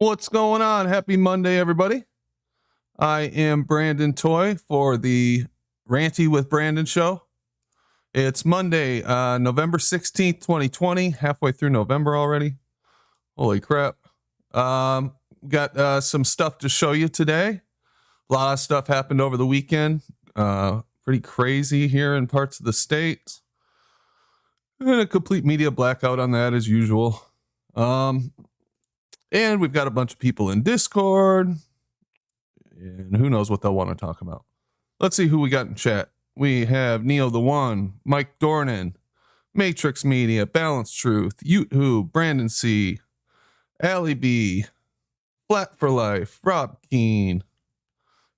What's going on? Happy Monday, everybody. I am Brandon Toy for the Ranty with Brandon show. It's Monday, November 16th, 2020, halfway through November already. Holy crap. Got some stuff to show you today. A lot of stuff happened over the weekend. Pretty crazy here in parts of the state. And a complete media blackout on that as usual. And we've got a bunch of people in Discord. And who knows what they'll want to talk about. Let's see who we got in chat. We have Neo the One, Mike Dornan, Matrix Media, Balanced Truth, YouTube, Brandon C, Allie B, Flat for Life, Rob Keane,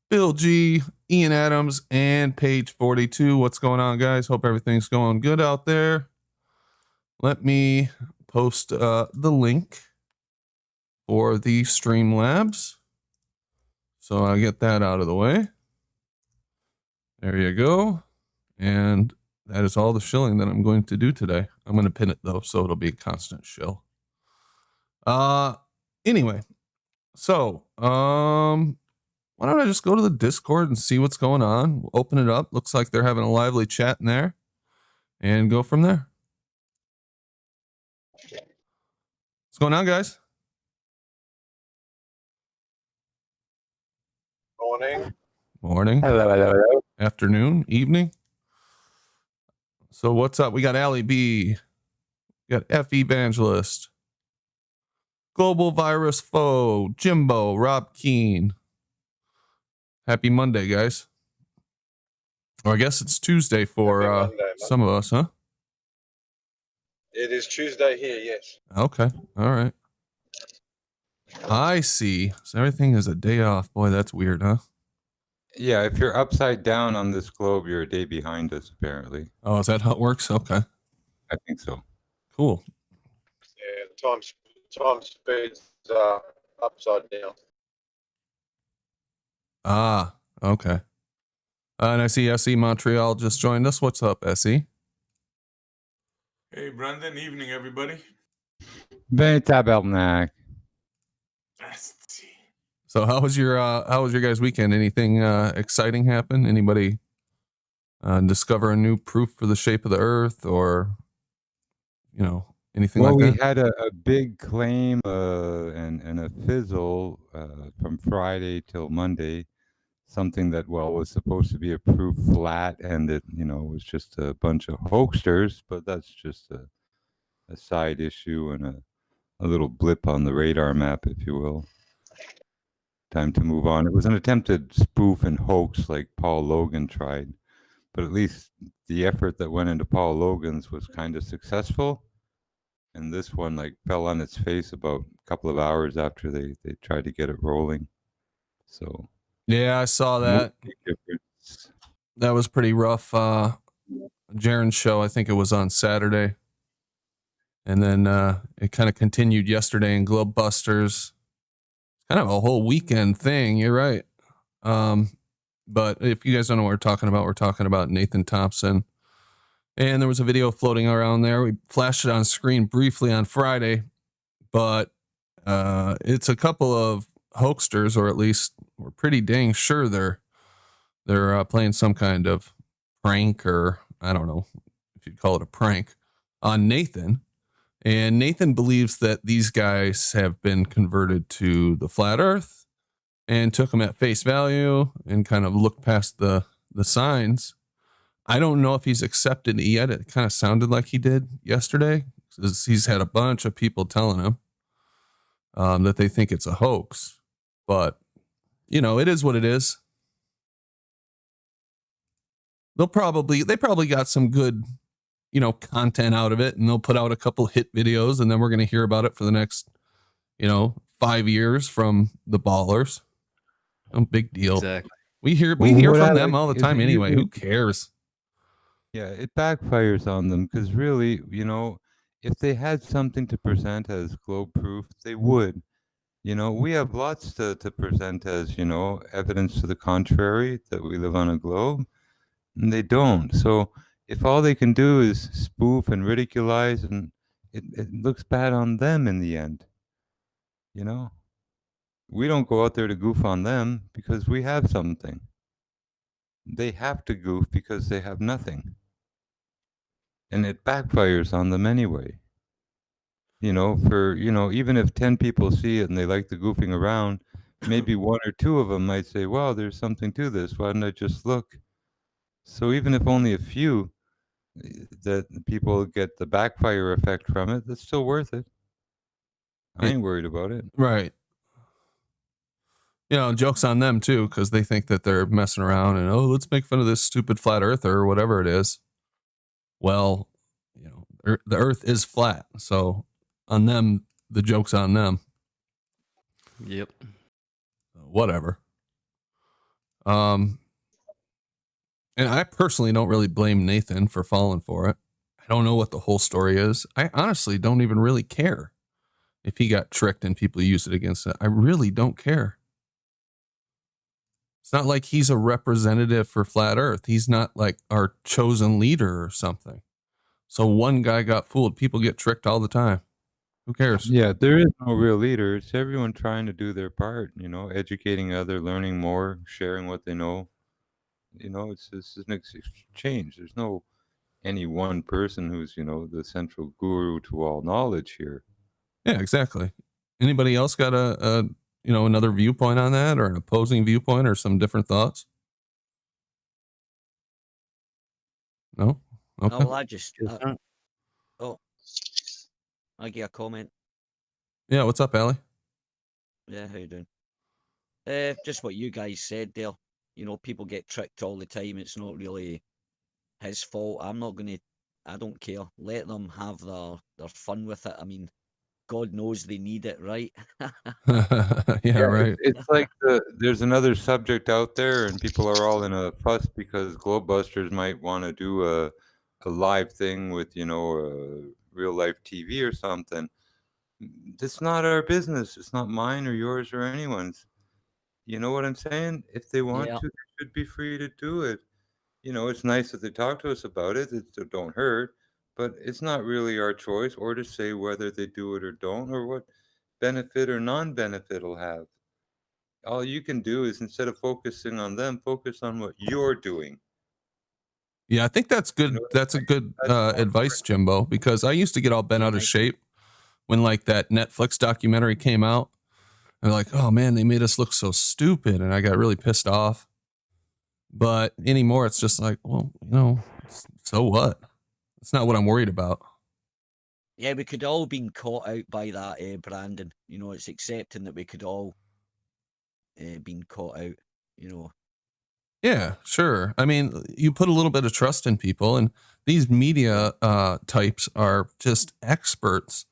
Bill G, Ian Adams, and Page 42. What's going on, guys? Hope everything's going good out there. Let me post the link for the Streamlabs. So I'll get that out of the way. There you go. And that is all the shilling that I'm going to do today. I'm going to pin it though, so it'll be a constant shill. Anyway, so why don't I just go to the Discord and see what's going on? We'll open it up. Looks like they're having a lively chat in there, and go from there. What's going on, guys? Morning. Hello. Afternoon, evening. So what's up? We got Allie B. We got F Evangelist. Global Virus Foe. Jimbo. Rob Keane. Happy Monday, guys. Or I guess it's Tuesday for Monday, some of us, huh? It is Tuesday here, yes. Okay. All right. I see. So everything is a day off. Boy, that's weird, huh? Yeah, if you're upside down on this globe, you're a day behind us, apparently. Oh, is that how it works? Okay. I think so. Cool. Yeah, time speed's upside down. Ah, okay. And I see SE Montreal just joined us. What's up, SE? Hey, Brandon. Evening, everybody. Ben Tabernac. So how was your guys' weekend? Anything exciting happen? Anybody discover a new proof for the shape of the earth, or anything like that? Well, we had a big claim and a fizzle from Friday till Monday. Something that was supposed to be a proof flat, and it was just a bunch of hoaxsters. But that's just a side issue and a little blip on the radar map, if you will. Time to move on. It was an attempted spoof and hoax like Paul Logan tried, but at least the effort that went into Paul Logan's was kind of successful, and this one fell on its face about a couple of hours after they tried to get it rolling. So yeah, I saw that. That was pretty rough. Jaren's show, I think it was on Saturday, and then it kind of continued yesterday in Globebusters. Kind of a whole weekend thing. You're right. But if you guys don't know what we're talking about Nathan Thompson. And there was a video floating around there. We flashed it on screen briefly on Friday, but it's a couple of hoaxsters, or at least we're pretty dang sure they're playing some kind of prank, or I don't know if you'd call it a prank, on Nathan. And Nathan believes that these guys have been converted to the flat earth and took them at face value and kind of looked past the signs. I don't know if he's accepted it yet. It kind of sounded like he did yesterday. He's had a bunch of people telling him that they think it's a hoax, but it is what it is. They probably got some good content out of it, and they'll put out a couple hit videos, and then we're going to hear about it for the next 5 years from the ballers. No big deal. Exactly. We hear from them all the time anyway. Who cares? Yeah, it backfires on them, because really, if they had something to present as globe proof, they would. We have lots to present as evidence to the contrary that we live on a globe, and they don't. So if all they can do is spoof and ridiculize, and it looks bad on them in the end, we don't go out there to goof on them because we have something. They have to goof because they have nothing. And it backfires on them anyway. Even if 10 people see it and they like the goofing around, maybe one or two of them might say, well, there's something to this. Why don't I just look? So even if only a few that people get the backfire effect from it, that's still worth it. I ain't worried about it. Right. Joke's on them too, because they think that they're messing around and, let's make fun of this stupid flat earther or whatever it is. Well, the earth is flat. So on them, the joke's on them. Yep. Whatever. And I personally don't really blame Nathan for falling for it. I don't know what the whole story is. I honestly don't even really care if he got tricked and people use it against it. I really don't care. It's not like he's a representative for flat earth. He's not like our chosen leader or something. So one guy got fooled. People get tricked all the time. Who cares? Yeah, there is no real leader. It's everyone trying to do their part, educating other, learning more, sharing what they know. It's an exchange. There's no any one person who's, the central guru to all knowledge here. Yeah, exactly. Anybody else got another viewpoint on that, or an opposing viewpoint, or some different thoughts? No? Okay. No, well, I get a comment. Yeah, what's up, Allie? Yeah, how you doing? Just what you guys said there. People get tricked all the time. It's not really his fault. I don't care. Let them have their fun with it. I mean, God knows they need it, right? Yeah, right. It's like there's another subject out there, and people are all in a fuss because Globebusters might want to do a live thing with real life TV or something. That's not our business. It's not mine or yours or anyone's. You know what I'm saying? If they want Yeah. to, they should be free to do it. It's nice that they talk to us about it. It don't hurt, but it's not really our choice or to say whether they do it or don't, or what benefit or non-benefit it'll have. All you can do is, instead of focusing on them, focus on what you're doing. Yeah, I think that's good. That's a good advice, Jimbo, because I used to get all bent out of shape when like that Netflix documentary came out. And like, oh man, they made us look so stupid. And I got really pissed off. But anymore, it's just like, well, so what? It's not what I'm worried about. Yeah, we could all been caught out by that, Brandon. It's accepting that we could all been caught out, Yeah, sure. I mean, you put a little bit of trust in people, and these media types are just experts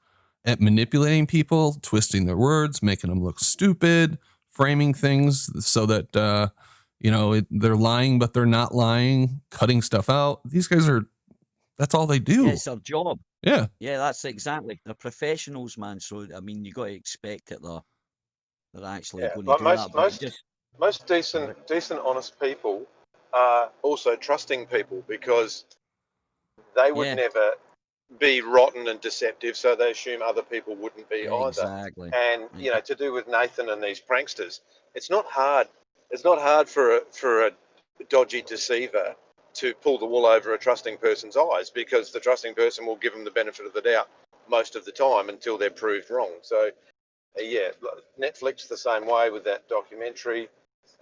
at manipulating people, twisting their words, making them look stupid, framing things so that they're lying but they're not lying, cutting stuff out. These guys that's all they do. Yeah, it's their job. Yeah. Yeah, that's exactly. They're professionals, man. So I mean, you got to expect that they're actually going to do that. But most decent, honest people are also trusting people, because they would never be rotten and deceptive, so they assume other people wouldn't be either. Exactly. And to do with Nathan and these pranksters, it's not hard. It's not hard for a dodgy deceiver to pull the wool over a trusting person's eyes, because the trusting person will give them the benefit of the doubt most of the time until they're proved wrong. So yeah, Netflix the same way with that documentary.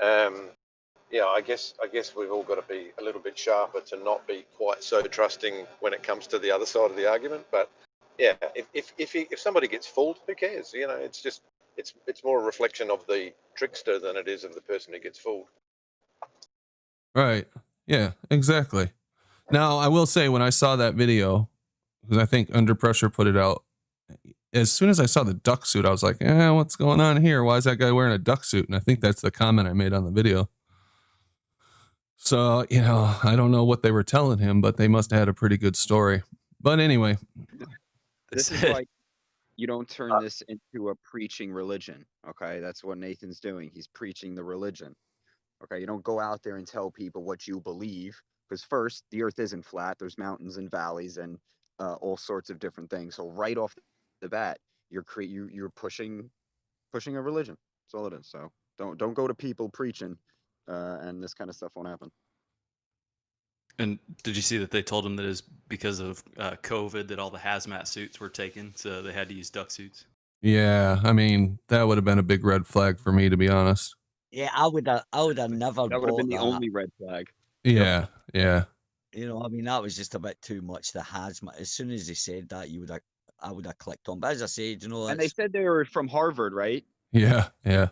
I guess we've all got to be a little bit sharper to not be quite so trusting when it comes to the other side of the argument. But yeah, if somebody gets fooled, who cares? It's just it's more a reflection of the trickster than it is of the person who gets fooled. Right. Yeah, exactly. Now, I will say, when I saw that video, because I think Under Pressure put it out, as soon as I saw the duck suit, I was like, what's going on here? Why is that guy wearing a duck suit? And I think that's the comment I made on the video. So, I don't know what they were telling him, but they must have had a pretty good story. But anyway. This is why you don't turn this into a preaching religion, okay? That's what Nathan's doing. He's preaching the religion, okay? You don't go out there and tell people what you believe, because first, the earth isn't flat. There's mountains and valleys and all sorts of different things. So right off the bat, you're pushing a religion. That's all it is. So don't go to people preaching, and this kind of stuff won't happen. And did you see that they told him that it's because of COVID that all the hazmat suits were taken, so they had to use duck suits? Yeah, I mean, that would have been a big red flag for me, to be honest. Yeah, I would have never That would have bought been the that. only red flag. Yeah, yeah. You know, I mean, that was just a bit too much. The hazmat. As soon as they said that, I would have clicked on. But as I said, you know, And they said they were from Harvard, right? Yeah, yeah.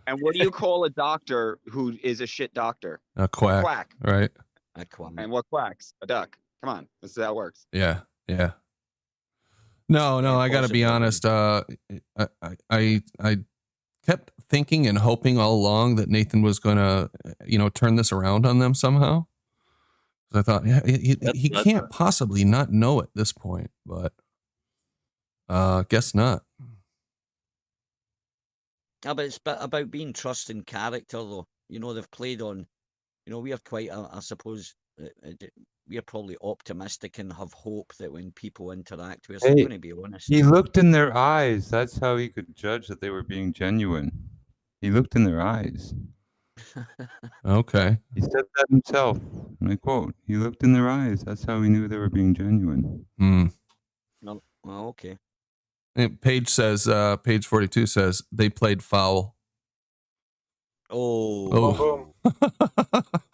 And what do you call a doctor who is a shit doctor? A quack, Quack. right? a quack. And what quacks? A duck. Come on, this is how it works. Yeah, yeah. No, I got to be honest. I kept thinking and hoping all along that Nathan was gonna, turn this around on them somehow. I thought, yeah, he can't possibly not know at this point, but guess not. Yeah, but it's about being trusting character, though. You know, they've played on. You know, we are quite. I suppose we are probably optimistic and have hope that when people interact, we're still going to be honest. He looked in their eyes. That's how he could judge that they were being genuine. He looked in their eyes. Okay. He said that himself. And I quote, he looked in their eyes. That's how he knew they were being genuine. No, well, okay. And page 42 says they played foul. Oh, Boom.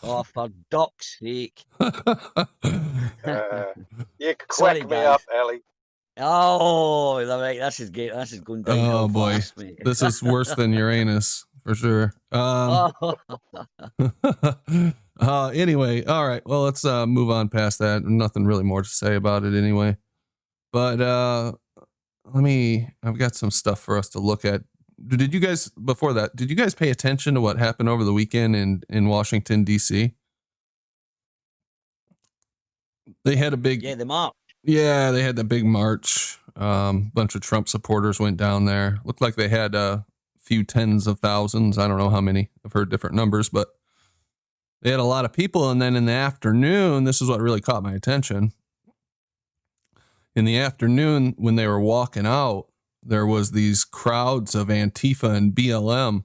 oh, for duck's sake. You Sorry, crack me guys. up, Ellie. Oh, right. This is going down. Oh boy, this is worse than Uranus for sure. Anyway, all right. Well, let's move on past that. Nothing really more to say about it anyway. But I've got some stuff for us to look at. Did you guys pay attention to what happened over the weekend in Washington, D.C.? They had a big the march. Yeah, they had the big march. Bunch of Trump supporters went down there. Looked like they had a few tens of thousands. I don't know how many. I've heard different numbers, but they had a lot of people. And then in the afternoon, this is what really caught my attention. In the afternoon, when they were walking out, there was these crowds of Antifa and BLM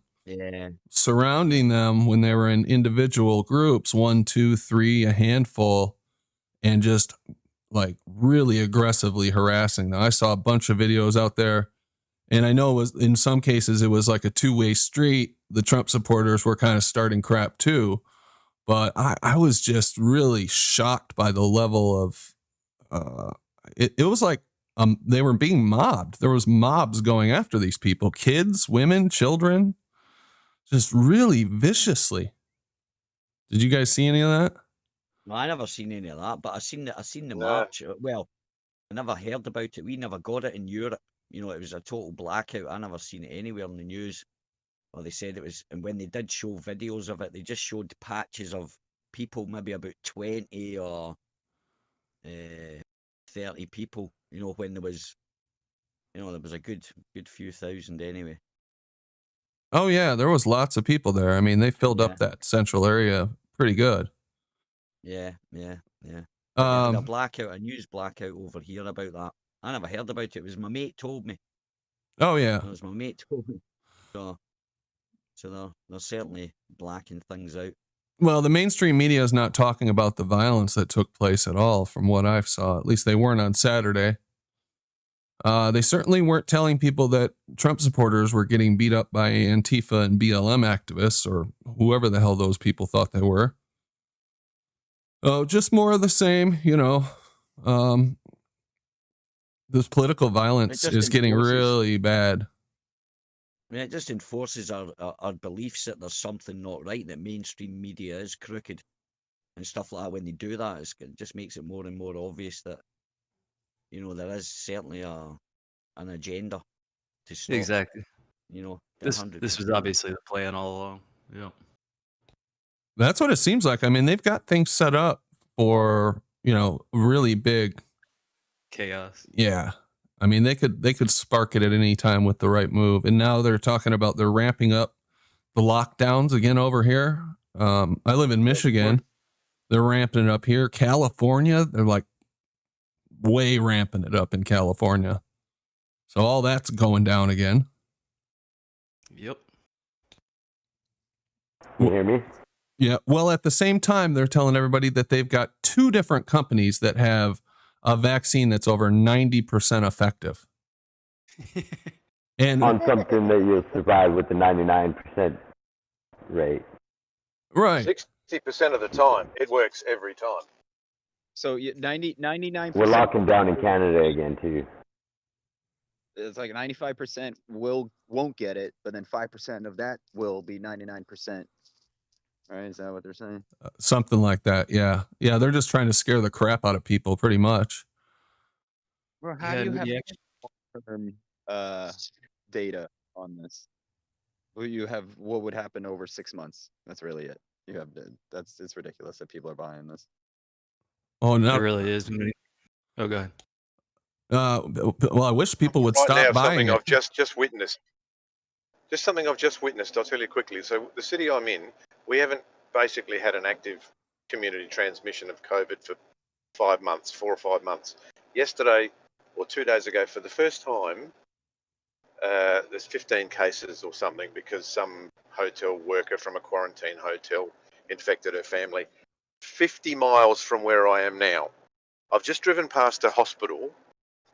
surrounding them when they were in individual groups, 1, 2, 3, a handful, and just like really aggressively harassing them. I saw a bunch of videos out there, and I know it was, in some cases, it was like a two-way street. The Trump supporters were kind of starting crap too, but I was just really shocked by the level of, it was like, they were being mobbed. There was mobs going after these people, kids, women, children, just really viciously. Did you guys see any of that? No, I never seen any of that, but I seen the march. Well, I never heard about it. We never got it in Europe. You know, it was a total blackout. I never seen it anywhere in the news. Or they said it was, and when they did show videos of it, they just showed patches of people, maybe about 20 or 30 people. You know, when there was a good few thousand anyway. Oh yeah, there was lots of people there. I mean, they filled up that central area pretty good. Yeah. A blackout, a news blackout over here about that. I never heard about it. It was my mate told me. Oh yeah. It was my mate told me. So they're certainly blacking things out. Well, the mainstream media is not talking about the violence that took place at all, from what I saw. At least they weren't on Saturday. They certainly weren't telling people that Trump supporters were getting beat up by Antifa and BLM activists, or whoever the hell those people thought they were. Oh, just more of the same, you know. This political violence is getting really bad. I mean, it just enforces our beliefs that there's something not right, that mainstream media is crooked and stuff like that. When they do that, it just makes it more and more obvious that, you know, there is certainly an agenda to stop. Exactly. You know, this was obviously the plan all along. Yeah. That's what it seems like. I mean, they've got things set up for, you know, really big chaos. Yeah. I mean, they could spark it at any time with the right move. And now they're talking about they're ramping up the lockdowns again over here. I live in Michigan. They're ramping it up here. California, they're like way ramping it up in California. So all that's going down again. Yep. Can you hear me? Yeah. Well, at the same time, they're telling everybody that they've got 2 different companies that have a vaccine that's over 90% effective. And On something that you'll survive with the 99% rate. right. 60% of the time, it works every time. So 99%. We're locking down in Canada again too. It's like 95% won't get it, but then 5% of that will be 99%. Right? Is that what they're saying? Something like that. Yeah. Yeah. They're just trying to scare the crap out of people pretty much. Well, how do you have long-term data on this? Well, you have what would happen over 6 months. That's really it. You have it's ridiculous that people are buying this. Oh, no. It really is. Oh, go ahead. Well, I wish people would stop now, buying something it. I've just witnessed. Just something I've just witnessed. I'll tell you quickly. So the city I'm in, we haven't basically had an active community transmission of COVID for 5 months, 4 or 5 months. Yesterday or 2 days ago, for the first time, there's 15 cases or something because some hotel worker from a quarantine hotel infected her family. 50 miles from where I am now. I've just driven past a hospital,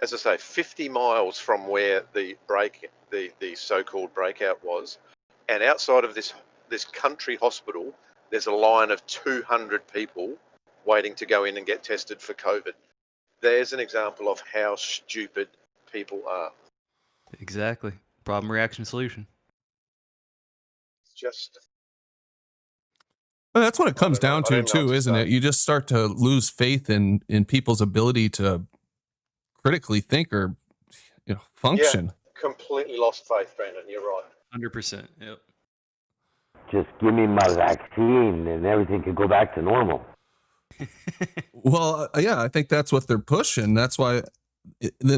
as I say, 50 miles from where the so-called breakout was, and outside of this country hospital, there's a line of 200 people waiting to go in and get tested for COVID. There's an example of how stupid people are. Exactly. Problem, reaction, solution. Just. Well, that's what it comes down to too, isn't it? You just start to lose faith in people's ability to critically think or function. Yeah, completely lost faith, Brandon. You're right. 100%. Yep. Just give me my vaccine and everything can go back to normal. Well, yeah, I think that's what they're pushing. That's why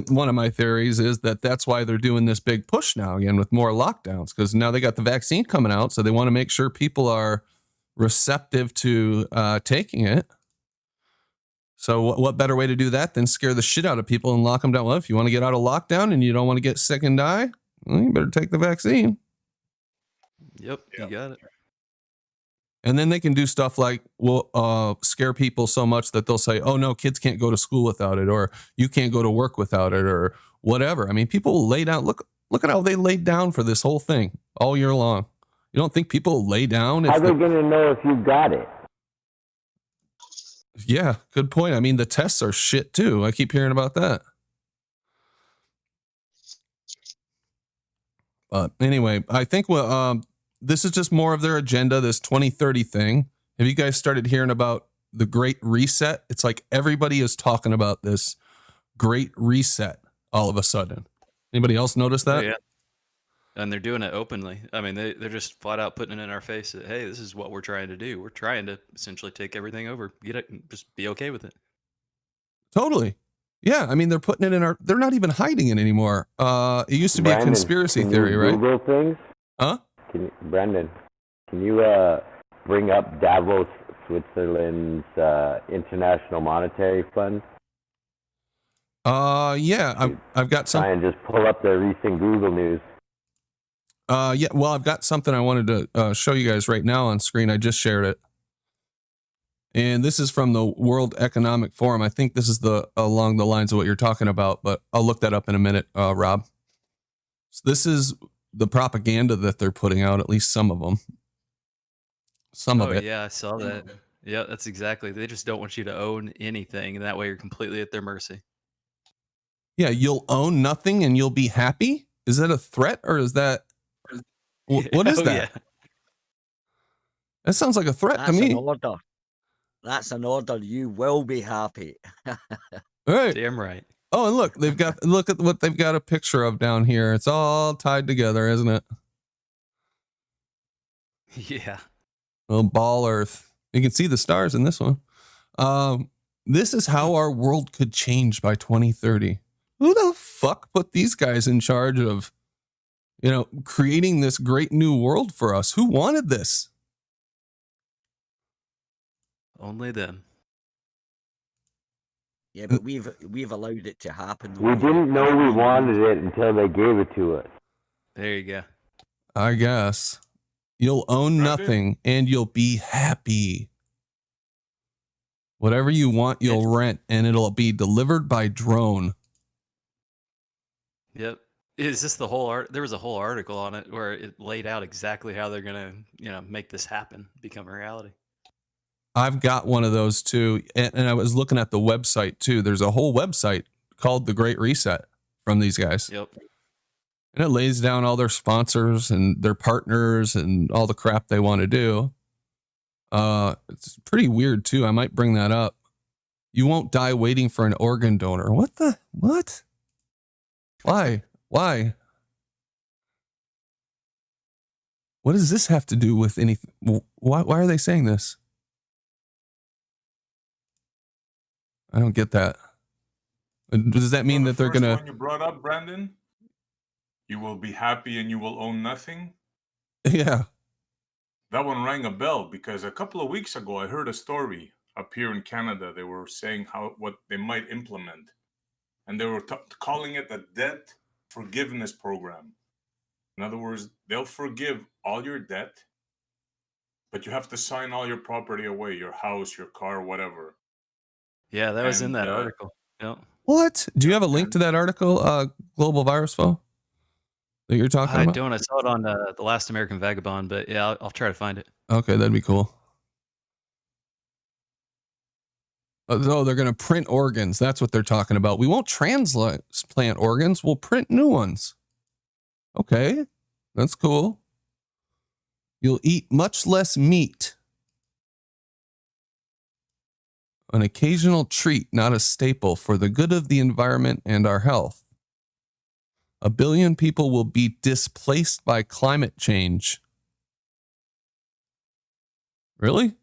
one of my theories is that that's why they're doing this big push now again with more lockdowns, because now they got the vaccine coming out, so they want to make sure people are receptive to taking it. So what better way to do that than scare the shit out of people and lock them down? Well, if you want to get out of lockdown and you don't want to get sick and die, well, you better take the vaccine. Yep, you got it. And then they can do stuff like, scare people so much that they'll say, oh no, kids can't go to school without it, or you can't go to work without it, or whatever. I mean, people will lay down. Look at how they laid down for this whole thing all year long. You don't think people lay down? How are they going to know if you got it? Yeah, good point. I mean, the tests are shit too. I keep hearing about that. But anyway, I think this is just more of their agenda, this 2030 thing. Have you guys started hearing about the Great Reset? It's like everybody is talking about this Great Reset all of a sudden. Anybody else notice that? Oh, yeah. And they're doing it openly. I mean, they're just flat out putting it in our face that, hey, this is what we're trying to do. We're trying to essentially take everything over. Get it, and just be okay with it. Totally. Yeah, I mean, they're putting it in our. They're not even hiding it anymore. It used to be a conspiracy theory, right? Google things? Huh? Brandon, can you bring up Davos, Switzerland's International Monetary Fund? Yeah, I've got some. Try and just pull up their recent Google news. Yeah, well, I've got something I wanted to show you guys right now on screen. I just shared it. And this is from the World Economic Forum. I think this is along the lines of what you're talking about, but I'll look that up in a minute, Rob. So this is the propaganda that they're putting out, at least some of them. Some of it. Yeah, I saw that. Yeah, that's exactly. They just don't want you to own anything, and that way you're completely at their mercy. Yeah, you'll own nothing and you'll be happy? Is that a threat, or is that... What is that? Yeah. That sounds like a threat to me. That's an order. That's an order. You will be happy. Right. Damn right. Oh, and look at what they've got a picture of down here. It's all tied together, isn't it? Yeah. Well, ball Earth. You can see the stars in this one. This is how our world could change by 2030. Who the fuck put these guys in charge of, creating this great new world for us? Who wanted this? Only them. Yeah, but we've allowed it to happen. We didn't know we wanted it until they gave it to us. There you go. I guess. You'll own Brandon? nothing and you'll be happy. Whatever you want, you'll rent, and it'll be delivered by drone. Yep. Is this the whole art? There was a whole article on it where it laid out exactly how they're gonna, make this happen, become a reality. I've got one of those too, and I was looking at the website too. There's a whole website called The Great Reset from these guys. Yep. And it lays down all their sponsors and their partners and all the crap they want to do. It's pretty weird too. I might bring that up. You won't die waiting for an organ donor. What? Why? What does this have to do with anything? Why are they saying this? I don't get that. Does that mean that they're going to... When you brought up, Brandon, you will be happy and you will own nothing. Yeah. That one rang a bell because a couple of weeks ago, I heard a story up here in Canada. They were saying what they might implement. And they were calling it a debt forgiveness program. In other words, they'll forgive all your debt, but you have to sign all your property away, your house, your car, whatever. Yeah, that was in that article. Yep. What? Do you have a link to that article, Global Virus Flow, that you're talking about? I don't. I saw it on The Last American Vagabond, but yeah, I'll try to find it. Okay, that'd be cool. Oh, they're going to print organs. That's what they're talking about. We won't transplant organs. We'll print new ones. Okay, that's cool. You'll eat much less meat. An occasional treat, not a staple, for the good of the environment and our health. 1 billion people will be displaced by climate change. Really?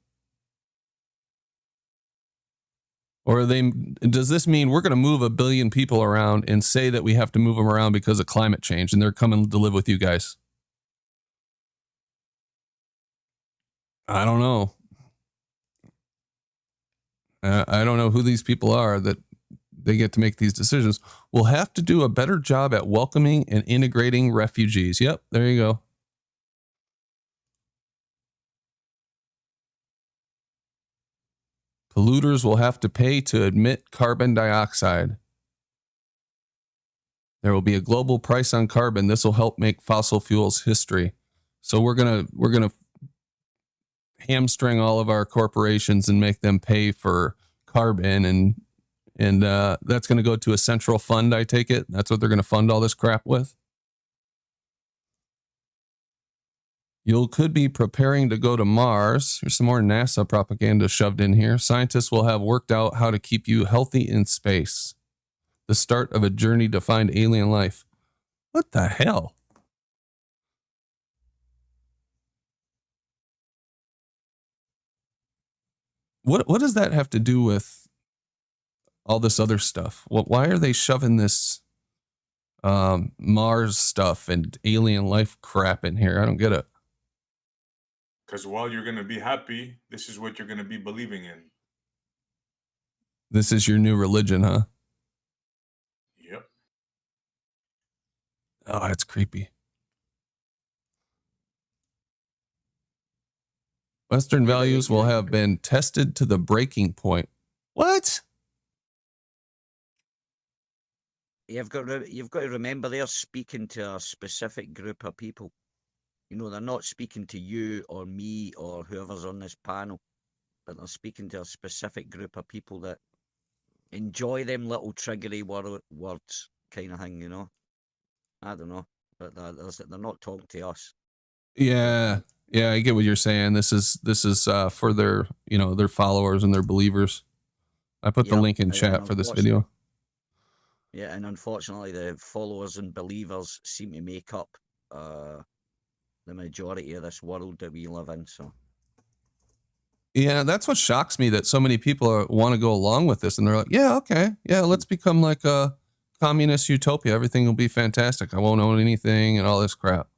Or does this mean we're going to move 1 billion people around and say that we have to move them around because of climate change and they're coming to live with you guys? I don't know. I don't know who these people are that they get to make these decisions. We'll have to do a better job at welcoming and integrating refugees. Yep, there you go. Polluters will have to pay to emit carbon dioxide. There will be a global price on carbon. This will help make fossil fuels history. So we're gonna hamstring all of our corporations and make them pay for carbon, and that's going to go to a central fund. I take it that's what they're going to fund all this crap with. You could be preparing to go to Mars. Here's some more NASA propaganda shoved in here. Scientists will have worked out how to keep you healthy in space. The start of a journey to find alien life. What the hell? What does that have to do with all this other stuff? Why are they shoving this Mars stuff and alien life crap in here? I don't get it. Because while you're going to be happy, this is what you're going to be believing in. This is your new religion, huh? Yep. Oh, that's creepy. Western values will have been tested to the breaking point. What? You've got to remember they're speaking to a specific group of people. You know, they're not speaking to you or me or whoever's on this panel, but they're speaking to a specific group of people that enjoy them little triggery words kind of thing, you know. I don't know, but they're not talking to us. Yeah, I get what you're saying. This is for their, their followers and their believers. I put the link in chat for this video. Yeah, and unfortunately, the followers and believers seem to make up the majority of this world that we live in. So, yeah, that's what shocks me, that so many people want to go along with this, and they're like, "Yeah, okay, yeah, let's become like a communist utopia. Everything will be fantastic. I won't own anything and all this crap."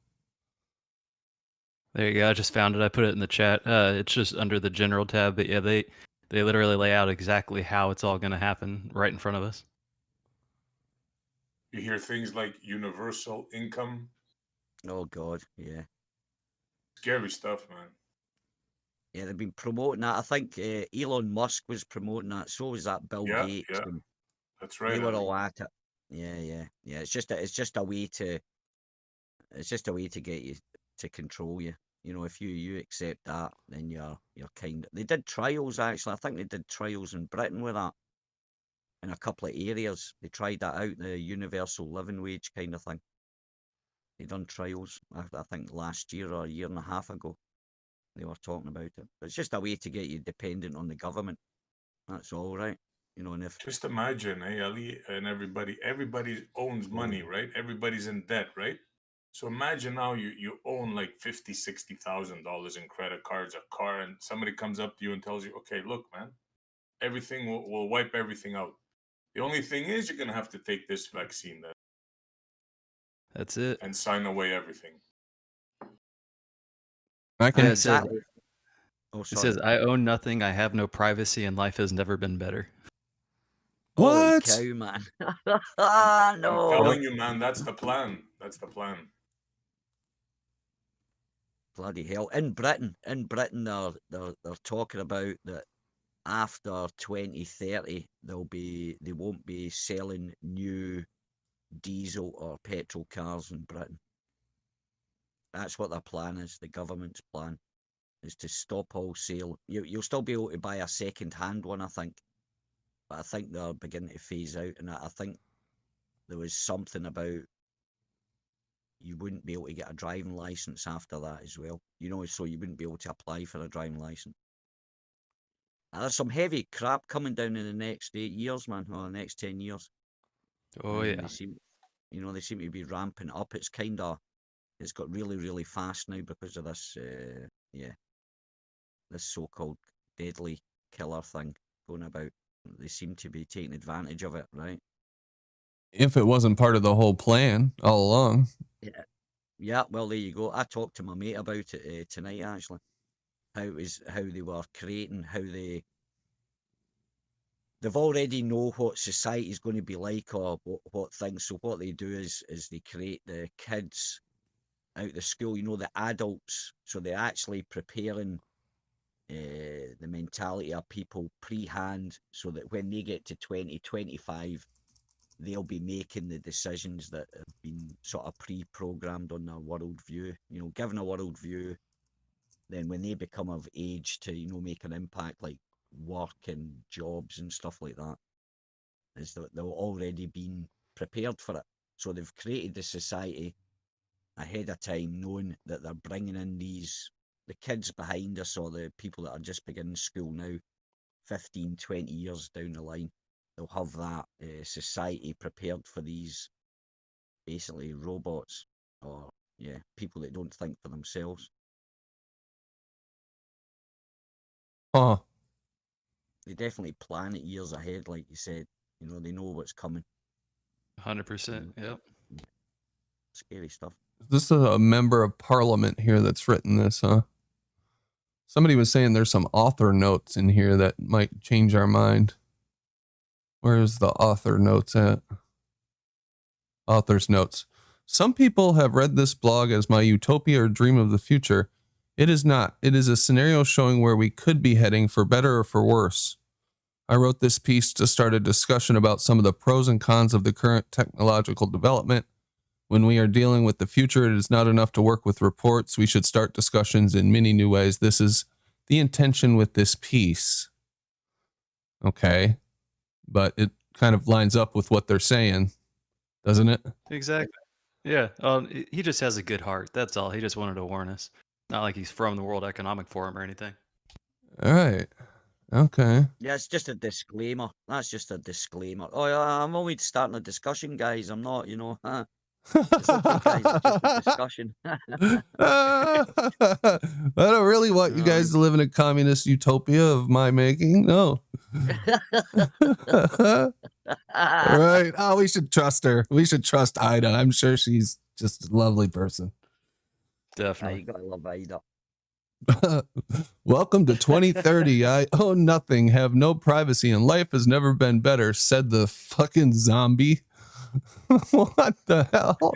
There you go. I just found it. I put it in the chat. It's just under the general tab, but yeah, they literally lay out exactly how it's all going to happen right in front of us. You hear things like universal income. Oh God, yeah. Scary stuff, man. Yeah, they've been promoting that. I think Elon Musk was promoting that. So was that Bill Yeah, Gates. yeah. And That's right. they were Ali. all at it. Yeah. It's just a way to get you to control you. You know, if you accept that, then you're kind of. They did trials actually. I think they did trials in Britain with that in a couple of areas. They tried that out, the universal living wage kind of thing. They done trials. I think last year or a year and a half ago. They were talking about it. But it's just a way to get you dependent on the government. That's all, right? You know, and if Just imagine, hey, Ali, and everybody owns money, right? Everybody's in debt, right? So imagine now you own like $50,000-$60,000 in credit cards, a car, and somebody comes up to you and tells you, okay, look, man, everything will wipe everything out. The only thing is you're gonna have to take this vaccine then That's it. and sign away everything. I can. Yeah, it says, exactly. Oh, it sorry. says, I own nothing, I have no privacy, and life has never been better. Holy What? cow, man! I'm No. telling you, man, that's the plan. That's the plan. Bloody hell! In Britain, they're talking about that after 2030 they won't be selling new diesel or petrol cars in Britain. That's what their plan is. The government's plan is to stop all sale. You'll still be able to buy a second-hand one, I think, but I think they're beginning to phase out. And I think there was something about you wouldn't be able to get a driving license after that as well. You know, so you wouldn't be able to apply for a driving license. Now, there's some heavy crap coming down in the next 8 years, man, or the next 10 years. Oh, And yeah. they seem to be ramping up. It's got really, really fast now because of this, this so-called deadly killer thing going about. They seem to be taking advantage of it, right? If it wasn't part of the whole plan all along. Yeah. Well, there you go. I talked to my mate about it tonight, actually. How they were creating, how they've already know what society is going to be like or what things. So what they do is they create the kids out of school, you know, the adults. So they're actually preparing the mentality of people pre-hand so that when they get to 2025, they'll be making the decisions that have been sort of pre-programmed on their world view, you know, given a world view. Then when they become of age to, you know, make an impact like work and jobs and stuff like that, is that they've already been prepared for it. So they've created the society ahead of time, knowing that they're bringing in the kids behind us or the people that are just beginning school now, 15, 20 years down the line. They'll have that society prepared for these basically robots or, people that don't think for themselves. Huh. They definitely plan it years ahead, like you said. You know, they know what's coming. 100%. Yep. Scary stuff. This is a member of parliament here that's written this, huh? Somebody was saying there's some author notes in here that might change our mind. Where's the author notes at? Author's notes. Some people have read this blog as my utopia or dream of the future. It is not. It is a scenario showing where we could be heading for better or for worse. I wrote this piece to start a discussion about some of the pros and cons of the current technological development. When we are dealing with the future, it is not enough to work with reports. We should start discussions in many new ways. This is the intention with this piece. Okay. But it kind of lines up with what they're saying, doesn't it? Exactly. Yeah. He just has a good heart. That's all. He just wanted to warn us. Not like he's from the World Economic Forum or anything. All right. Okay. Yeah, it's just a disclaimer. That's just a disclaimer. Oh, yeah, I'm only starting a discussion, guys. I'm not, it's okay, guys. It's just a discussion. I don't really want you guys to live in a communist utopia of my making. No. All right. Oh, we should trust her. We should trust Ida. I'm sure she's just a lovely person. Definitely. You gotta love Ida. Welcome to 2030. I own nothing, have no privacy, and life has never been better, said the fucking zombie. What the hell?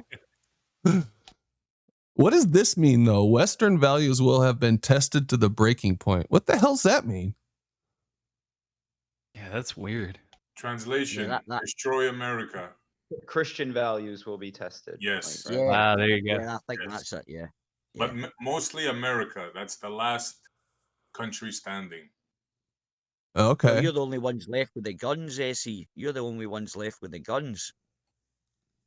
What does this mean, though? Western values will have been tested to the breaking point. What the hell's that mean? Yeah, that's weird. Translation: that destroy America. Christian values will be tested. Yes. Like, yeah, right? Wow, there you go. yeah, I think Yes. that's it. Yeah, But mostly America. That's the last country standing. Okay. Well, you're the only ones left with the guns, SE. You're the only ones left with the guns.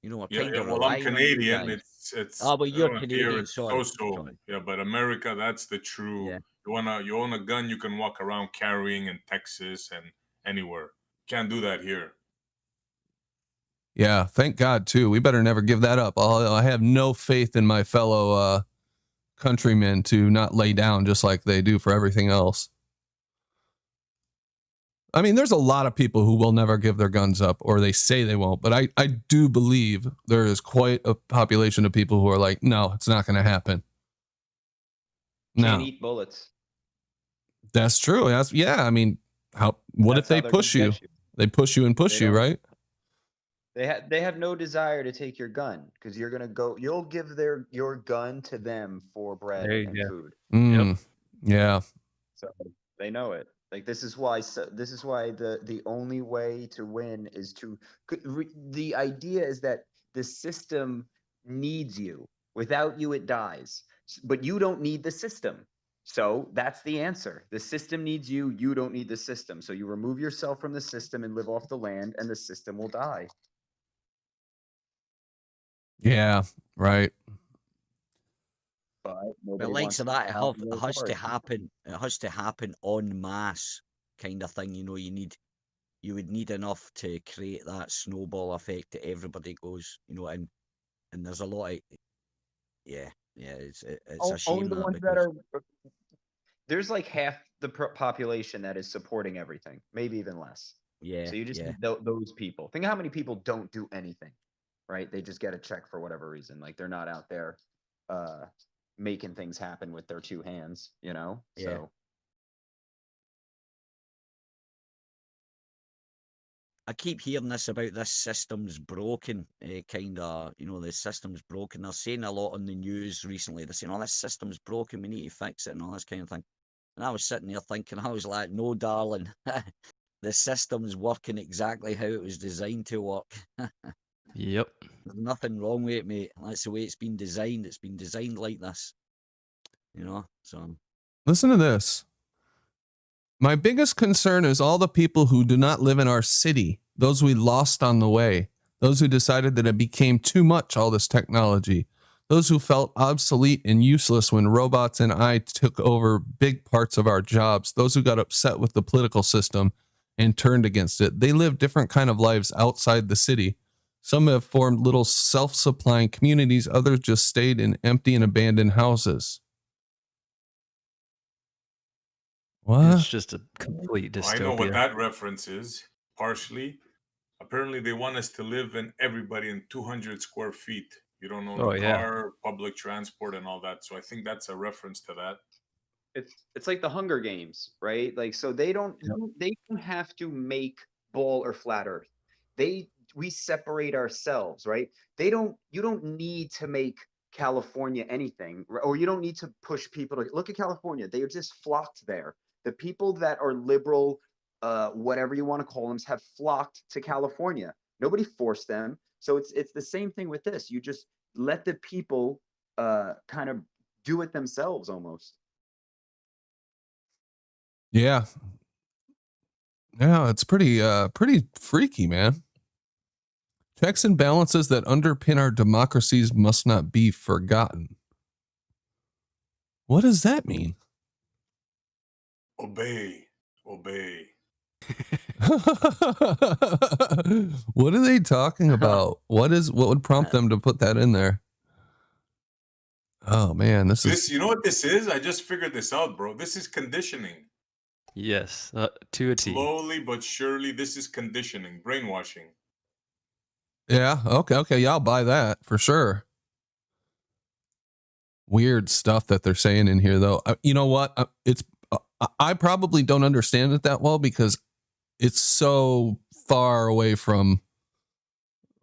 You know, we're kind of Well, I'm relying on you Canadian. guys. It's Oh, well, you're here Canadian. it's Sorry. so. Yeah, but America, that's the true. Yeah. You own a gun, you can walk around carrying in Texas and anywhere. Can't do that here. Yeah, thank God too. We better never give that up. I have no faith in my fellow countrymen to not lay down just like they do for everything else. I mean, there's a lot of people who will never give their guns up, or they say they won't. But I do believe there is quite a population of people who are like, no, it's not going to happen. Can't No, eat bullets. that's true. I mean, what if That's how they they're push gonna you? get you. They push you and push They you, don't. right? They have no desire to take your gun because you're gonna go. You'll give your gun to them for bread There you and go. food. Yeah. So they know it. Like this is why the only way to win is to. The idea is that the system needs you. Without you, it dies. But you don't need the system. So that's the answer. The system needs you. You don't need the system. So you remove yourself from the system and live off the land, and the system will die. Yeah. Right. But Well, nobody like wants so to that come out and it go has for to it. happen. It has to happen en masse, kind of thing. You know, you would need enough to create that snowball effect that everybody goes. You know, and there's a lot of it's a Only shame the that ones that because are. There's like half the population that is supporting everything, maybe even less. yeah, So you just yeah. need those people. Think of how many people don't do anything, right? They just get a check for whatever reason. Like they're not out there making things happen with their two hands, you know? Yeah. So I keep hearing this about this system's broken, kind of, you know, the system's broken. They're saying a lot on the news recently. They're saying, oh, this system's broken, we need to fix it and all this kind of thing. And I was sitting there thinking, I was like, no, darling, the system's working exactly how it was designed to work. Yep. There's nothing wrong with it, mate. That's the way it's been designed. It's been designed like this, you know, so. Listen to this. My biggest concern is all the people who do not live in our city, those we lost on the way, those who decided that it became too much, all this technology, those who felt obsolete and useless when robots and AI took over big parts of our jobs, those who got upset with the political system and turned against it. They live different kind of lives outside the city. Some have formed little self-supplying communities. Others just stayed in empty and abandoned houses. What? It's just a complete dystopia. I know what that reference is, partially. Apparently, they want us to live in everybody in 200 square feet. You don't own a car, public transport, and all that. So I think that's a reference to that. it's like the Hunger Games, right? Like so they don't have to make ball or flat earth. We separate ourselves, right? You don't need to make California anything, or you don't need to push people to look at California. They are just flocked there. The people that are liberal, whatever you want to call them, have flocked to California. Nobody forced them. So it's the same thing with this. You just let the people kind of do it themselves almost. Yeah. Yeah, it's pretty freaky, man. Checks and balances that underpin our democracies must not be forgotten. What does that mean? Obey. What are they talking about? What would prompt them to put that in there? Oh man, this is. You know what this is? I just figured this out, bro. This is conditioning. Yes, to a T. Slowly but surely, this is conditioning, brainwashing. Yeah. Okay. Yeah, I'll buy that for sure. Weird stuff that they're saying in here, though. You know what? I probably don't understand it that well because it's so far away from.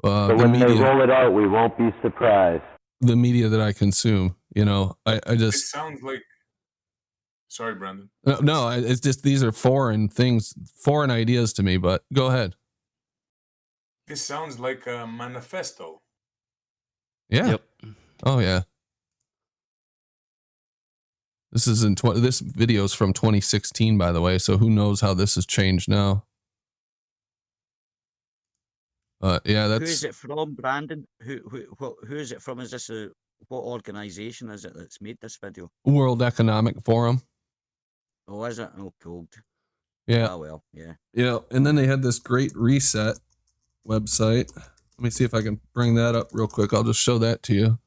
But when they roll it out, we won't be surprised. the media that I consume. You know, I It just sounds like. Sorry, Brandon. no, it's just these are foreign things, foreign ideas to me. But go ahead. This sounds like a manifesto. Yeah. Yep. Oh yeah. This is this video's from 2016, by the way. So who knows how this has changed now? Yeah, that's. Who is it from, Brandon? Who is it from? Is this what organization is it that's made this video? World Economic Forum. Oh, is it? Oh, cool. Yeah. Ah, well, yeah. Yeah, and then they had this Great Reset website. Let me see if I can bring that up real quick. I'll just show that to you.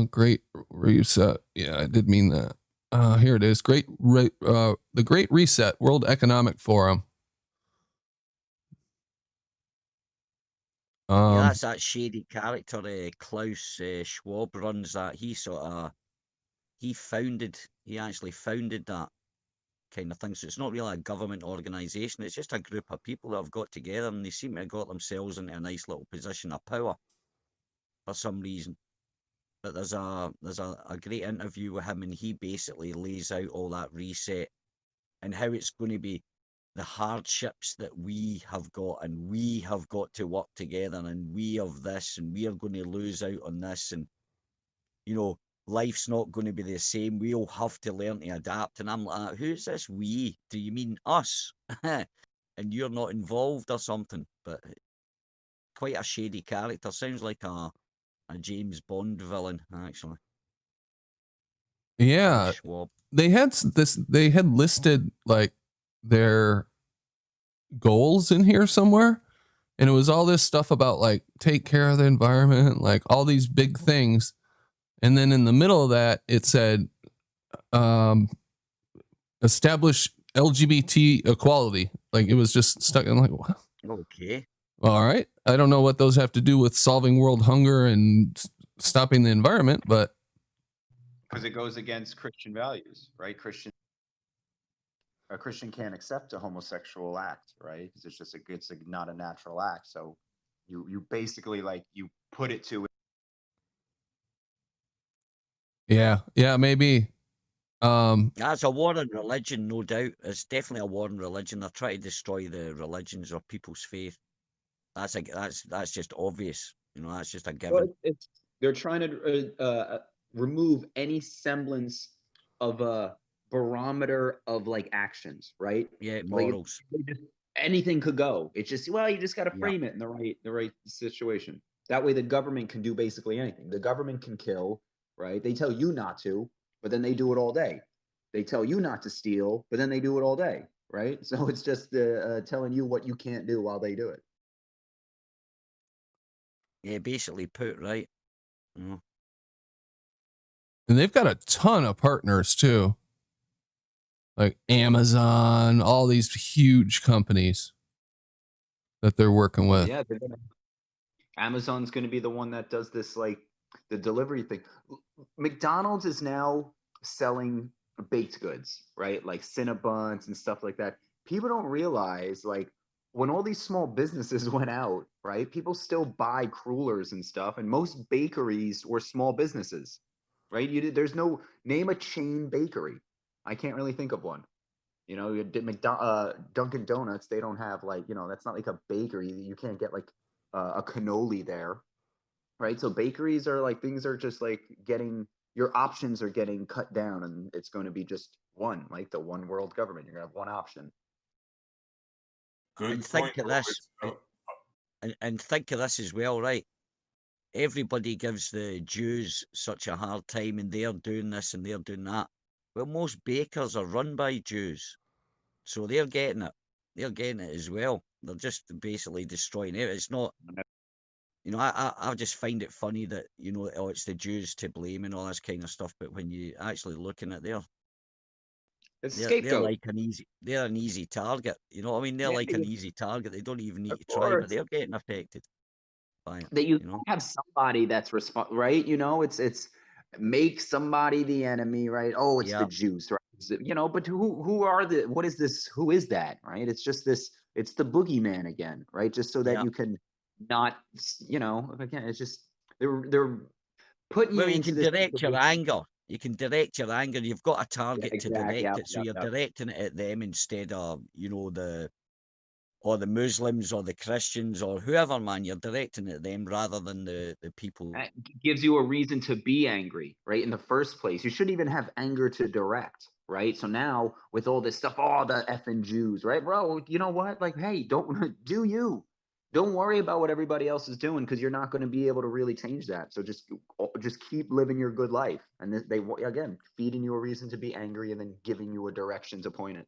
Great Reset. Yeah, I did mean that. Here it is. The Great Reset, World Economic Forum. Yeah, that's that shady character, Klaus Schwab runs that. He actually founded that kind of thing. So it's not really a government organization. It's just a group of people that have got together and they seem to have got themselves into a nice little position of power for some reason. But there's a great interview with him and he basically lays out all that reset and how it's going to be the hardships that we have got and we have got to work together and we have this and we are going to lose out on this and you know life's not going to be the same, we'll have to learn to adapt. And I'm like, who's this we? Do you mean us? And you're not involved or something? But quite a shady character, sounds like a James Bond villain actually. Yeah, Schwab. they had listed like their goals in here somewhere, and it was all this stuff about like take care of the environment, like all these big things, and then in the middle of that it said establish LGBT equality. Like it was just stuck. I'm like, what? Okay. All right, I don't know what those have to do with solving world hunger and stopping the environment, but Because it goes against Christian values, right? A Christian can't accept a homosexual act, right? Because it's not a natural act. So you basically like you put it to. yeah, maybe. That's a war on religion, no doubt. It's definitely a war on religion. They're trying to destroy the religions or people's faith. That's just obvious. You know, that's just a given. Well, they're trying to remove any semblance of a barometer of like actions, right? Yeah, Like morals. anything could go. It's just you just got to Yeah. frame it in the right situation. That way, the government can do basically anything. The government can kill, right? They tell you not to, but then they do it all day. They tell you not to steal, but then they do it all day, right? So it's just telling you what you can't do while they do it. Yeah, basically put right. Mm. And they've got a ton of partners too, like Amazon, all these huge companies that they're working with. Yeah, Amazon's going to be the one that does this, like the delivery thing. McDonald's is now selling baked goods, right? Like Cinnabons and stuff like that. People don't realize, like, when all these small businesses went out, right? People still buy crullers and stuff, and most bakeries were small businesses, right? There's no name a chain bakery. I can't really think of one. You know, you did Dunkin' Donuts. They don't have like, that's not like a bakery. You can't get like a cannoli there, right? So bakeries are like things are just like your options are getting cut down, and it's going to be just one, like the one world government. You're gonna have one option. Good And point, think of Robert. this, and think of this as well, right? Everybody gives the Jews such a hard time, and they're doing this and they're doing that. Well, most bakers are run by Jews, so they're getting it. They're getting it as well. They're just basically destroying it. It's not, I just find it funny that, oh, it's the Jews to blame and all this kind of stuff. But when you actually looking at they're like they're an easy target. You know what I mean? They're like an easy target. They don't even need to try, but they're getting affected by it. That you have somebody that's right? It's make somebody the enemy, right? Oh, it's the Jews, right? But who are what is this? Who is that, right? It's just this, it's the boogeyman again, right? Just so that you can not, again, it's just They're putting you Well, you into can this direct your situation. anger. You can direct your anger. You've got a target to Exactly. direct Yep, it, so yep, you're yep. directing it at them instead of, or the Muslims or the Christians or whoever, man. You're directing it at them rather than the people. It gives you a reason to be angry, right? In the first place, you shouldn't even have anger to direct, right? So now with all this stuff, all the effing Jews, right, bro? You know what? Like, hey, don't do you. Don't worry about what everybody else is doing because you're not going to be able to really change that. So just keep living your good life, and they again feeding you a reason to be angry and then giving you a direction to point it.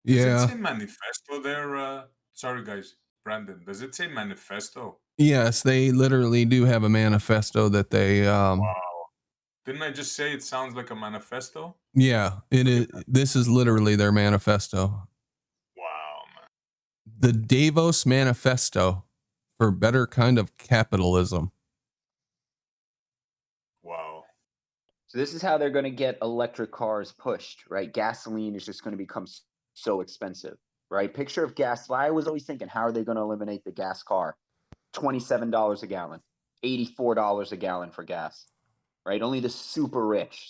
Does it Yeah. say manifesto there? Sorry, guys. Brandon, does it say manifesto? Yes, they literally do have a manifesto that they Wow. Didn't I just say it sounds like a manifesto? yeah, it is. This is literally their manifesto. Wow, man. The Davos Manifesto for Better Kind of Capitalism. Wow. So this is how they're going to get electric cars pushed, right? Gasoline is just going to become so expensive, right? Picture of gas. I was always thinking, how are they going to eliminate the gas car? $27 a gallon, $84 a gallon for gas, right? Only the super rich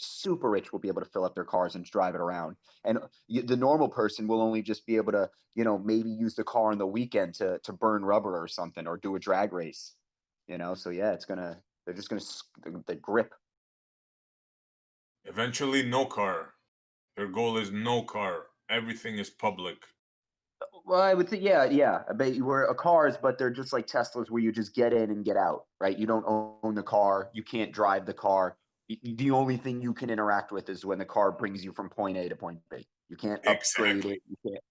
will be able to fill up their cars and drive it around. And the normal person will only just be able to, maybe use the car on the weekend to burn rubber or something or do a drag race, So yeah, they're just going to, the grip. Eventually, no car. Their goal is no car. Everything is public. Well, I would think, yeah. But we're cars, but they're just like Teslas where you just get in and get out, right? You don't own the car. You can't drive the car. The only thing you can interact with is when the car brings you from point A to point B. You can't upgrade Exactly. it. You can't.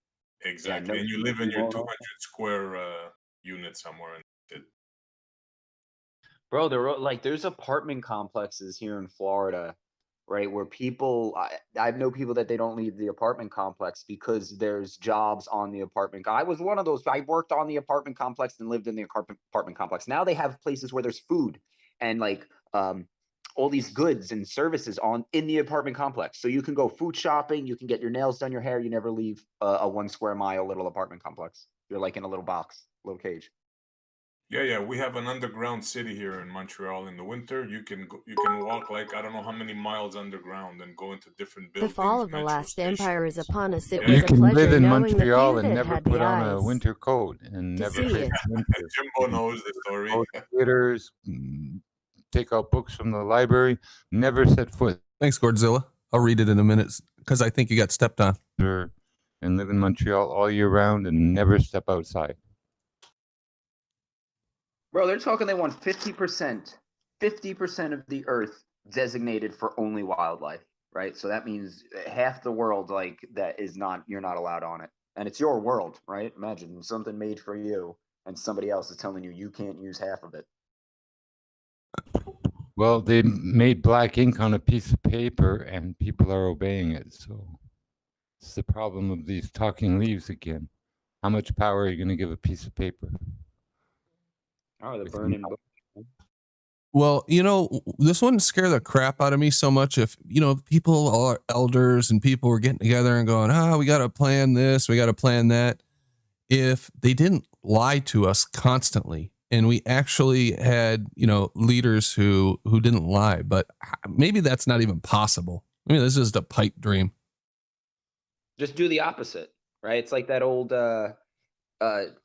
Exactly. Yeah, And you no, live in your won't 200 own it. square unit somewhere. Bro, there's apartment complexes here in Florida, right? Where I know people that they don't leave the apartment complex because there's jobs on the apartment. I was one of those. I worked on the apartment complex and lived in the apartment complex. Now they have places where there's food and all these goods and services in the apartment complex. So you can go food shopping, you can get your nails done, your hair. You never leave a 1 square mile little apartment complex. You're like in a little box, little cage. Yeah. We have an underground city here in Montreal. In the winter, you can walk like I don't know how many miles underground and go into different The buildings. fall of the metro last empire is stations. upon us. It Yeah, was You a can live pleasure in knowing the Montreal few and that never had put the on a eyes winter coat and to never see face it. winter. Jimbo knows the story. Go to theaters, take out books from the library, never set foot Thanks, Godzilla. I'll read it in a minute because I think you got stepped on. there and live in Montreal all year round and never step outside. Bro, they're talking they want 50% of the earth designated for only wildlife, right? So that means half the world you're not allowed on it. And it's your world, right? Imagine something made for you and somebody else is telling you can't use half of it. Well, they made black ink on a piece of paper and people are obeying it. So it's the problem of these talking leaves again. How much power are you going to give a piece of paper? Oh, the burning book. Well, this wouldn't scare the crap out of me so much if, people are elders and people were getting together and going, we got to plan this, we got to plan that. If they didn't lie to us constantly and we actually had, leaders who didn't lie, but maybe that's not even possible. I mean, this is a pipe dream. Just do the opposite, right? It's like that old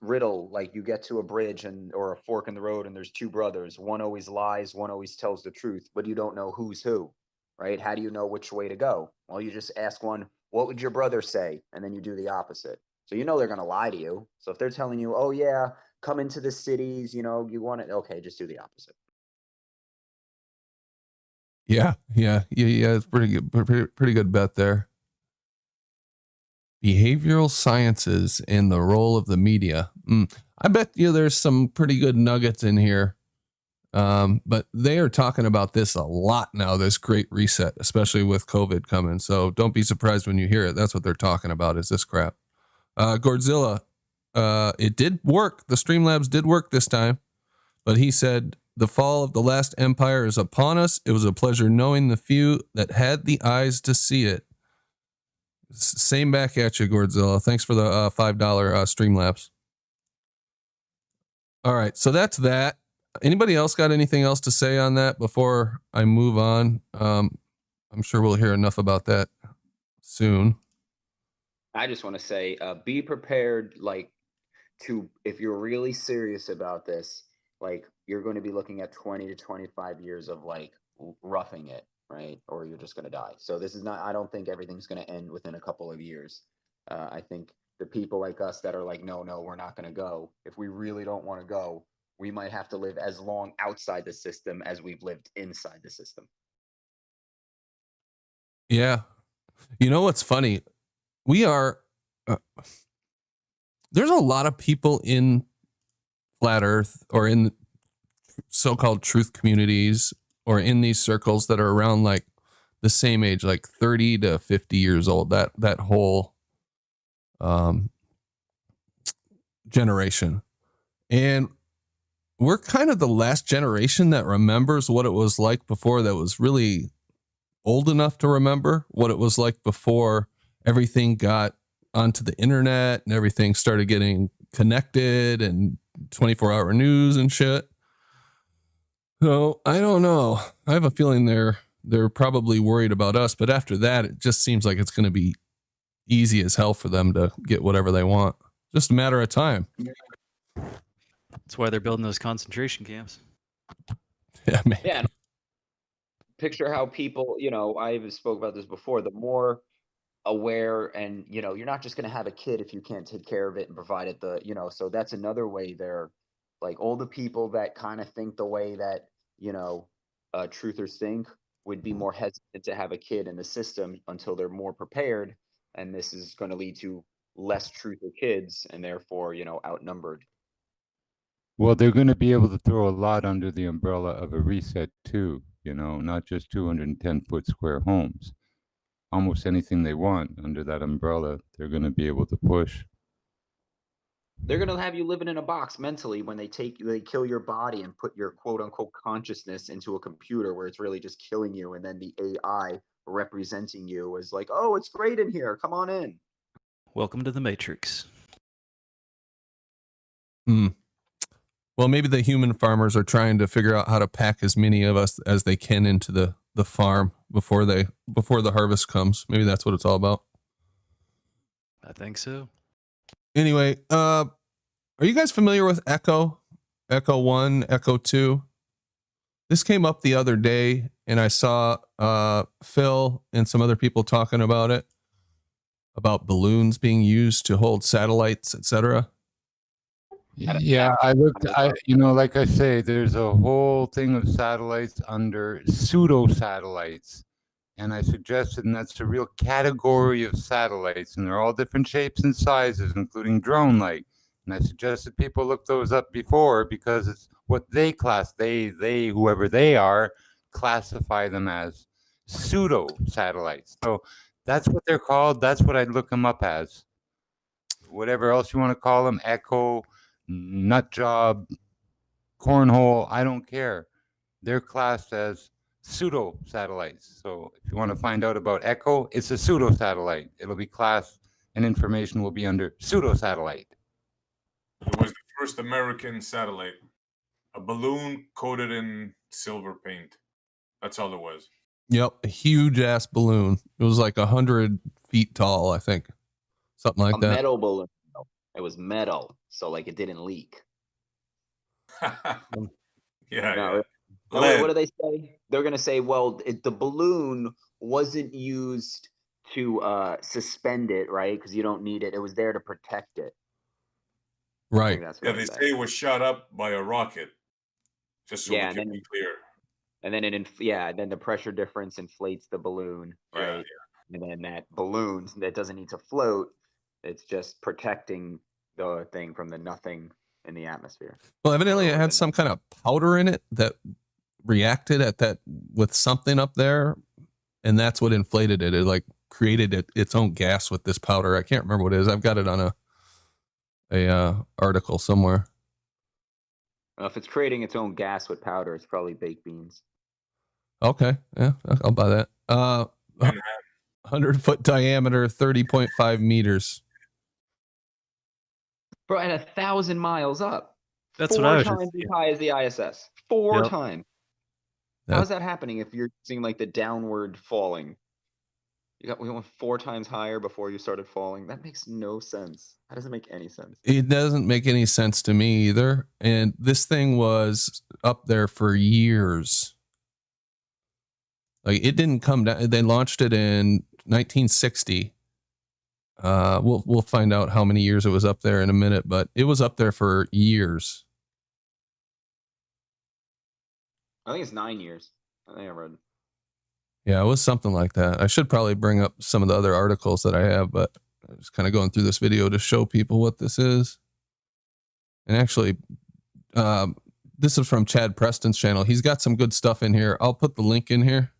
riddle, like you get to a bridge or a fork in the road and there's two brothers. One always lies, one always tells the truth, but you don't know who's who, right? How do you know which way to go? Well, you just ask one, what would your brother say? And then you do the opposite. So they're going to lie to you. So if they're telling you, oh yeah, come into the cities, you want it, okay, just do the opposite. Yeah. It's pretty good bet there. Behavioral sciences and the role of the media. I bet you there's some pretty good nuggets in here. But they are talking about this a lot now, this great reset, especially with COVID coming. So don't be surprised when you hear it. That's what they're talking about is this crap. Godzilla, it did work. The Streamlabs did work this time, but he said the fall of the last empire is upon us. It was a pleasure knowing the few that had the eyes to see it. Same back at you, Godzilla. Thanks for the $5 Streamlabs. All right. So that's that. Anybody else got anything else to say on that before I move on? I'm sure we'll hear enough about that soon. I just want to say, be prepared, like, if you're really serious about this, like, you're going to be looking at 20 to 25 years of, like, roughing it, right? Or you're just going to die. So this is not, I don't think everything's going to end within a couple of years. I think the people like us that are like, no, we're not going to go. If we really don't want to go, we might have to live as long outside the system as we've lived inside the system. Yeah. You know what's funny? We are, there's a lot of people in flat earth or in so-called truth communities or in these circles that are around like the same age, like 30 to 50 years old, that whole generation. And we're kind of the last generation that remembers what it was like before, that was really old enough to remember what it was like before everything got onto the internet and everything started getting connected and 24-hour news and shit. So I don't know. I have a feeling they're probably worried about us, but after that, it just seems like it's going to be easy as hell for them to get whatever they want. Just a matter of time. That's why they're building those concentration camps. Yeah, maybe. Yeah. Picture how people, I even spoke about this before, the more aware, and you're not just going to have a kid if you can't take care of it and provide it so that's another way. They're like, all the people that kind of think the way that truthers think would be more hesitant to have a kid in the system until they're more prepared, and this is going to lead to less truther kids and therefore outnumbered. Well, they're going to be able to throw a lot under the umbrella of a reset too, not just 210-foot square homes. Almost anything they want under that umbrella, they're going to be able to push. They're going to have you living in a box mentally when they kill your body and put your quote unquote consciousness into a computer where it's really just killing you. And then the AI representing you is like, oh, it's great in here. Come on in. Welcome to the Matrix. Well, maybe the human farmers are trying to figure out how to pack as many of us as they can into the farm before the harvest comes. Maybe that's what it's all about. I think so. Anyway, are you guys familiar with Echo 1, Echo 2? This came up the other day, and I saw Phil and some other people talking about it, about balloons being used to hold satellites, etc. Yeah, I looked, like I say, there's a whole thing of satellites under pseudo satellites. And I suggested, and that's a real category of satellites, and they're all different shapes and sizes, including drone-like. And I suggested people look those up before, because it's what they whoever they are, classify them as pseudo satellites. So that's what they're called. That's what I'd look them up as. Whatever else you want to call them, Echo, nut job, cornhole, I don't care. They're classed as pseudo satellites. So if you want to find out about Echo, it's a pseudo satellite. It'll be classed, and information will be under pseudo satellite. It was the first American satellite, a balloon coated in silver paint. That's all it was. Yep, a huge ass balloon. It was like 100 feet tall, I think, something like that. A metal balloon. It was metal, so like it didn't leak. Yeah. What do they say? They're going to say, well, the balloon wasn't used to suspend it, right? Because you don't need it. It was there to protect it. Right. Yeah, they say it was shot up by a rocket. Just so we can be clear. And then then the pressure difference inflates the balloon, right? Yeah. And then that balloon that doesn't need to float, it's just protecting the thing from the nothing in the atmosphere. Well, evidently it had some kind of powder in it that reacted with something up there, and that's what inflated it. It like created its own gas with this powder. I can't remember what it is. I've got it on a article somewhere. Well, if it's creating its own gas with powder, it's probably baked beans. Okay, yeah, I'll buy that. 100-foot diameter, 30.5 meters. Bro, at 1,000 miles up. That's what I Four was just times as high as the ISS. Four Yep. times. That- How's that happening if you're seeing like the downward falling? We went 4 times higher before you started falling. That makes no sense. How does it make any sense? It doesn't make any sense to me either. And this thing was up there for years. Like, it didn't come down. They launched it in 1960. We'll find out how many years it was up there in a minute, but it was up there for years. I think it's 9 years. I think I read. Yeah, it was something like that. I should probably bring up some of the other articles that I have, but I'm just kind of going through this video to show people what this is. And actually, this is from Chad Preston's channel. He's got some good stuff in here. I'll put the link in here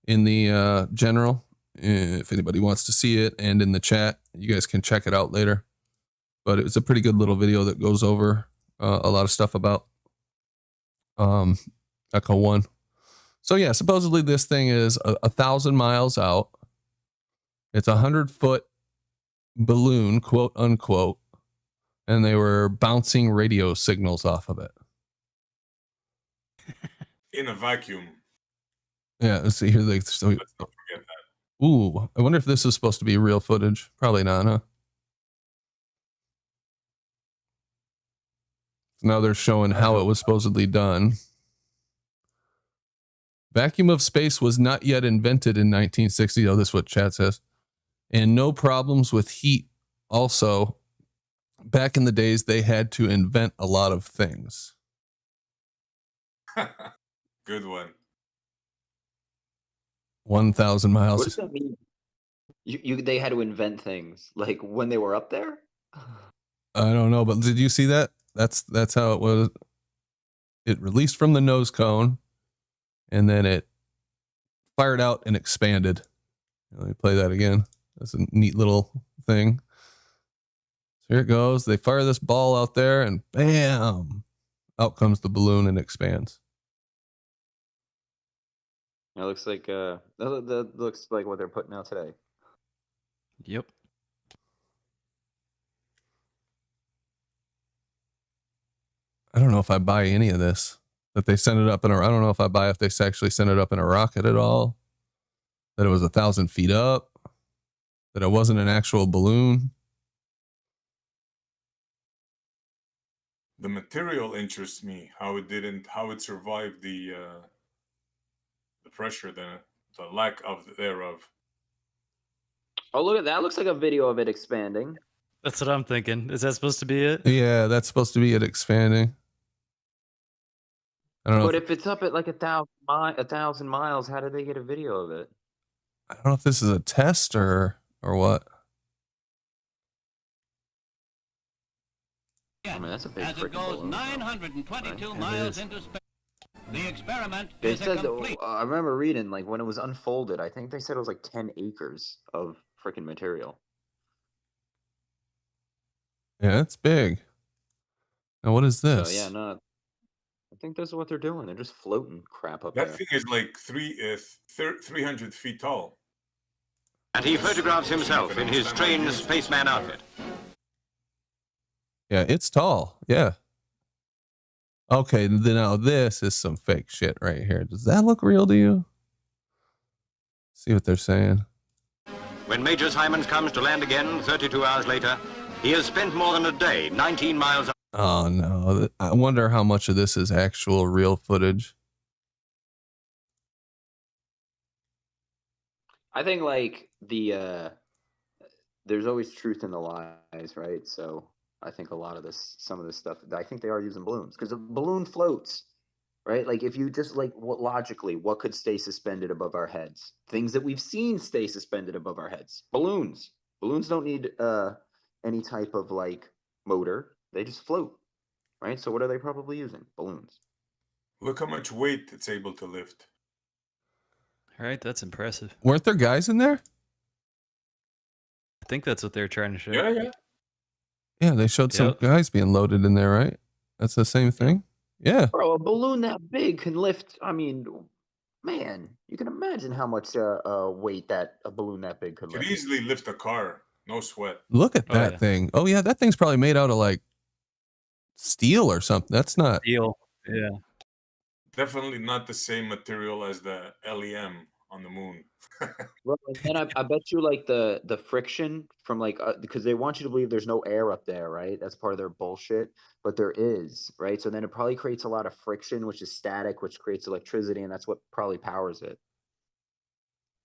in the general if anybody wants to see it, and in the chat. You guys can check it out later. But it's a pretty good little video that goes over a lot of stuff about Echo 1. So yeah, supposedly this thing is 1,000 miles out. It's 100-foot balloon, quote unquote, and they were bouncing radio signals off of it. In a vacuum. Yeah, let's see here. Let's not forget that. Ooh, I wonder if this is supposed to be real footage. Probably not, huh? Now they're showing how it was supposedly done. Vacuum of space was not yet invented in 1960. Oh, this is what chat says. And no problems with heat. Also, back in the days, they had to invent a lot of things. Good one. 1,000 What miles. does that mean? They had to invent things like when they were up there. I don't know, but did you see that? That's how it was. It released from the nose cone, and then it fired out and expanded. Let me play that again. That's a neat little thing. So here it goes. They fire this ball out there, and bam, out comes the balloon and expands. It looks like that looks like what they're putting out today. Yep. I don't know if I buy any of this. That they sent it up in a. I don't know if I buy if they actually sent it up in a rocket at all. That it was 1,000 feet up. That it wasn't an actual balloon. The material interests me. How it survived the pressure, the lack of thereof. Oh, look at that! Looks like a video of it expanding. That's what I'm thinking. Is that supposed to be it? Yeah, that's supposed to be it expanding. I don't know. But if it's up at like 1,000 miles, how did they get a video of it? I don't know if this is a test or what. I mean, that's a big As it freaking goes balloon. 922 miles into space, the experiment They is a said, complete. I remember reading like when it was unfolded. I think they said it was like 10 acres of freaking material. Yeah, it's big. Now what is this? So yeah, no. I think this is what they're doing. They're just floating crap up That there. thing is like 300 feet tall. And he photographs himself in his strange spaceman outfit. Yeah, it's tall. Yeah. Okay, then now this is some fake shit right here. Does that look real to you? See what they're saying. When Major Simons comes to land again 32 hours later, he has spent more than a day, 19 miles. Oh no. I wonder how much of this is actual real footage. I think like there's always truth in the lies, right? So I think a lot of some of this stuff, I think they are using balloons because a balloon floats, right? Like if you just like logically, what could stay suspended above our heads? Things that we've seen stay suspended above our heads. Balloons. Balloons don't need any type of like motor. They just float, right? So what are they probably using? Balloons. Look how much weight it's able to lift. All right, that's impressive. Weren't there guys in there? I think that's what they're trying to show. Yeah. Yeah, they showed some guys being loaded in there, right? That's the same thing? Yeah. Bro, a balloon that big can lift, I mean, man, you can imagine how much weight that a balloon that big could Could lift. easily lift a car. No sweat. Look at that thing. Oh yeah, that thing's probably made out of like steel or something. That's not steel. Yeah. Definitely not the same material as the LEM on the moon. Well, and then I bet you like the friction from like because they want you to believe there's no air up there, right? That's part of their bullshit, but there is, right? So then it probably creates a lot of friction, which is static, which creates electricity, and that's what probably powers it.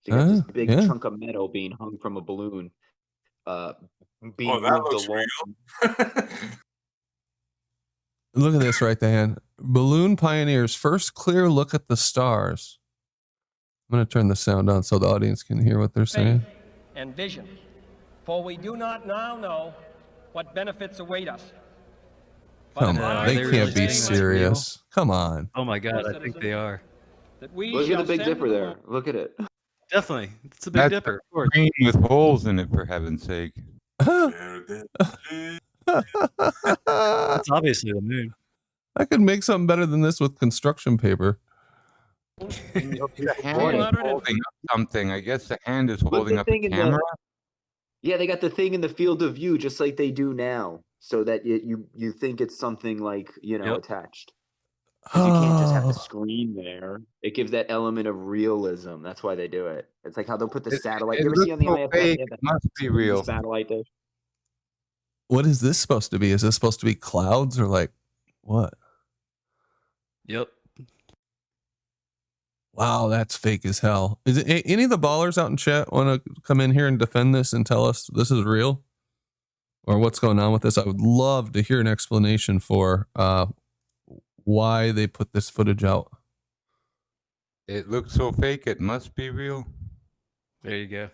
So you got this big chunk of metal being hung from a balloon, being that moved looks along. real. Look at this right there. Balloon pioneers first clear look at the stars. I'm going to turn the sound on so the audience can hear what they're saying. And vision, for we do not now know what benefits await us. Come on, they can't be serious. Come on. Oh my God, I think they are. Look at the Big Dipper there. Look at it. Definitely, it's a Big Dipper. Of course. Green with holes in it, for heaven's sake. That's obviously the moon. I could make something better than this with construction paper. The hand is holding up something. I guess the hand is holding up the camera. Yeah, they got the thing in the field of view just like they do now, so that you think it's something like, attached. Because you can't just have the screen there. It gives that element of realism. That's why they do it. It's like how they'll put the satellite. You ever see on the IFF? It must be real. Satellite there. What is this supposed to be? Is this supposed to be clouds or like what? Yep. Wow, that's fake as hell. Is it any of the ballers out in chat want to come in here and defend this and tell us this is real or what's going on with this? I would love to hear an explanation for why they put this footage out. It looks so fake, it must be real. There you go.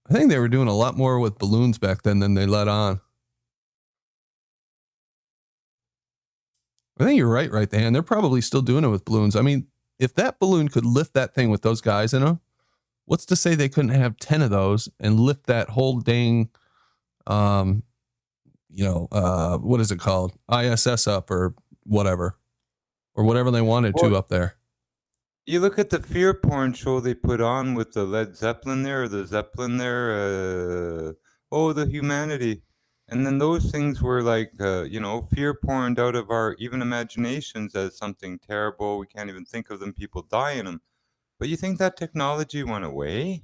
I think they were doing a lot more with balloons back then than they let on. I think you're right, Dan. They're probably still doing it with balloons. I mean, if that balloon could lift that thing with those guys in them, what's to say they couldn't have 10 of those and lift that whole dang, what is it called? ISS up or whatever they wanted to up there. You look at the fear porn show they put on with the Led Zeppelin there, or the Zeppelin there, the humanity. And then those things were like, fear porned out of our even imaginations as something terrible. We can't even think of them, people die in them. But you think that technology went away?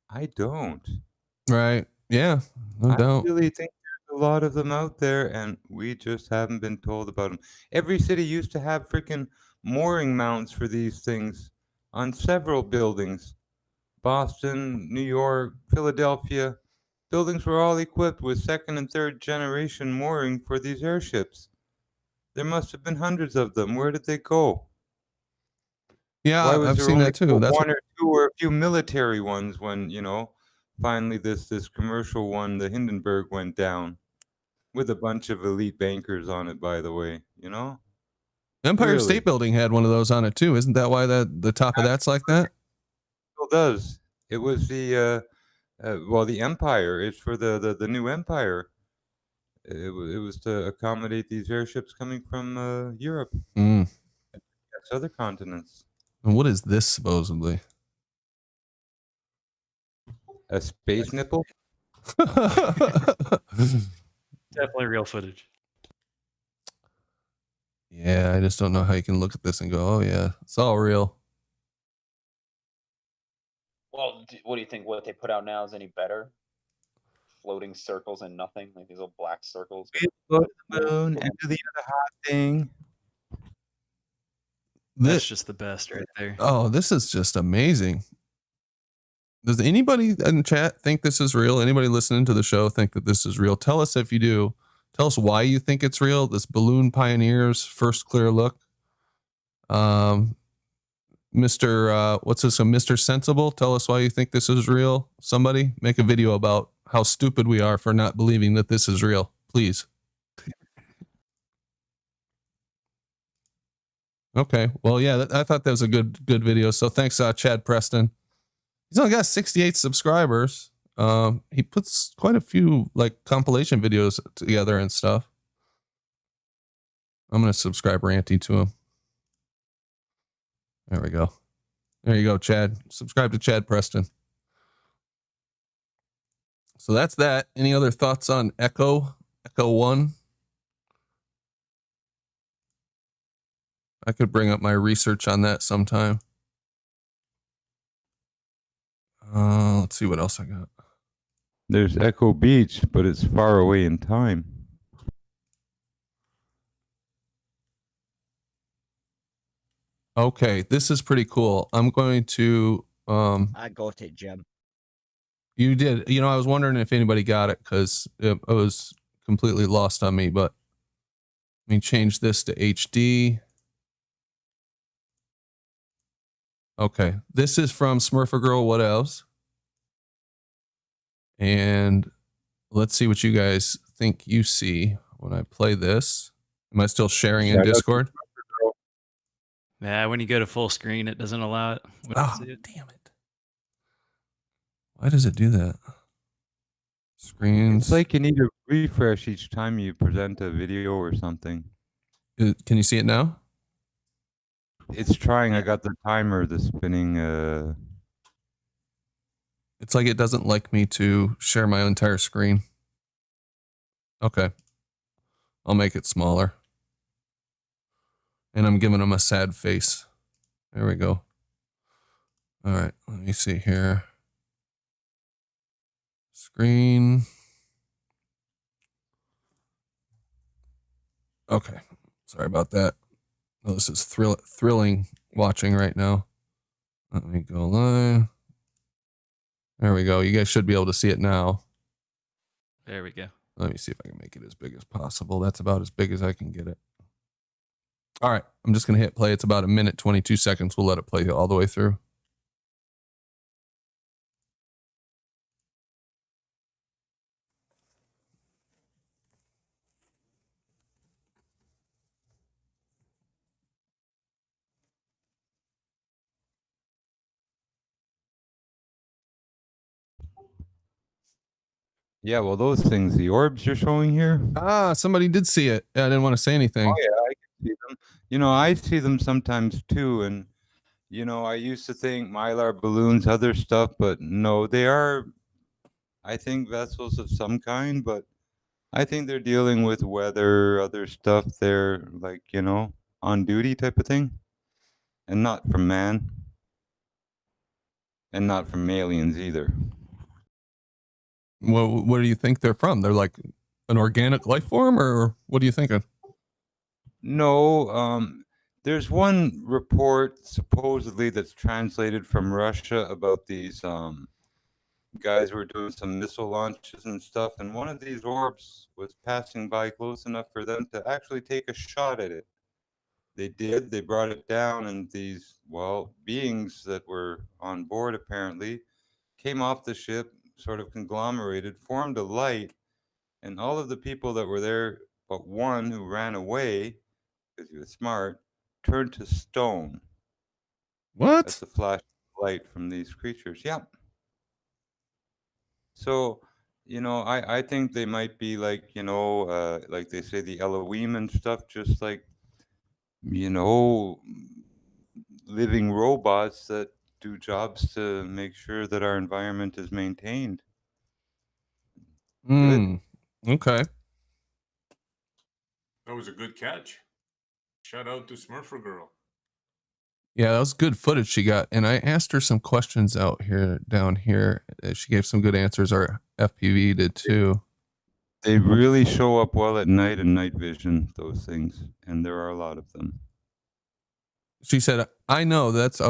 I don't. Right. Yeah. No doubt. I really think there's a lot of them out there, and we just haven't been told about them. Every city used to have freaking mooring mounts for these things on several buildings. Boston, New York, Philadelphia. Buildings were all equipped with second and third generation mooring for these airships. There must have been hundreds of them. Where did they go? Yeah, I've seen that too. That's one or two or a few military ones when, finally this commercial one, the Hindenburg, went down with a bunch of elite bankers on it, by the way, Empire State Building had one of those on it too. Isn't that why the top of that's like that? It still does. It was the the Empire is for the new Empire. It was to accommodate these airships coming from Europe. Yes, other continents. And what is this supposedly? A space nipple? Definitely real footage. Yeah, I just don't know how you can look at this and go, oh yeah, it's all real. Well, what do you think? What they put out now is any better? Floating circles and nothing, like these little black circles. Go to the moon and do the other hot thing. That's just the best right there. Oh, this is just amazing. Does anybody in chat think this is real? Anybody listening to the show think that this is real? Tell us if you do. Tell us why you think it's real. This Balloon Pioneers first clear look. Mr. Mr. Sensible, tell us why you think this is real. Somebody make a video about how stupid we are for not believing that this is real, please. Okay. Well, yeah, I thought that was a good video. So thanks, Chad Preston. He's only got 68 subscribers. He puts quite a few like compilation videos together and stuff. I'm going to subscribe Ranty to him. There we go. There you go, Chad. Subscribe to Chad Preston. So that's that. Any other thoughts on Echo 1? I could bring up my research on that sometime. Let's see what else I got. There's Echo Beach, but it's far away in time. Okay, this is pretty cool. I'm going to I got it, Jim. You did. You know, I was wondering if anybody got it because it was completely lost on me, but let me change this to HD. Okay, this is from Smurfer Girl What Else? And let's see what you guys think you see when I play this. Am I still sharing in Discord? Yeah, when you go to full screen, it doesn't allow it. Oh, damn it. Why does it do that? Screens. It's like you need to refresh each time you present a video or something. Can you see it now? It's trying. I got the timer, the spinning. It's like it doesn't like me to share my entire screen. Okay. I'll make it smaller. And I'm giving them a sad face. There we go. All right, let me see here. Screen. Okay, sorry about that. Oh, this is thrilling watching right now. Let me go live. There we go. You guys should be able to see it now. There we go. Let me see if I can make it as big as possible. That's about as big as I can get it. All right, I'm just going to hit play. It's about 1 minute, 22 seconds. We'll let it play all the way through. Yeah, well, those things, the orbs you're showing here. Ah, somebody did see it. I didn't want to say anything. Oh, yeah, I can see them. You know, I see them sometimes too. And, you know, I used to think Mylar balloons, other stuff, but no, they are, I think, vessels of some kind, but I think they're dealing with weather, other stuff. They're like, you know, on duty type of thing. And not from man. And not from aliens either. What do you think they're from? They're like an organic life form, or what are you thinking? No, there's one report supposedly that's translated from Russia about these guys were doing some missile launches and stuff, and one of these orbs was passing by close enough for them to actually take a shot at it. They did. They brought it down, and these, well, beings that were on board apparently came off the ship, sort of conglomerated, formed a light, and all of the people that were there, but one who ran away, because he was smart, turned to stone. What? That's the flash of light from these creatures. Yeah. So, you know, I think they might be like, you know, like they say the Elohim and stuff, just like, you know, living robots that do jobs to make sure that our environment is maintained. Good. Okay. That was a good catch. Shout out to Smurfer Girl. Yeah, that was good footage she got. And I asked her some questions down here. She gave some good answers. Our FPV did too. They really show up well at night and night vision, those things. And there are a lot of them. She said, I know that's,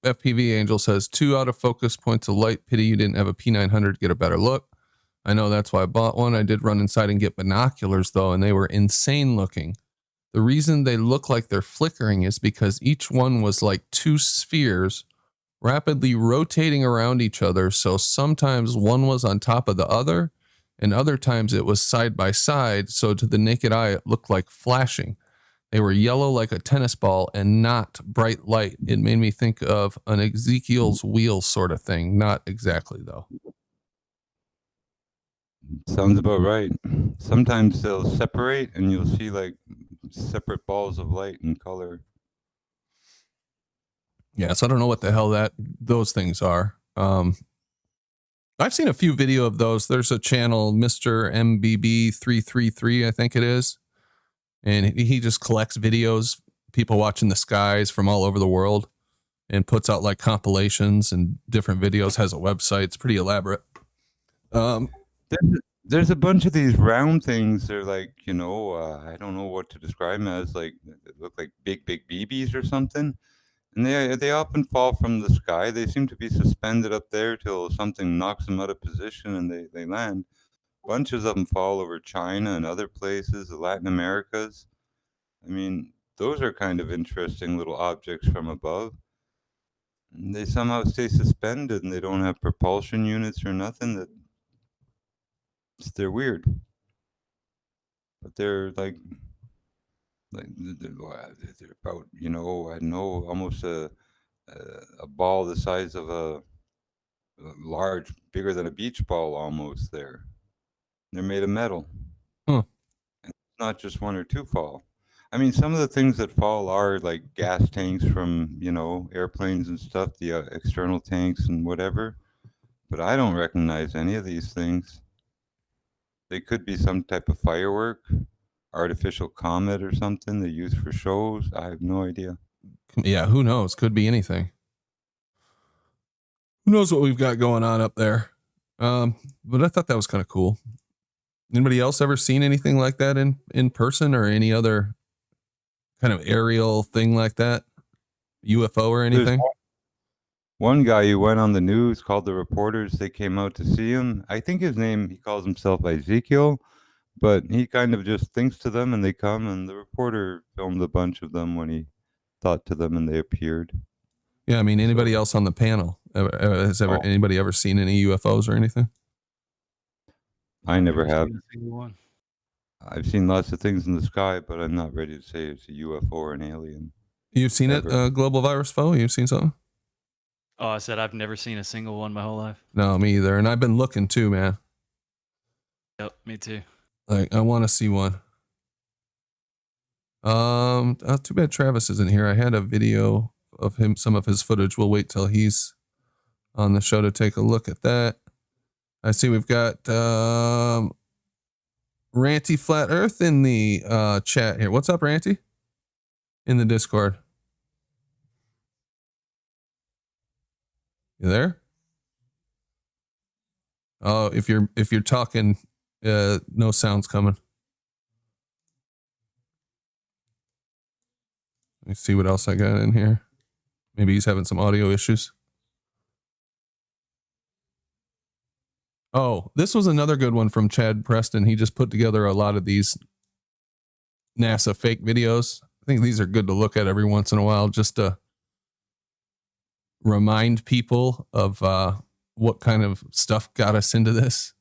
FPV Angel says 2 out of focus points of light. Pity you didn't have a P900 to get a better look. I know that's why I bought one. I did run inside and get binoculars though, and they were insane looking. The reason they look like they're flickering is because each one was like 2 spheres rapidly rotating around each other. So sometimes one was on top of the other, and other times it was side by side. So to the naked eye, it looked like flashing. They were yellow like a tennis ball and not bright light. It made me think of an Ezekiel's wheel sort of thing. Not exactly though. Sounds about right. Sometimes they'll separate and you'll see like separate balls of light and color. Yeah, so I don't know what the hell those things are. I've seen a few video of those. There's a channel, Mr. MBB333, I think it is. And he just collects videos, people watching the skies from all over the world, and puts out like compilations and different videos, has a website. It's pretty elaborate. There's a bunch of these round things. They're like, I don't know what to describe them as. Like, they look like big BBs or something. And they often fall from the sky. They seem to be suspended up there till something knocks them out of position and they land. Bunches of them fall over China and other places, the Latin Americas. I mean, those are kind of interesting little objects from above. And they somehow stay suspended and they don't have propulsion units or nothing. They're weird. But they're like they're about, I don't know, almost a ball the size of a large, bigger than a beach ball almost there. They're made of metal. Huh. And it's not just one or two fall. I mean, some of the things that fall are like gas tanks from, airplanes and stuff, the external tanks and whatever. But I don't recognize any of these things. They could be some type of firework, artificial comet or something they use for shows. I have no idea. Yeah, who knows? Could be anything. Who knows what we've got going on up there? But I thought that was kind of cool. Anybody else ever seen anything like that in person, or any other kind of aerial thing like that? UFO or anything? There's one guy who went on the news, called the reporters. They came out to see him. I think he calls himself Ezekiel, but he kind of just thinks to them and they come, and the reporter filmed a bunch of them when he thought to them and they appeared. Yeah, I mean, anybody else on the panel? Has anybody ever seen any UFOs or anything? I never have. I've seen lots of things in the sky, but I'm not ready to say it's a UFO or an alien. You've seen it, Global Virus Foe? You've seen something? Oh, I said I've never seen a single one my whole life. No, me either. And I've been looking too, man. Yep, me too. Like, I want to see one. Too bad Travis isn't here. I had a video of him, some of his footage. We'll wait till he's on the show to take a look at that. I see we've got Ranty Flat Earth in the chat here. What's up, Ranty? In the Discord. You there? Oh, if you're talking, no sound's coming. Let me see what else I got in here. Maybe he's having some audio issues. Oh, this was another good one from Chad Preston. He just put together a lot of these NASA fake videos. I think these are good to look at every once in a while, just to remind people of what kind of stuff got us into this.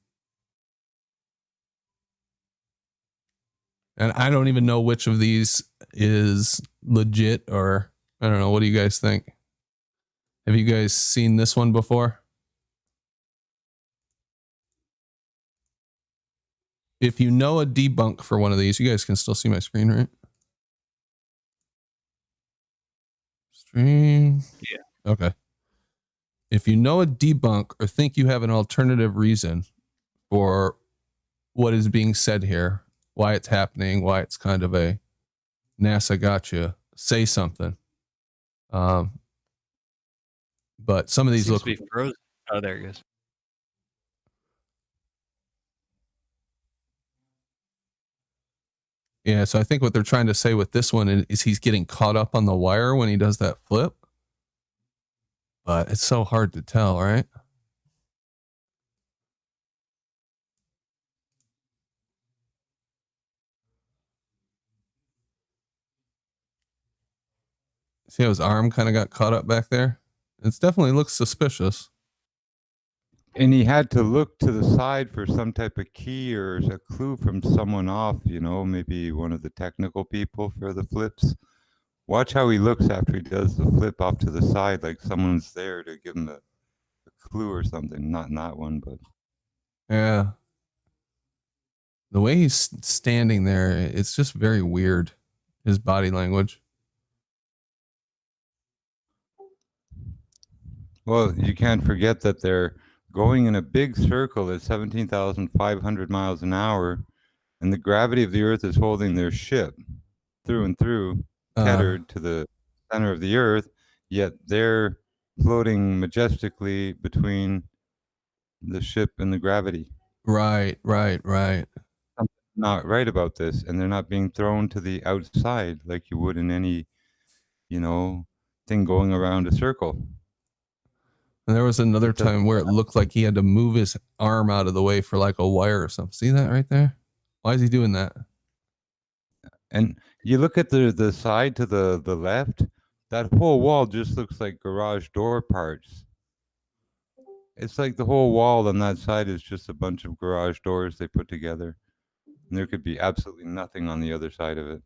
And I don't even know which of these is legit, or I don't know. What do you guys think? Have you guys seen this one before? If you know a debunk for one of these, you guys can still see my screen, right? Stream. Yeah. Okay. If you know a debunk or think you have an alternative reason for what is being said here, why it's happening, why it's kind of a NASA gotcha, say something. But some of these look. Frozen. Oh, there it goes. Yeah, so I think what they're trying to say with this one is he's getting caught up on the wire when he does that flip. But it's so hard to tell, right? See how his arm kind of got caught up back there? It definitely looks suspicious. And he had to look to the side for some type of key or a clue from someone off, maybe one of the technical people for the flips. Watch how he looks after he does the flip off to the side, like someone's there to give him a clue or something. Not in that one, but. Yeah. The way he's standing there, it's just very weird. His body language. Well, you can't forget that they're going in a big circle at 17,500 miles an hour, and the gravity of the Earth is holding their ship through and through, tethered to the center of the Earth, yet they're floating majestically between the ship and the gravity. Right. Something's not right about this, and they're not being thrown to the outside like you would in any, thing going around a circle. And there was another time where it looked like he had to move his arm out of the way for like a wire or something. See that right there? Why is he doing that? And you look at the side to the left, that whole wall just looks like garage door parts. It's like the whole wall on that side is just a bunch of garage doors they put together. And there could be absolutely nothing on the other side of it.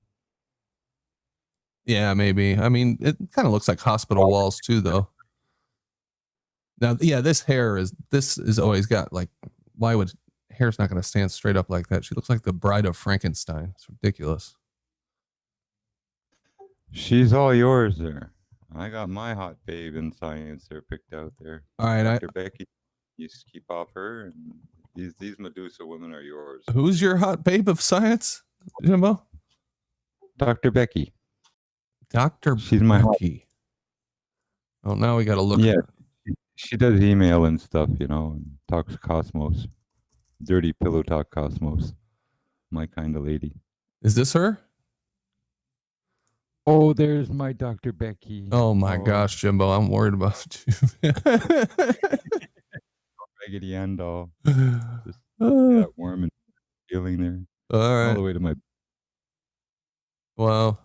Yeah, maybe. I mean, it kind of looks like hospital walls too, though. Now, yeah, this is always got like, why would hair's not going to stand straight up like that? She looks like the bride of Frankenstein. It's ridiculous. She's all yours there. I got my hot babe in science there picked out there. All right, Dr. Becky, you just keep off her, and these Medusa women are yours. Who's your hot babe of science, Jimbo? Dr. Becky. She's my Becky. Oh, now we got to look. Yeah, she does email and stuff, and talks Cosmos. Dirty pillow talk Cosmos. My kind of lady. Is this her? Oh, there's my Dr. Becky. Oh my gosh, Jimbo, I'm worried about you. Raggedy Ann doll. Just that warm and feeling there. All right. All the way to my. Wow.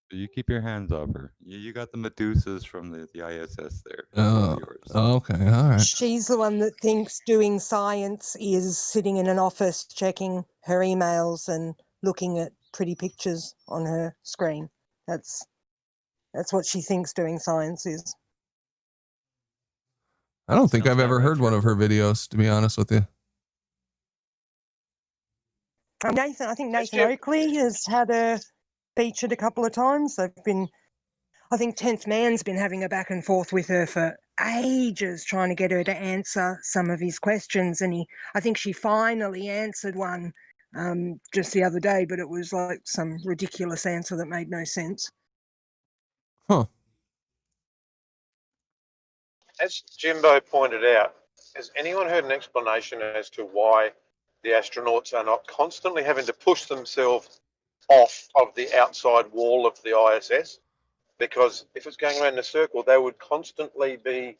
So you keep your hands off her. You got the Medusas from the ISS there. Oh, okay. All right. She's the one that thinks doing science is sitting in an office checking her emails and looking at pretty pictures on her screen. That's what she thinks doing science is. I don't think I've ever heard one of her videos, to be honest with you. Nathan, I think Nathan Oakley has had her featured a couple of times. I think 10th Man's been having a back and forth with her for ages, trying to get her to answer some of his questions. And I think she finally answered one just the other day, but it was like some ridiculous answer that made no sense. Huh. As Jimbo pointed out, has anyone heard an explanation as to why the astronauts are not constantly having to push themselves off of the outside wall of the ISS? Because if it's going around in a circle, they would constantly be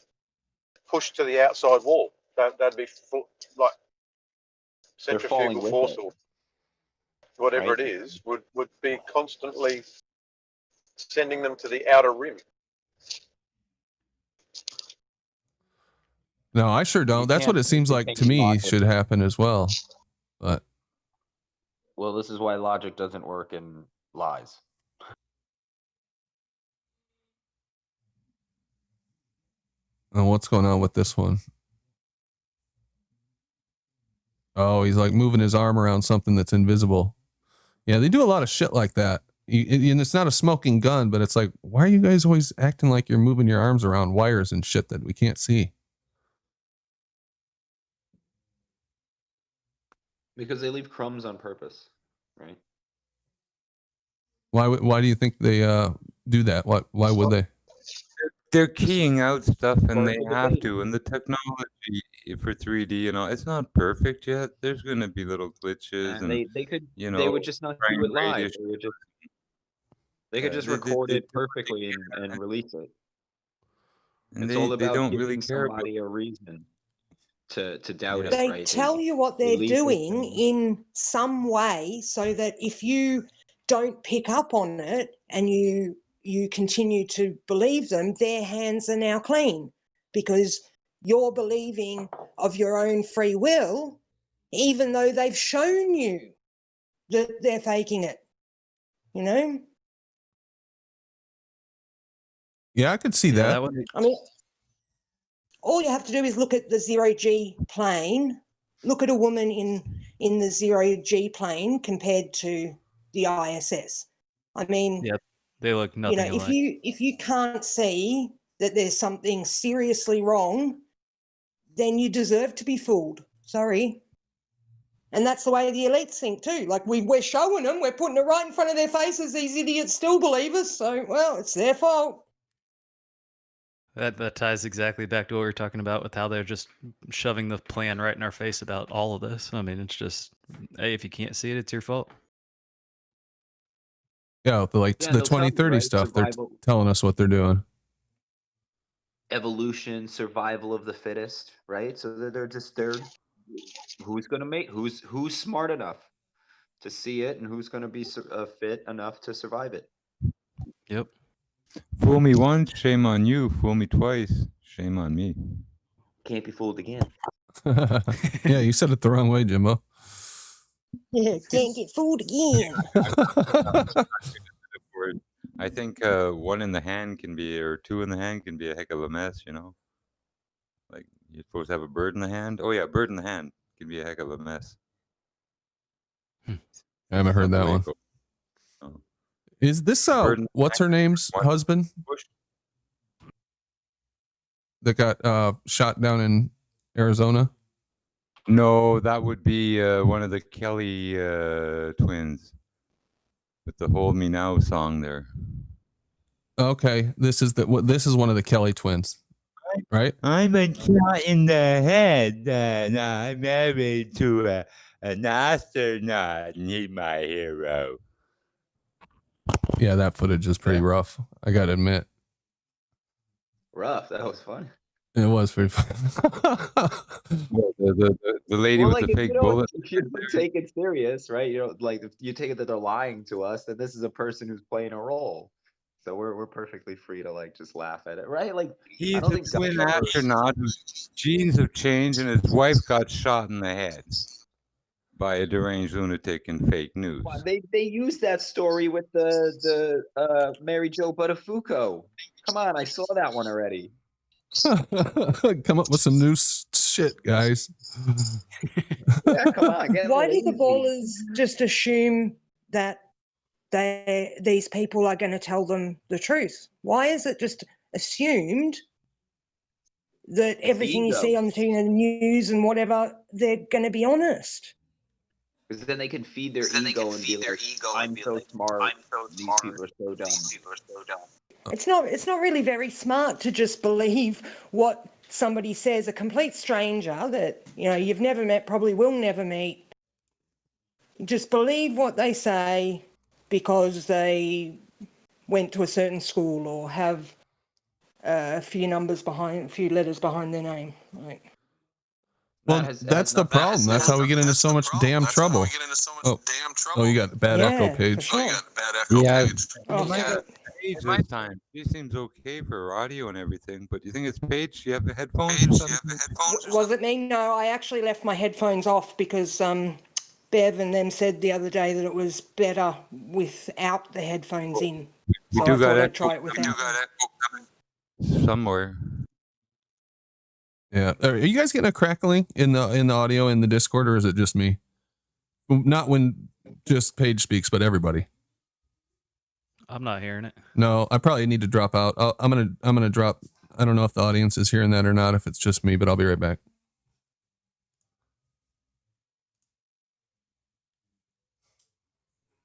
pushed to the outside wall. They'd be like centrifugal force or whatever it is would be constantly sending them to the outer rim. No, I sure don't. That's what it seems like to me should happen as well. But well, this is why logic doesn't work in lies. oh, what's going on with this one? Oh, he's like moving his arm around something that's invisible. Yeah, they do a lot of shit like that. And it's not a smoking gun, but it's like, why are you guys always acting like you're moving your arms around wires and shit that we can't see? Because they leave crumbs on purpose, right? Why do you think they do that? Why would they? They're keying out stuff, and they have to. And the technology for 3D, it's not perfect yet. There's going to be little glitches, and they could, they would just not do it live. They could just record it perfectly and release it. And it's all they about don't giving really care about somebody a reason to doubt it. They Right? tell you what they're release it doing and- in some way so that if you don't pick up on it and you continue to believe them, their hands are now clean because you're believing of your own free will, even though they've shown you that they're faking it, Yeah, I could see that. I mean, all you have to do is look at the 0G plane, look at a woman in the 0G plane compared to the ISS. I mean, Yep, they look nothing alike. if you can't see that there's something seriously wrong, then you deserve to be fooled. Sorry. And that's the way the elites think too. Like we're showing them, we're putting it right in front of their faces. These idiots still believe us. So, well, it's their fault. That ties exactly back to what we were talking about with how they're just shoving the plan right in our face about all of this. I mean, it's just, hey, if you can't see it, it's your fault. Yeah, the Yeah, the they'll tell you, 2030 right? stuff. They're Survival, telling us what they're doing. evolution, survival of the fittest, right? So they're who's gonna make who's smart enough to see it, and who's gonna be fit enough to survive it. Yep. Fool me once, shame on you. Fool me twice, shame on me. Can't be fooled again. Yeah, you said it the wrong way, Jimbo. Yeah, can't get fooled again. I think one in the hand can be, or two in the hand can be a heck of a mess, you know? Like, you're supposed to have a bird in the hand. Oh, yeah, bird in the hand can be a heck of a mess. I haven't heard that one. Oh. Is this what's her name's husband that got shot down in Arizona? No, that would be one of the Kelly twins with the "Hold Me Now" song there. Okay, this is one of the Kelly twins, right? I'm been shot in the head, and I'm married to an astronaut, and he's my hero. Yeah, that footage is pretty rough. I gotta admit, Rough. That was fun. it was pretty fun. The lady with the if fake you don't, bullet. if you don't take it serious, right? You know, like if you take it that they're lying to us, then this is a person who's playing a role. So we're perfectly free to like just laugh at it, right? Like He's I don't a think God twin ever- astronaut whose genes have changed, and his wife got shot in the head by a deranged lunatic in fake news. Well, they used that story with the Mary Jo Buttafuoco. Come on, I saw that one already. Come up with some new shit, guys. Yeah, come on. Why do the ballers just assume that these people are going to tell them the truth? Why is it just assumed that everything you ego. see on the TV and the news and whatever, they're going to be honest? Because then they can feed their ego and be like, I'm so smart. These people are so dumb. It's not really very smart to just believe what somebody says, a complete stranger that, you know, you've never met, probably will never meet. Just believe what they say because they went to a certain school or have a few letters behind their name. Like, Well, that's the problem. That's how we get into so much damn trouble. Oh, you got bad echo, Paige. Yeah. Oh, Paige this time. She seems okay for audio and everything, but do you think it's Paige? Do you have the headphones or something? Was it me? No, I actually left my headphones off because Bev and them said the other day that it was better without the headphones in. We So do I got thought I'd echo try it without. somewhere. Yeah. Are you guys getting a crackling in the audio in the Discord, or is it just me? Not when just Paige speaks, but everybody. I'm not hearing it. No, I probably need to drop out. I'm gonna drop. I don't know if the audience is hearing that or not, if it's just me, but I'll be right back.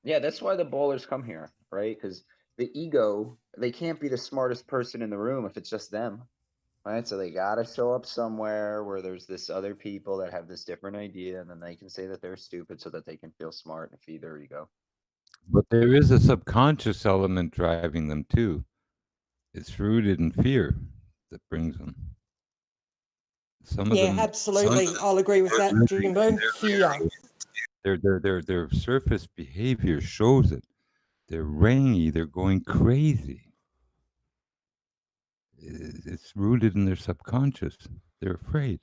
Yeah, that's why the ballers come here, right? Because the ego, they can't be the smartest person in the room if it's just them, right? So they got to show up somewhere where there's this other people that have this different idea, and then they can say that they're stupid so that they can feel smart and feed their ego. But there is a subconscious element driving them too. It's rooted in fear that brings them. Some of them, absolutely. I'll agree with that, Jimbo. Fear. Their surface behavior shows it. They're rangy. They're going crazy. It's rooted in their subconscious. They're afraid.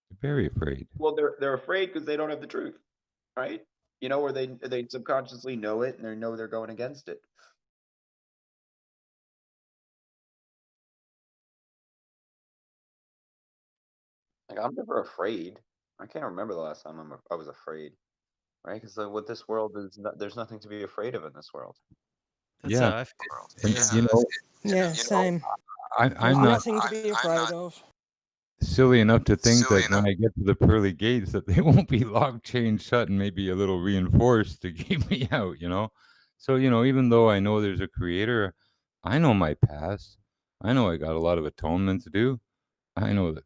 They're very afraid. Well, they're afraid because they don't have the truth, right? You know, where they subconsciously know it and they know they're going against it. Like I'm never afraid. I can't remember the last time I was afraid, right? Because what this world is, there's nothing to be afraid of in this world. That's how I feel. And, you know, Yeah, same. I'm There's not. nothing to be afraid of. silly enough to think that when I get to the pearly gates that they won't be locked, chained shut, and maybe a little reinforced to keep me out, you know? So, you know, even though I know there's a creator, I know my past. I know I got a lot of atonement to do. I know that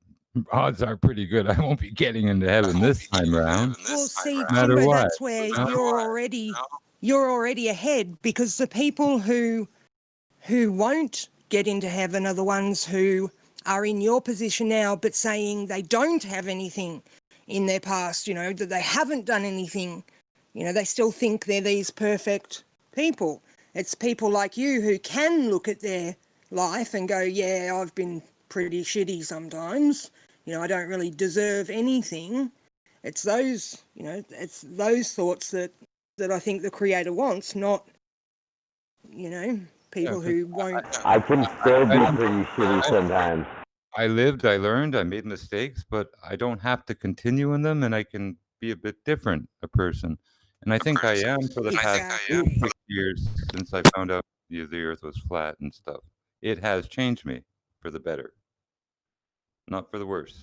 odds are pretty good I won't be getting into heaven this time around. Well, see, No matter Timbo, what. that's where you're already ahead, because the people who won't get into heaven are the ones who are in your position now, but saying they don't have anything in their past, you know, that they haven't done anything. You know, they still think they're these perfect people. It's people like you who can look at their life and go, yeah, I've been pretty shitty sometimes. You know, I don't really deserve anything. It's those, you know, it's those thoughts that I think the creator wants, not, you know, people who won't. I can still be pretty shitty sometimes. I lived, I learned, I made mistakes, but I don't have to continue in them, and I can be a bit different a person. And I think I am for the past 6 years since I found out the earth was flat and stuff. It has changed me for the better, not for the worse.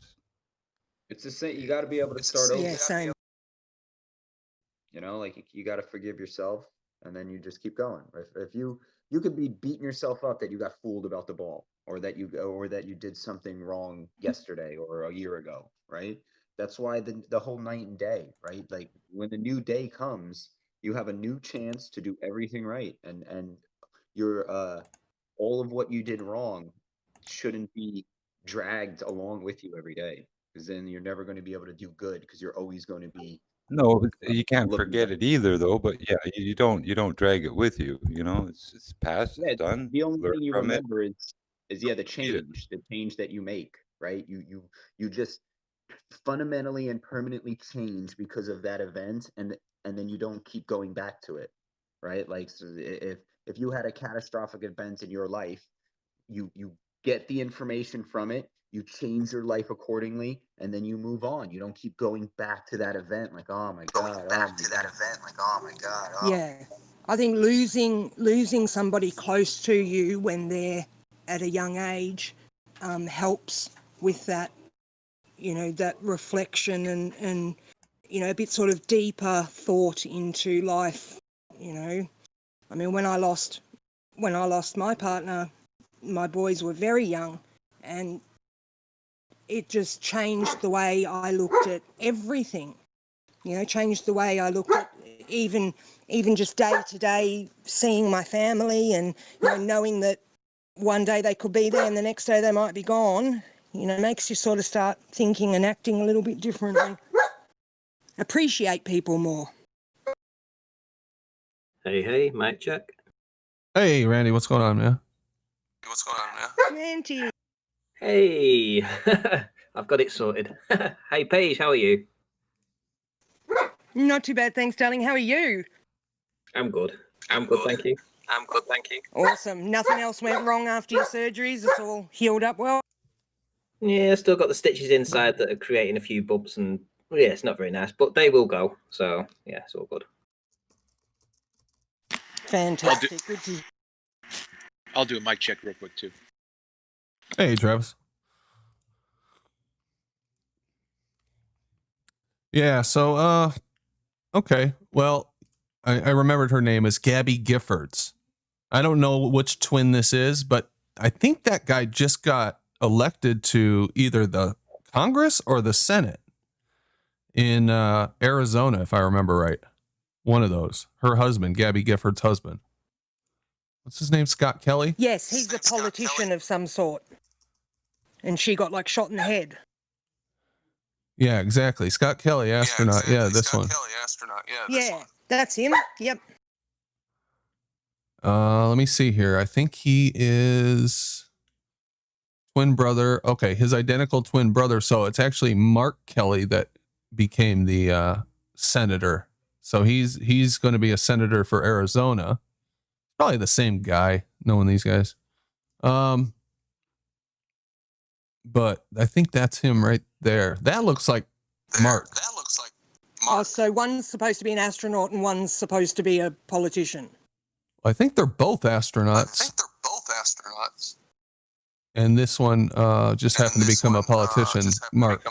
It's the same. You got to be able to start over. Yeah, same. You know, like you got to forgive yourself, and then you just keep going. If you could be beating yourself up that you got fooled about the ball, or that you did something wrong yesterday or a year ago, right? That's why the whole night and day, right? Like when the new day comes, you have a new chance to do everything right, and your all of what you did wrong shouldn't be dragged along with you every day, because then you're never going to be able to do good, because you're always going to be No, but you can't looking forget it either, though. But yeah, you don't drag it with you. You know, it's past, Yeah, it's done. the only Learn thing you from it. remember is yeah, the Beat it. change that you make, right? You just fundamentally and permanently change because of that event, and then you don't keep going back to it, right? Like, so if you had a catastrophic event in your life, you get the information from it, you change your life accordingly, and then you move on. You don't keep going back to that event like, oh my god, Yeah, I think losing somebody close to you when they're at a young age helps with that, you know, that reflection and you know, a bit sort of deeper thought into life. You know, I mean, when I lost my partner, my boys were very young, and it just changed the way I looked at everything. You know, changed the way I looked at even just day to day, seeing my family, and you know, knowing that one day they could be there and the next day they might be gone. You know, makes you sort of start thinking and acting a little bit differently. Appreciate people more. Hey, mic check. Hey, Randy, what's going on, man? Ranty. Hey, I've got it sorted. Hey, Paige, how are you? Not too bad, thanks, darling. How are you? I'm good. I'm good, thank you. Awesome. Nothing else went wrong after your surgeries? It's all healed up well? Yeah, still got the stitches inside that are creating a few bumps, and well, yeah, it's not very nice, but they will go. So yeah, it's all good. Fantastic. Good to I'll do a mic check real quick too. Hey, Travis. Yeah, so okay. Well, I remembered her name is Gabby Giffords. I don't know which twin this is, but I think that guy just got elected to either the Congress or the Senate in Arizona, if I remember right. One of those. Her husband, Gabby Giffords' husband. What's his name? Scott Kelly? Yes, he's a politician of some sort. And she got like shot in the head. Yeah, exactly. Scott Kelly, astronaut. Yeah, this one. Yeah, that's him. Yep. Let me see here. I think he is twin brother. Okay, his identical twin brother. So it's actually Mark Kelly that became the senator. So he's going to be a senator for Arizona. Probably the same guy, knowing these guys. But I think that's him right there. That looks like Mark. Oh, so one's supposed to be an astronaut and one's supposed to be a politician. I think they're both astronauts. And this one just happened to become a politician, Mark.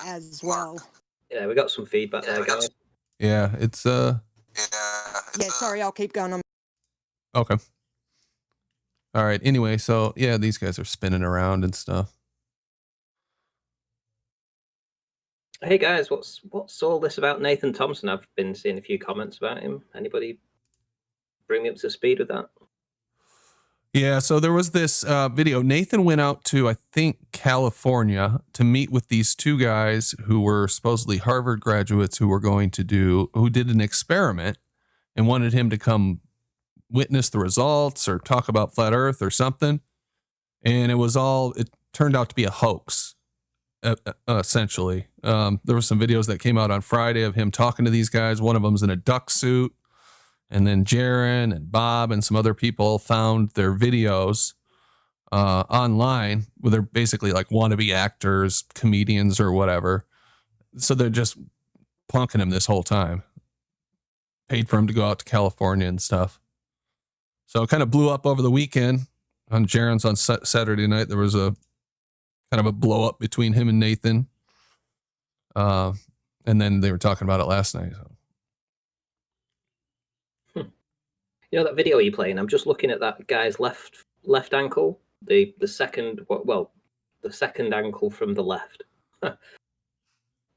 As well. Yeah, we got some feedback there, guys. Yeah, it's Yeah, sorry, I'll keep going on. okay. All right. Anyway, so yeah, these guys are spinning around and stuff. Hey guys, what's all this about Nathan Thompson? I've been seeing a few comments about him. Anybody bring me up to speed with that? Yeah, so there was this video. Nathan went out to, I think, California to meet with these two guys who were supposedly Harvard graduates who did an experiment and wanted him to come witness the results or talk about flat Earth or something. And it turned out to be a hoax, essentially. There were some videos that came out on Friday of him talking to these guys. One of them's in a duck suit. And then Jaron and Bob and some other people found their videos online where they're basically like wannabe actors, comedians or whatever. So they're just punking him this whole time. Paid for him to go out to California and stuff. So it kind of blew up over the weekend. On Jaron's on Saturday night, there was a kind of a blow up between him and Nathan. And then they were talking about it last night. So. You know that video you're playing? I'm just looking at that guy's left ankle, the second ankle from the left.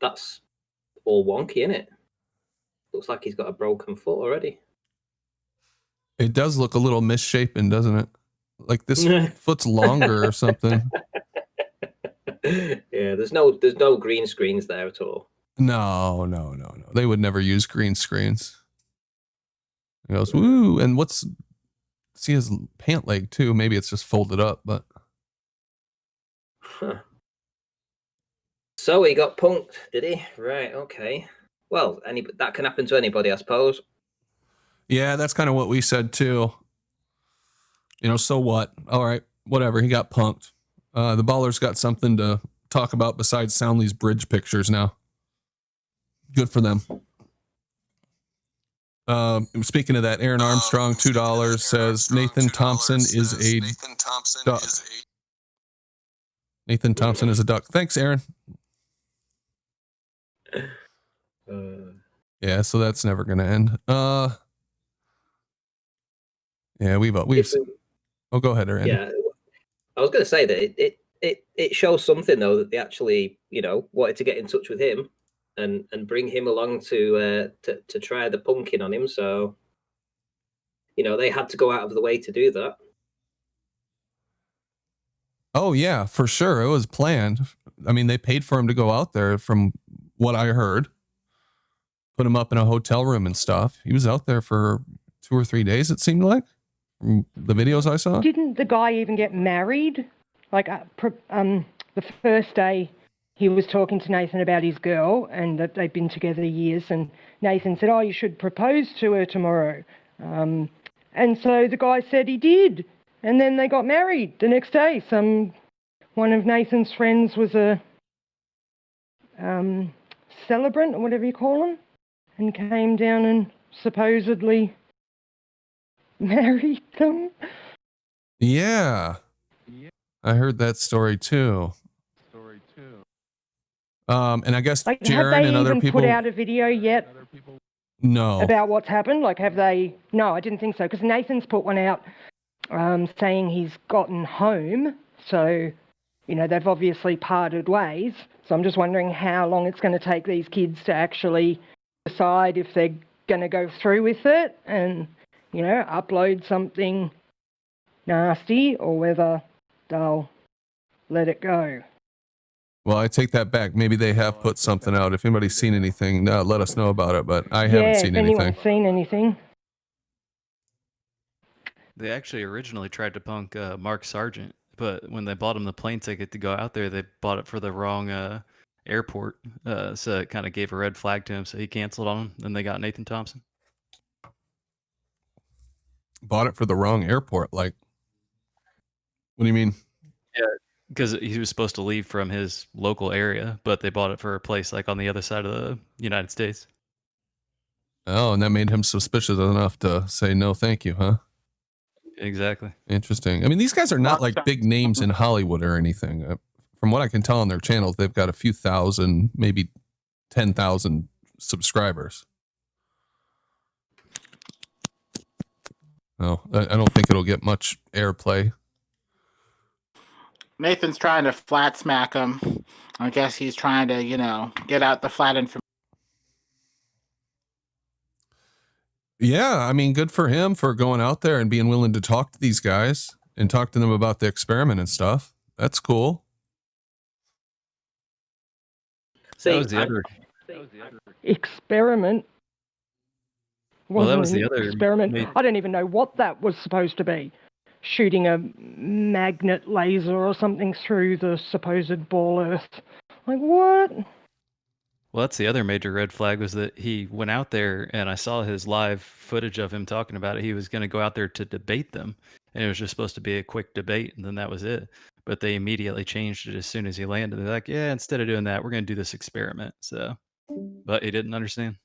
That's all wonky, isn't it? Looks like he's got a broken foot already. It does look a little misshapen, doesn't it? Like this foot's longer or something. Yeah, there's no green screens there at all. No. They would never use green screens. He goes, woo, and see his pant leg too. Maybe it's just folded up, but. Huh. So he got punked, did he? Right, okay. Well, that can happen to anybody, I suppose. Yeah, that's kind of what we said too. So what? All right, whatever. He got punked. The Ballers got something to talk about besides Soundly's bridge pictures now. Good for them. Speaking of that, Aaron Armstrong, $2 says Nathan Thompson is a duck. Nathan Thompson is a duck. Thanks, Aaron. Yeah, so that's never gonna end. Yeah, we've. Oh, go ahead, Randy. Yeah, I was going to say that it shows something though that they actually wanted to get in touch with him and bring him along to try the punking on him. So they had to go out of the way to do that. Oh yeah, for sure, it was planned. I mean, they paid for him to go out there, from what I heard. Put him up in a hotel room and stuff. He was out there for 2 or 3 days, it seemed like, from the videos I saw. Didn't the guy even get married? Like, the first day he was talking to Nathan about his girl and that they'd been together years, and Nathan said, oh, you should propose to her tomorrow. And so the guy said he did. And then they got married the next day. One of Nathan's friends was a celebrant, or whatever you call them, and came down and supposedly married them. Yeah. I heard that story too. And I guess Jaron and other people put out a video yet? No. About what's happened? Like, have they? No, I didn't think so. Because Nathan's put one out saying he's gotten home. So, they've obviously parted ways. So I'm just wondering how long it's going to take these kids to actually decide if they're going to go through with it and, upload something nasty, or whether they'll let it go. Well, I take that back. Maybe they have put something out. If anybody's seen anything, let us know about it. But I haven't seen anything. Anyone's seen anything? They actually originally tried to punk Mark Sargent, but when they bought him the plane ticket to go out there, they bought it for the wrong airport. So it kind of gave a red flag to him. So he canceled on him. Then they got Nathan Thompson. Bought it for the wrong airport? Like, what do you mean? Yeah, because he was supposed to leave from his local area, but they bought it for a place like on the other side of the United States. Oh, and that made him suspicious enough to say no thank you, huh? Exactly. Interesting. I mean, these guys are not like big names in Hollywood or anything. From what I can tell on their channels, they've got a few thousand, maybe 10,000 subscribers. No, I don't think it'll get much airplay. Nathan's trying to flat smack him. I guess he's trying to, get out the flat information. Yeah, I mean, good for him for going out there and being willing to talk to these guys and talk to them about the experiment and stuff. That's cool. That was the other Experiment. Well, that was Wasn't the an other experiment. ma- I don't even know what that was supposed to be. Shooting a magnet laser or something through the supposed ball Earth. Like, what? Well, that's the other major red flag was that he went out there and I saw his live footage of him talking about it. He was going to go out there to debate them, and it was just supposed to be a quick debate, and then that was it. But they immediately changed it as soon as he landed. They're like, yeah, instead of doing that, we're going to do this experiment. So, but he didn't understand.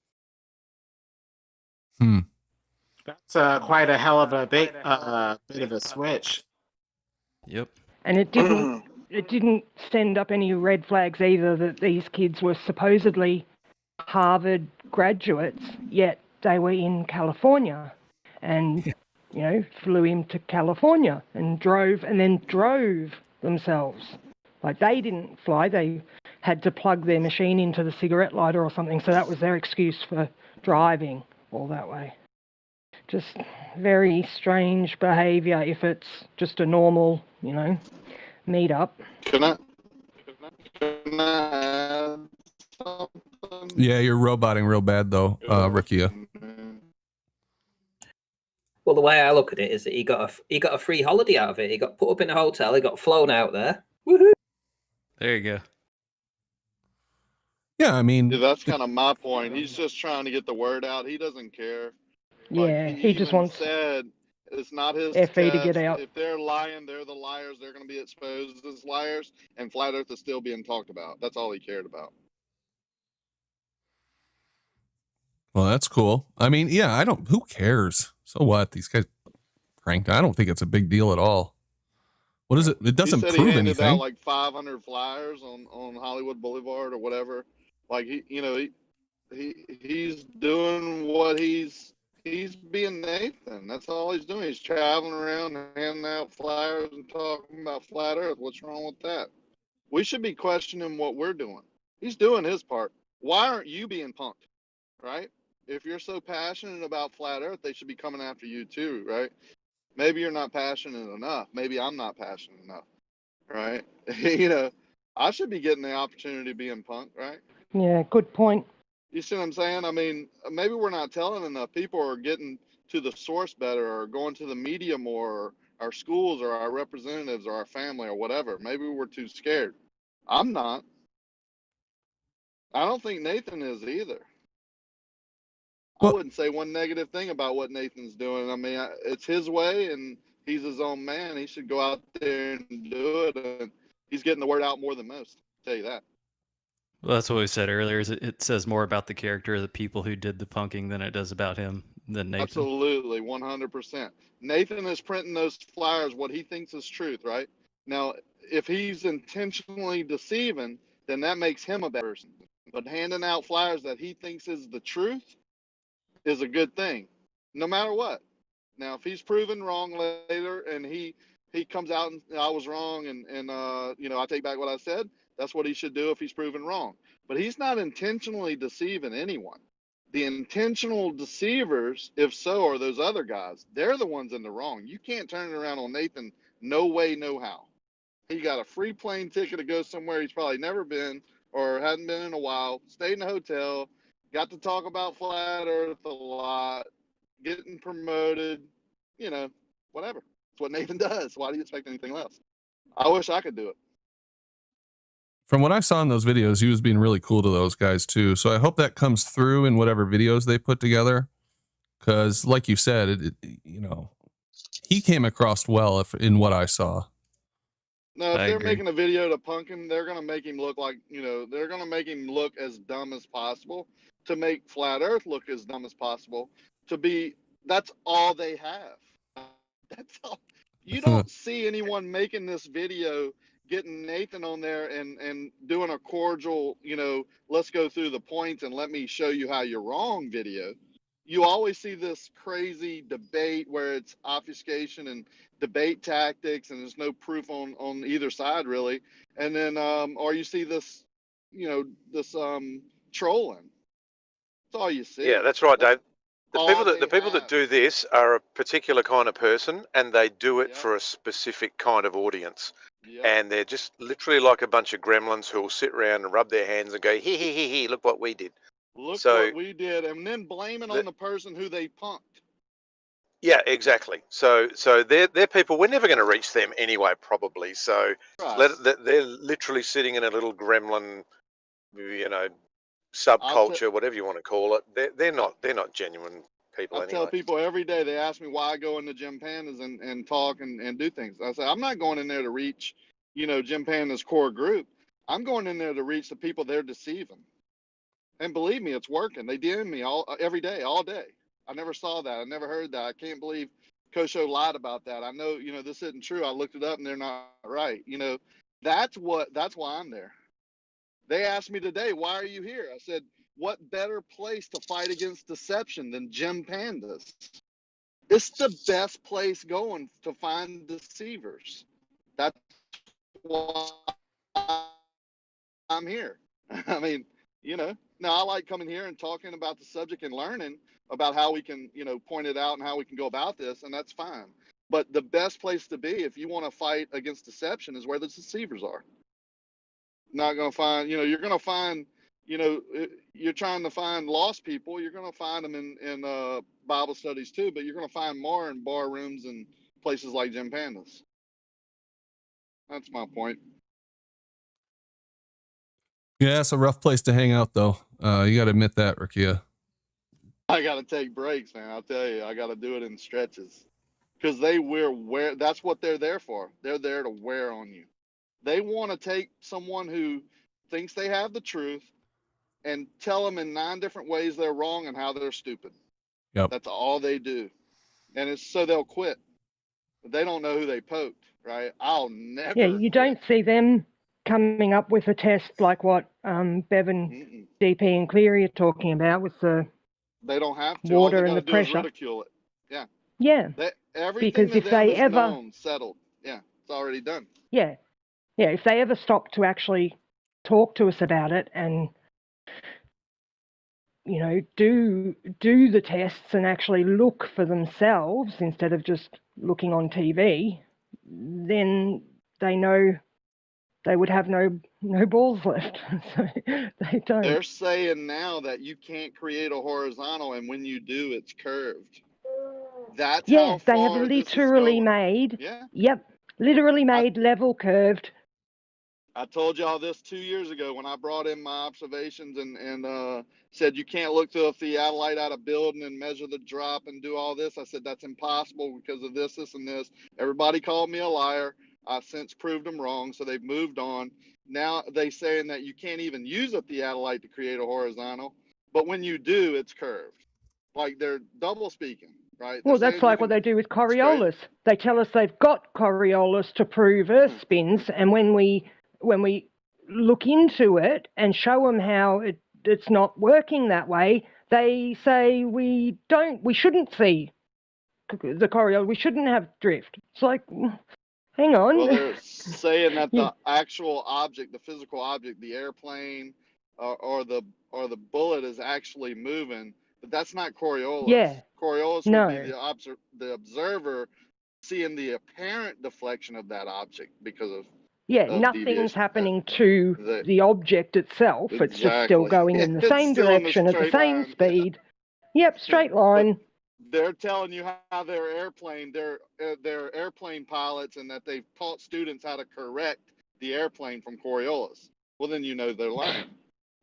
That's quite a hell of a bit of a switch. Yep. And it didn't send up any red flags either that these kids were supposedly Harvard graduates, yet they were in California and, flew him to California and drove themselves. Like, they didn't fly, they had to plug their machine into the cigarette lighter or something, so that was their excuse for driving all that way. Just very strange behaviour if it's just a normal, meet up. Can I add something? Yeah, you're roboting real bad though, Rikia. Well, the way I look at it is that he got a free holiday out of it. He got put up in a hotel. He got flown out there. Woohoo! There you go. Yeah, I mean, that's kind of my point. He's just trying to get the word out. He doesn't care. Yeah, he just wants said it's not his FE to test. get out. If they're lying, they're the liars. They're going to be exposed as liars, and flat Earth is still being talked about. That's all he cared about. Well, that's cool. I mean, yeah, who cares? So what? These guys pranked. I don't think it's a big deal at all. What is it? It doesn't he said prove he handed anything. out like 500 flyers on Hollywood Boulevard or whatever. Like he's doing what he's being Nathan. That's all he's doing. He's traveling around handing out flyers and talking about flat Earth. What's wrong with that? We should be questioning what we're doing. He's doing his part. Why aren't you being punked? Right? If you're so passionate about flat Earth, they should be coming after you too, right? Maybe you're not passionate enough. Maybe I'm not passionate enough, right? I should be getting the opportunity of being punked, right? Yeah, good point. You see what I'm saying? I mean, maybe we're not telling enough. People are getting to the source better or going to the media more, or our schools or our representatives or our family or whatever. Maybe we're too scared. I'm not. I don't think Nathan is either. I wouldn't say one negative thing about what Nathan's doing. I mean, it's his way and he's his own man. He should go out there and do it. And he's getting the word out more than most. I'll tell you that. Well, that's what we said earlier. Is it says more about the character of the people who did the punking than it does about him than Nathan. Absolutely, 100%. Nathan is printing those flyers what he thinks is truth, right? Now, if he's intentionally deceiving, then that makes him a bad person. But handing out flyers that he thinks is the truth is a good thing, no matter what. Now, if he's proven wrong later and he comes out and I was wrong and I take back what I said, that's what he should do if he's proven wrong. But he's not intentionally deceiving anyone. The intentional deceivers, if so, are those other guys. They're the ones in the wrong. You can't turn it around on Nathan. No way, no how. He got a free plane ticket to go somewhere he's probably never been or hadn't been in a while, stayed in a hotel, got to talk about flat Earth a lot, getting promoted, whatever. It's what Nathan does. Why do you expect anything else? I wish I could do it. From what I saw in those videos, he was being really cool to those guys too. So I hope that comes through in whatever videos they put together. Because like you said, he came across well in what I saw. No, if they're making a video to punk him, they're going to make him look like, they're going to make him look as dumb as possible to make flat Earth look as dumb as possible. That's all they have. That's all. You don't see anyone making this video, getting Nathan on there and doing a cordial, let's go through the points and let me show you how you're wrong video. You always see this crazy debate where it's obfuscation and debate tactics, and there's no proof on either side really. And then, or you see this, this trolling. That's all you see. Yeah, that's right, Dave. The all people that they the people that have. do this are a particular kind of person, and they do it for a specific kind of audience. And they're just literally like a bunch of gremlins who will sit around and rub their hands and go, hee, look what we did. Look So what we did, and then blame it on the person who they punked. yeah, exactly. So they're people. We're never going to reach them anyway, probably. So Right. they're literally sitting in a little gremlin, I'll subculture, whatever you want to call it. They're not genuine people I anyway. tell people every day, they ask me why I go into Jim Panda's and talk and do things. I say, I'm not going in there to reach, Jim Panda's core group. I'm going in there to reach the people they're deceiving. And believe me, it's working. They DM me every day, all day. I never saw that. I never heard that. I can't believe Kosho lied about that. I know, this isn't true. I looked it up and they're not right. That's why I'm there. They asked me today, why are you here? I said, what better place to fight against deception than Jim Panda's? It's the best place going to find deceivers. That's why I'm here. I mean, now I like coming here and talking about the subject and learning about how we can, point it out and how we can go about this, and that's fine. But the best place to be if you want to fight against deception is where the deceivers are. Not going to find, you're going to find, you're trying to find lost people. You're going to find them in Bible studies too, but you're going to find more in bar rooms and places like Jim Panda's. That's my point. Yeah, it's a rough place to hang out, though. You got to admit that, Rakia. I got to take breaks, man. I'll tell you, I got to do it in stretches because that's what they're there for. They're there to wear on you. They want to take someone who thinks they have the truth and tell them in 9 different ways they're wrong and how they're stupid. Yep. That's all they do. And it's so they'll quit. But they don't know who they poked, right? I'll never. Yeah, you don't see them coming up with a test like what Bevan, DP, and Cleary are talking about with the They don't have to. water all they and the got to do is pressure. ridicule it. Yeah. Yeah. Everything Because to if them they is ever, known, settled. Yeah, it's already done. yeah, if they ever stop to actually talk to us about it and do the tests and actually look for themselves instead of just looking on TV, then they know they would have no balls left. So they don't. They're saying now that you can't create a horizontal, and when you do, it's curved. That's how they have far this is literally going. made. Yeah. Yep, literally made level curved. I told y'all this 2 years ago when I brought in my observations and said you can't look through a theodolite out of building and measure the drop and do all this. I said that's impossible because of this, and this. Everybody called me a liar. I've since proved them wrong, so they've moved on. Now they saying that you can't even use a theodolite to create a horizontal, but when you do, it's curved. Like they're double speaking, right? Well, that's like what they do with Coriolis. They tell us they've got Coriolis to prove Earth spins, and when we look into it and show them how it's not working that way, they say we shouldn't see the Coriolis, we shouldn't have drift. It's like, hang on. Well, they're saying that the actual object, the physical object, the airplane or the bullet is actually moving, but that's not Coriolis. Yeah. Coriolis No. would be the observer seeing the apparent deflection of that object because of nothing's deviation. happening to the object itself. Exactly. It's just still going in the It's same still in the direction at the straight same line. speed. Yep, straight line. They're telling you how their airplane, they're airplane pilots, and that they've taught students how to correct the airplane from Coriolis. Well, then they're lying.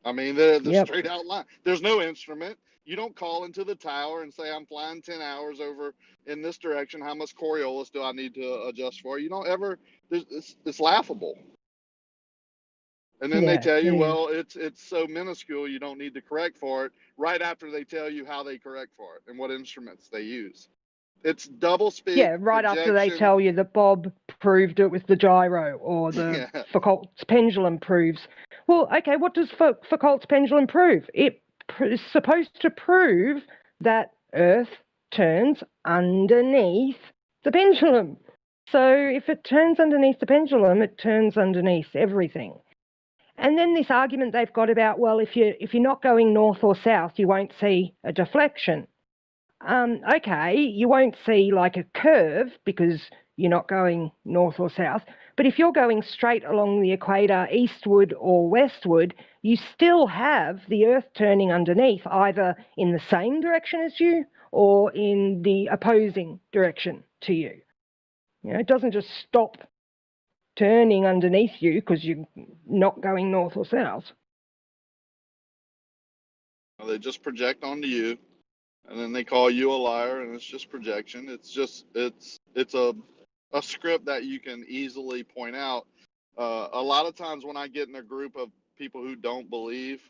I mean, they're straight out lying. There's no instrument. You don't call into the tower and say, I'm flying 10 hours over in this direction. How much Coriolis do I need to adjust for? You don't ever, it's laughable. And then they tell you, well, it's so minuscule you don't need to correct for it, right after they tell you how they correct for it and what instruments they use. It's double speak. Yeah, right after they projection. tell you that Bob proved it with the gyro or the Yeah. Foucault's pendulum proves. Well, okay, what does Foucault's pendulum prove? It is supposed to prove that Earth turns underneath the pendulum. So if it turns underneath the pendulum, it turns underneath everything. And then this argument they've got about, well, if you're not going north or south, you won't see a deflection. Okay, you won't see like a curve because you're not going north or south. But if you're going straight along the equator, eastward or westward, you still have the Earth turning underneath, either in the same direction as you or in the opposing direction to you. You know, it doesn't just stop turning underneath you because you're not going north or south. They just project onto you, and then they call you a liar, and it's just projection. It's a script that you can easily point out. A lot of times when I get in a group of people who don't believe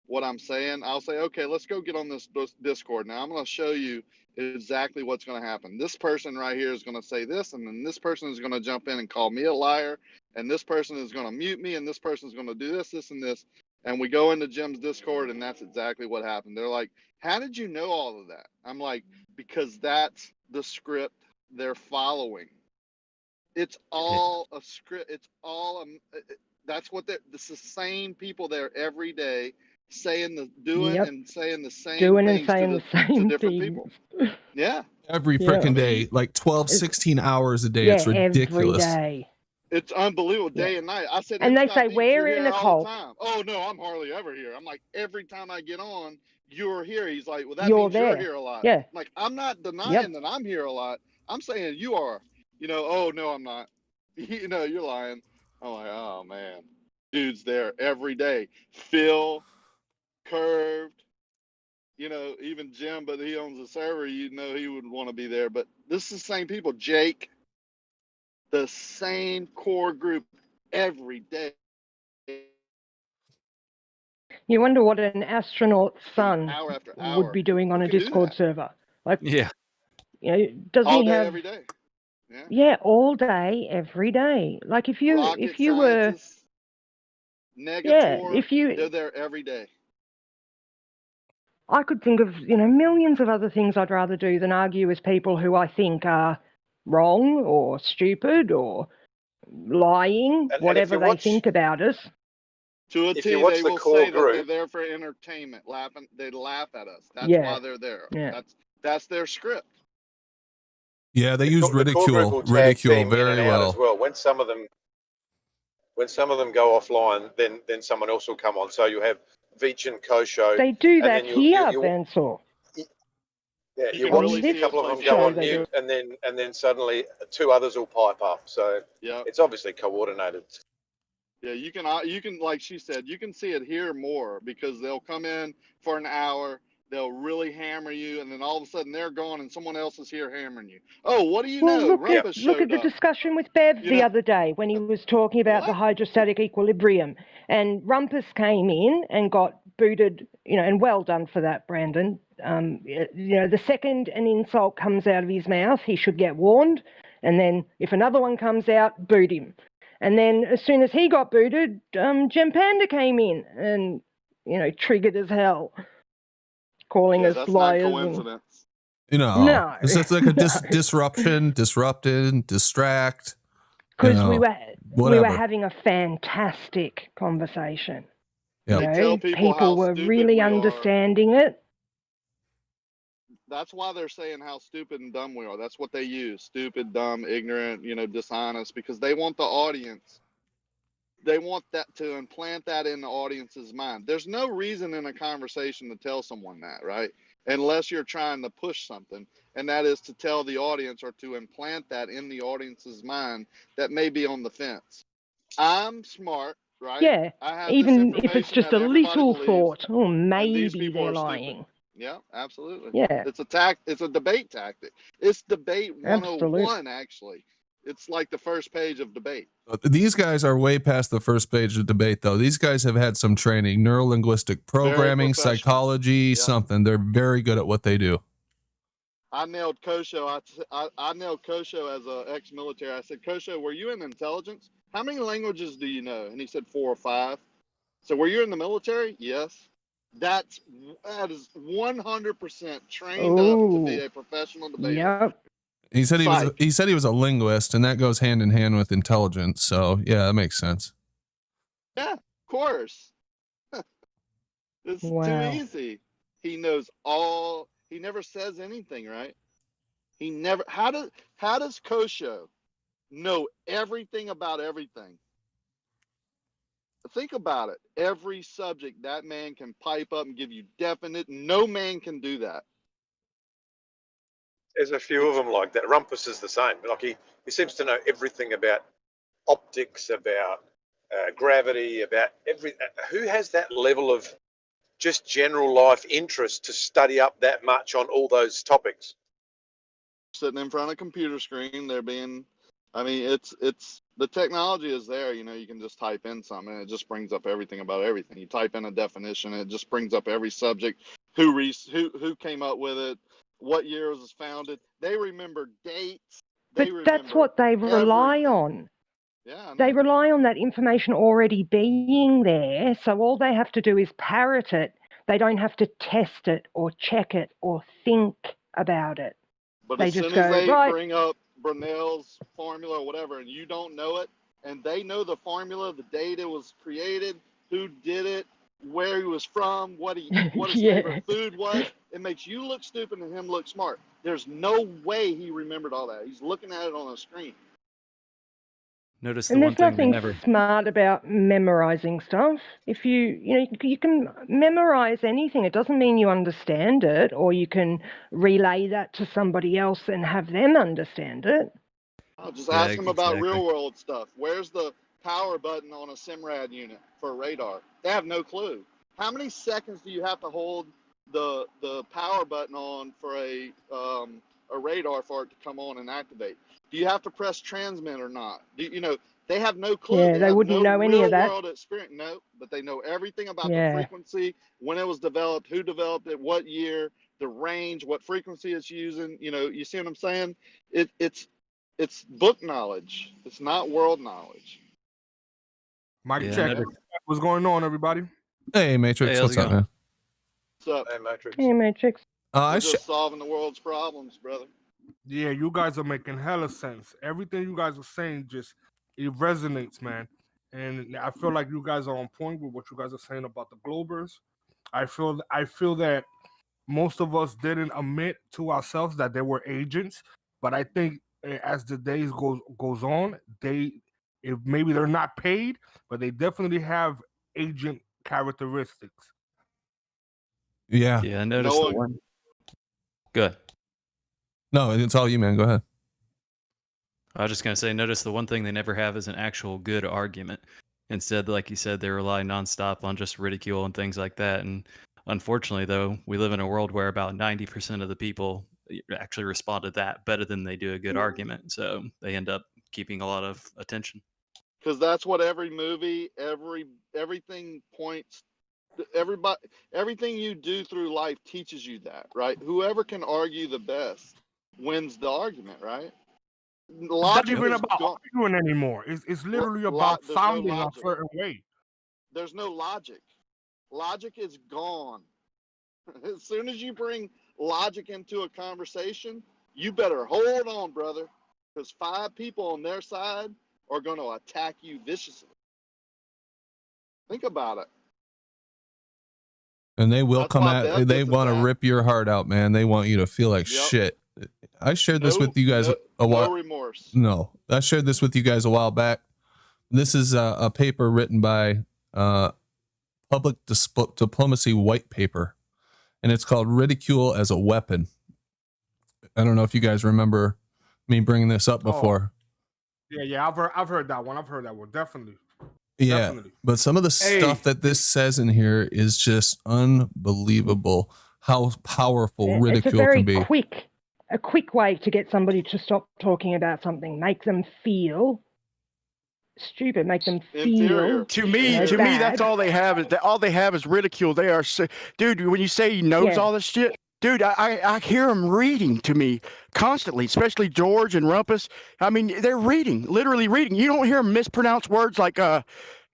what I'm saying, I'll say, okay, let's go get on this Discord. Now I'm going to show you exactly what's going to happen. This person right here is going to say this, and then this person is going to jump in and call me a liar, and this person is going to mute me, and this person is going to do this, and this. And we go into Jim's Discord, and that's exactly what happened. They're like, how did you know all of that? I'm like, because that's the script they're following. It's all a script. It's all that's what it's the same people there every day saying doing and saying the same things to different people. Yeah. Every freaking day, like 12, 16 hours a day. It's ridiculous. Every day. It's unbelievable, day and night. I said, and they say we're in a cult. Oh no, I'm hardly ever here. I'm like, every time I get on, you're here. He's like, well, that You're means there. you're here a lot. Yeah. Like, I'm not denying that I'm here a lot. I'm saying you are. You know, oh no, I'm not. You know, you're lying. I'm like, oh man, dude's there every day. Phil, Curved, you know, even Jim, but he owns a server. You know, he would want to be there. But this is the same people. Jake, the same core group every day. You wonder what an astronaut's son Hour after would be doing on a Discord server. Like, yeah, you know, doesn't all he day, have every day? Yeah, all day, every day. Like if you were Negator, they're there every day. I could think of, you know, millions of other things I'd rather do than argue with people who I think are wrong or stupid or lying, whatever they think about us. To a T, they will say that they're there for entertainment. They laugh at us. That's why they're there. Yeah. That's their script. Yeah, they use ridicule very well. As well. When some of them go offline, then someone else will come on. So you have Veach and Kosho. They do that here, Bensor. Yeah, you watch a couple of them go on mute, and then suddenly two others will pipe up. So it's obviously coordinated. Yeah, you can like she said, you can see it here more because they'll come in for an hour, they'll really hammer you, and then all of a sudden they're gone and someone else is here hammering you. Oh, what do you know? Look at the discussion with Bev the other day when he was talking about the hydrostatic equilibrium, and Rumpus came in and got booted, you know, and well done for that, Brandon. You know, the second an insult comes out of his mouth, he should get warned, and then if another one comes out, boot him. And then as soon as he got booted, Jim Panda came in and, you know, triggered as hell, calling us liars. Not coincidence. You know, no. It's like a disrupted, distract. Because we were having a fantastic conversation. Yep. You know, people were really understanding it. That's why they're saying how stupid and dumb we are. That's what they use. Stupid, dumb, ignorant, you know, dishonest, because they want the audience. They want that to implant that in the audience's mind. There's no reason in a conversation to tell someone that, right? Unless you're trying to push something. And that is to tell the audience or to implant that in the audience's mind that may be on the fence. I'm smart, right? Yeah. Even if it's just a little thought, oh, maybe they're lying. Yeah, absolutely. Yeah. It's a debate tactic. It's debate 101, actually. It's like the first page of debate. These guys are way past the first page of debate, though. These guys have had some training, neuro-linguistic programming, psychology, something. They're very good at what they do. I nailed Kosho. I nailed Kosho as a ex-military. I said, Kosho, were you in intelligence? How many languages do you know? And he said 4 or 5. So were you in the military? Yes. That is 100% trained up to be a professional debater. Yep. He said Psych. he said he was a linguist, and that goes hand in hand with intelligence. So yeah, that makes sense. Yeah, of course. It's Wow. too easy. He knows all. He never says anything, right? He never. How does Kosho know everything about everything? Think about it. Every subject that man can pipe up and give you definite. No man can do that. There's a few of them like that. Rumpus is the same. Like he seems to know everything about optics, about gravity, about every. Who has that level of just general life interest to study up that much on all those topics? Sitting in front of a computer screen, they're being. I mean, it's the technology is there. You know, you can just type in something, and it just brings up everything about everything. You type in a definition, and it just brings up every subject, who came up with it, what year it was founded. They remember dates. But that's what they rely on. Yeah, they rely on that information already being there. So all they have to do is parrot it. They don't have to test it or check it or think about it. But they as just soon go, as they right. bring up Brunel's formula or whatever, and you don't know it, and they know the formula, the date it was created, who did it, where he was from, what his favorite food was, it makes you look stupid and him look smart. There's no way he remembered all that. He's looking at it on a screen. Notice the And one there's thing they nothing never. smart about memorizing stuff. If you can memorize anything. It doesn't mean you understand it, or you can relay that to somebody else and have them understand it. I'll just ask them about real world stuff. Where's the power button on a SIMRAD unit for a radar? They have no clue. How many seconds do you have to hold the power button on for a radar for it to come on and activate? Do you have to press transmit or not? They have no clue. Yeah, they have wouldn't no know any of that. real world experience. No, but they know everything about the frequency, when it was developed, who developed it, what year, the range, what frequency it's using. You see what I'm saying? It's book knowledge. It's not world knowledge. Mike, check. What's going on, everybody? Hey, Matrix. Hey, What's up, man? What's up? Hey, Matrix. Hey, Matrix. We're just solving the world's problems, brother. Yeah, you guys are making hella sense. Everything you guys are saying it resonates, man. And I feel like you guys are on point with what you guys are saying about the Globers. I feel that most of us didn't admit to ourselves that they were agents, but I think as the days goes on, if maybe they're not paid, but they definitely have agent characteristics. Yeah. Yeah, I noticed the one. Good. No, it's all you, man. Go ahead. I was just going to say, notice the one thing they never have is an actual good argument. Instead, like you said, they rely nonstop on just ridicule and things like that. And unfortunately, though, we live in a world where about 90% of the people actually respond to that better than they do a good argument. So they end up keeping a lot of attention. Because that's what every movie, everything points. Everything you do through life teaches you that, right? Whoever can argue the best wins the argument, right? It's not even about arguing anymore. It's literally about sounding a certain way. There's no logic. Logic is gone. As soon as you bring logic into a conversation, you better hold on, brother, because 5 people on their side are going to attack you viciously. Think about it. And they will come at. They want to rip your heart out, man. They want you to feel like shit. I shared this with you guys a while. No remorse. No, I shared this with you guys a while back. This is a paper written by Public Diplomacy White Paper, and it's called "Ridicule as a Weapon." I don't know if you guys remember me bringing this up before. Yeah, I've heard that one. Definitely. Yeah, definitely. But some of the stuff that this says in here is just unbelievable. How powerful ridicule can be. A quick way to get somebody to stop talking about something, make them feel stupid, make them feel to me, that's all they have. All they have is ridicule. They are dude, when you say he knows all this shit, Dude, I hear them reading to me constantly, especially George and Rumpus. I mean, they're reading, literally reading. You don't hear them mispronounce words like,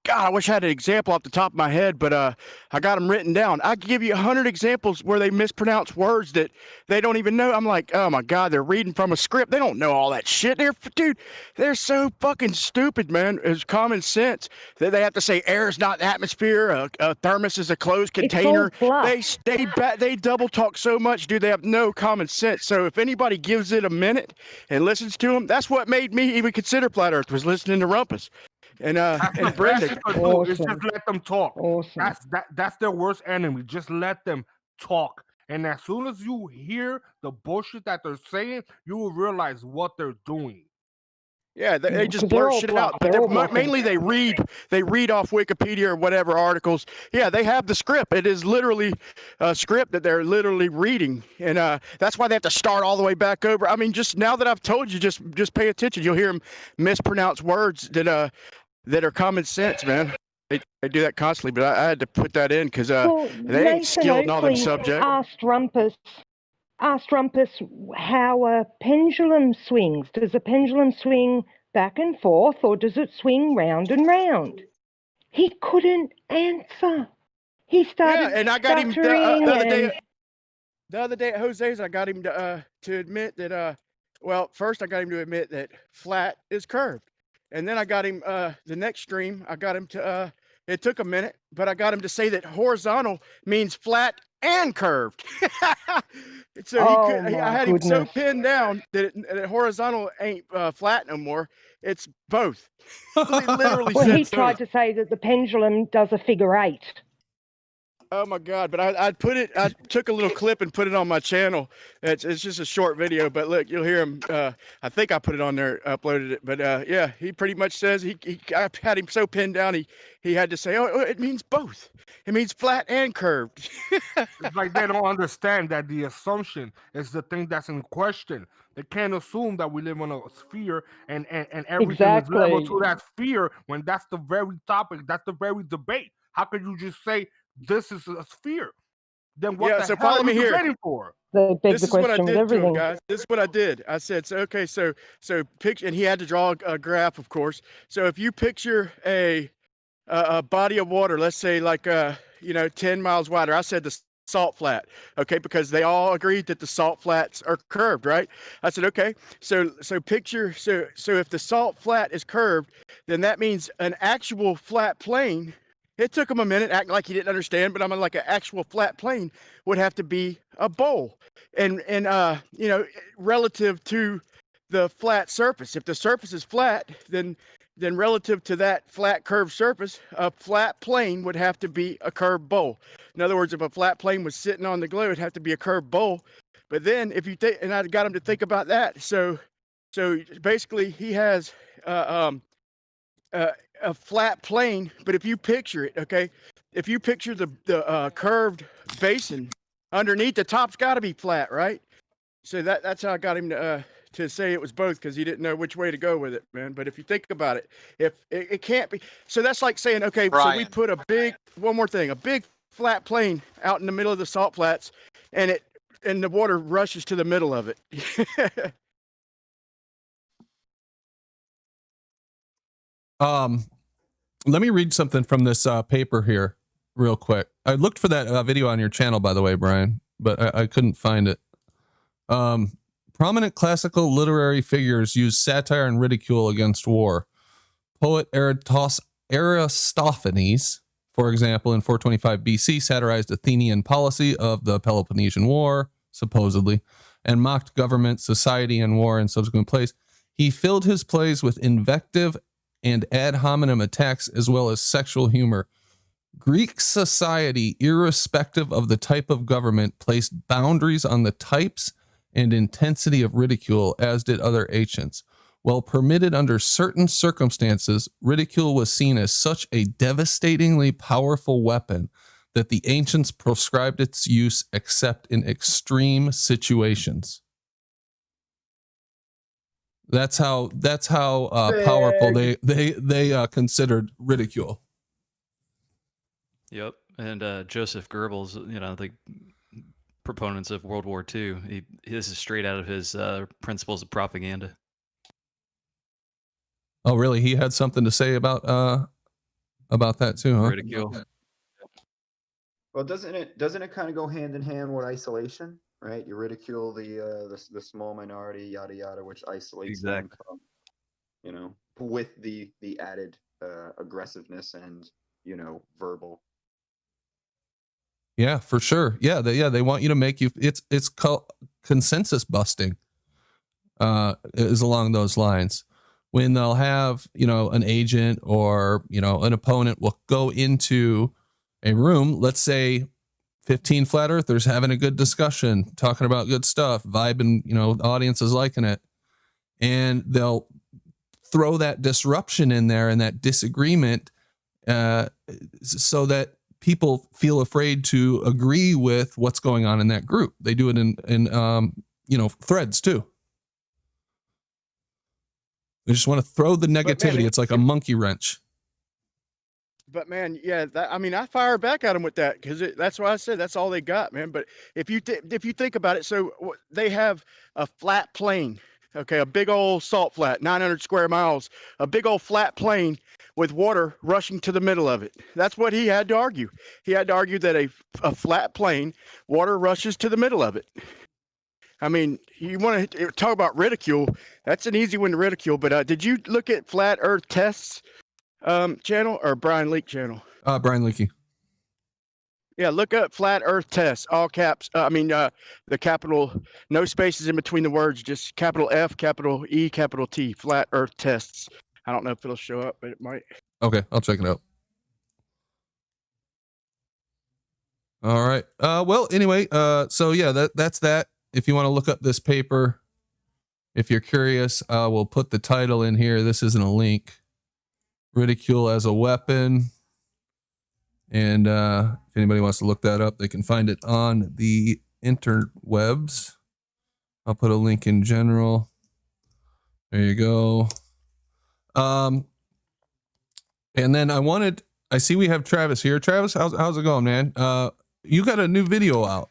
God, I wish I had an example off the top of my head, but I got them written down. I could give you 100 examples where they mispronounce words that they don't even know. I'm like, oh my God, they're reading from a script. They don't know all that shit. Dude, they're so fucking stupid, man. It's common sense that they have to say air is not the atmosphere. A thermos is a closed container. They double talk so much, dude. They have no common sense. So if anybody gives it a minute and listens to them, that's what made me even consider flat Earth, was listening to Rumpus. And Brenda. It's just let them talk. Awesome. That's their worst enemy. Just let them talk. And as soon as you hear the bullshit that they're saying, you will realize what they're doing. Yeah, they just blurt shit out. But mainly they read off Wikipedia or whatever articles. Yeah, they have the script. It is literally a script that they're literally reading, and that's why they have to start all the way back over. I mean, just now that I've told you, just pay attention. You'll hear them mispronounce words that are common sense, man. They do that constantly, but I had to put that in because they ain't skilled in all them subjects. Asked Rumpus how a pendulum swings. Does a pendulum swing back and forth, or does it swing round and round? He couldn't answer. He started and I got him stuttering the other day at Jose's. I got him to admit that. Well, first I got him to admit that flat is curved, and then I got him the next stream. I got him to. It took a minute, but I got him to say that horizontal means flat and curved. So I had him so pinned down that horizontal ain't flat no more. It's both. Literally. Well, he tried to say that the pendulum does a figure 8. Oh my God! But I took a little clip and put it on my channel. It's just a short video, but look, you'll hear him. I think I put it on there, uploaded it. But yeah, he pretty much says I had him so pinned down. He had to say, oh, it means both. It means flat and curved. It's like they don't understand that the assumption is the thing that's in question. They can't assume that we live on a sphere and everything is level to that sphere when that's the very topic, that's the very debate. How could you just say this is a sphere? Then what the hell follow are me you here. debating for? This is what I did to him, guys. This is what I did. I said, so picture, and he had to draw a graph, of course. So if you picture a body of water, let's say like 10 miles wider. I said the salt flat, okay, because they all agreed that the salt flats are curved, right? I said, okay, so picture, so if the salt flat is curved, then that means an actual flat plane. It took him a minute, acting like he didn't understand, but I'm like an actual flat plane would have to be a bowl, and relative to the flat surface. If the surface is flat, then relative to that flat curved surface, a flat plane would have to be a curved bowl. In other words, if a flat plane was sitting on the globe, it'd have to be a curved bowl. But then if you think, and I got him to think about that. So basically he has a flat plane, but if you picture it, okay, if you picture the curved basin underneath, the top's got to be flat, right? So that's how I got him to say it was both, because he didn't know which way to go with it, man. But if you think about it, if it can't be, so that's like saying, okay, so we put a big flat plane out in the middle of the salt flats, and the water rushes to the middle of it. Let me read something from this paper here real quick. I looked for that video on your channel, by the way, Brian, but I couldn't find it. Prominent classical literary figures use satire and ridicule against war. Poet Aristophanes, for example, in 425 BC, satirized Athenian policy of the Peloponnesian War, supposedly, and mocked government, society, and war in subsequent plays. He filled his plays with invective and ad hominem attacks, as well as sexual humor. Greek society, irrespective of the type of government, placed boundaries on the types and intensity of ridicule, as did other ancients. While permitted under certain circumstances, ridicule was seen as such a devastatingly powerful weapon that the ancients proscribed its use except in extreme situations. That's how powerful they considered ridicule. Yep, and Joseph Goebbels, the proponents of World War II. This is straight out of his principles of propaganda. Oh, really? He had something to say about that too, huh? Ridicule. Well, doesn't it kind of go hand in hand with isolation, right? You ridicule the small minority, yada yada, which isolates them from, with the added aggressiveness and verbal. Yeah, for sure. Yeah, they want you to make you. It's called consensus busting. Is along those lines. When they'll have, an agent or, an opponent will go into a room, let's say 15 flat earthers having a good discussion, talking about good stuff, vibing, the audience is liking it. And they'll throw that disruption in there and that disagreement so that people feel afraid to agree with what's going on in that group. They do it in threads too. They just want to throw the negativity. It's like a monkey wrench. But man, yeah, I fire back at them with that because that's why I said that's all they got, man. But if you think about it, so they have a flat plain, okay, a big old salt flat, 900 square miles, a big old flat plain with water rushing to the middle of it. That's what he had to argue. He had to argue that a flat plain, water rushes to the middle of it. I mean, you want to talk about ridicule? That's an easy one to ridicule. But did you look at Flat Earth Tests channel or Brian Leak channel? Brian Leakey. Yeah, look up Flat Earth Tests, all caps. The capital, no spaces in between the words, just capital F, capital E, capital T. Flat Earth Tests. I don't know if it'll show up, but it might. Okay, I'll check it out. All right. Well, anyway, so yeah, that's that. If you want to look up this paper, if you're curious, we'll put the title in here. This isn't a link. Ridicule as a Weapon. And if anybody wants to look that up, they can find it on the interwebs. I'll put a link in general. There you go. And then I see we have Travis here. Travis, how's it going, man? You got a new video out.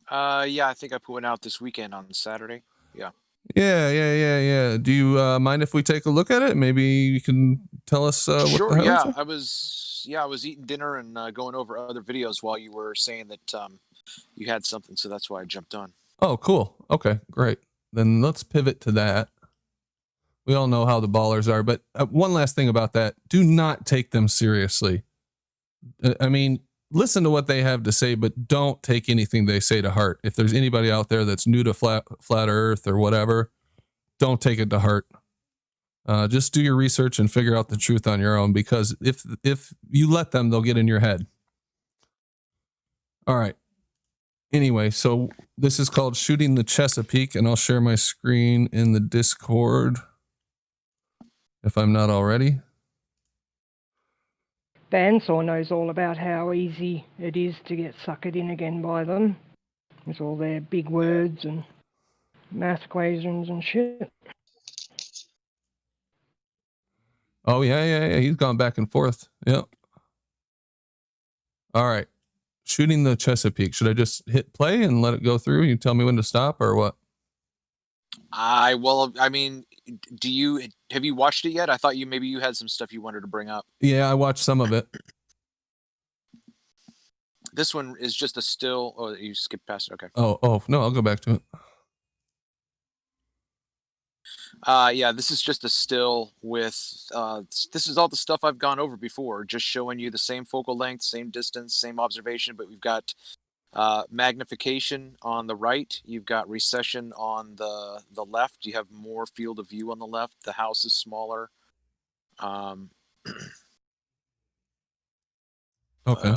Yeah, I think I put one out this weekend on Saturday. Yeah. Yeah. Do you mind if we take a look at it? Maybe you can tell us Sure. what the hell I was eating dinner and going over other videos while you were saying that you had something, so that's why I jumped on. Oh, cool. Okay, great. Then let's pivot to that. We all know how the ballers are, but one last thing about that. Do not take them seriously. I mean, listen to what they have to say, but don't take anything they say to heart. If there's anybody out there that's new to flat earth or whatever, don't take it to heart. Just do your research and figure out the truth on your own, because if you let them, they'll get in your head. All right. Anyway, so this is called Shooting the Chesapeake, and I'll share my screen in the Discord if I'm not already. Bandsaw knows all about how easy it is to get suckered in again by them. With all their big words and math equations and shit. Oh, yeah. He's gone back and forth. Yep. All right. Shooting the Chesapeake. Should I just hit play and let it go through? You tell me when to stop or what? Have you watched it yet? I thought maybe you had some stuff you wanted to bring up. Yeah, I watched some of it. This one is just a still. Oh, you skipped past it. Okay. Oh, no, I'll go back to it. Yeah, this is just a still with, this is all the stuff I've gone over before, just showing you the same focal length, same distance, same observation, but we've got magnification on the right. You've got recession on the left. You have more field of view on the left. The house is smaller. Okay.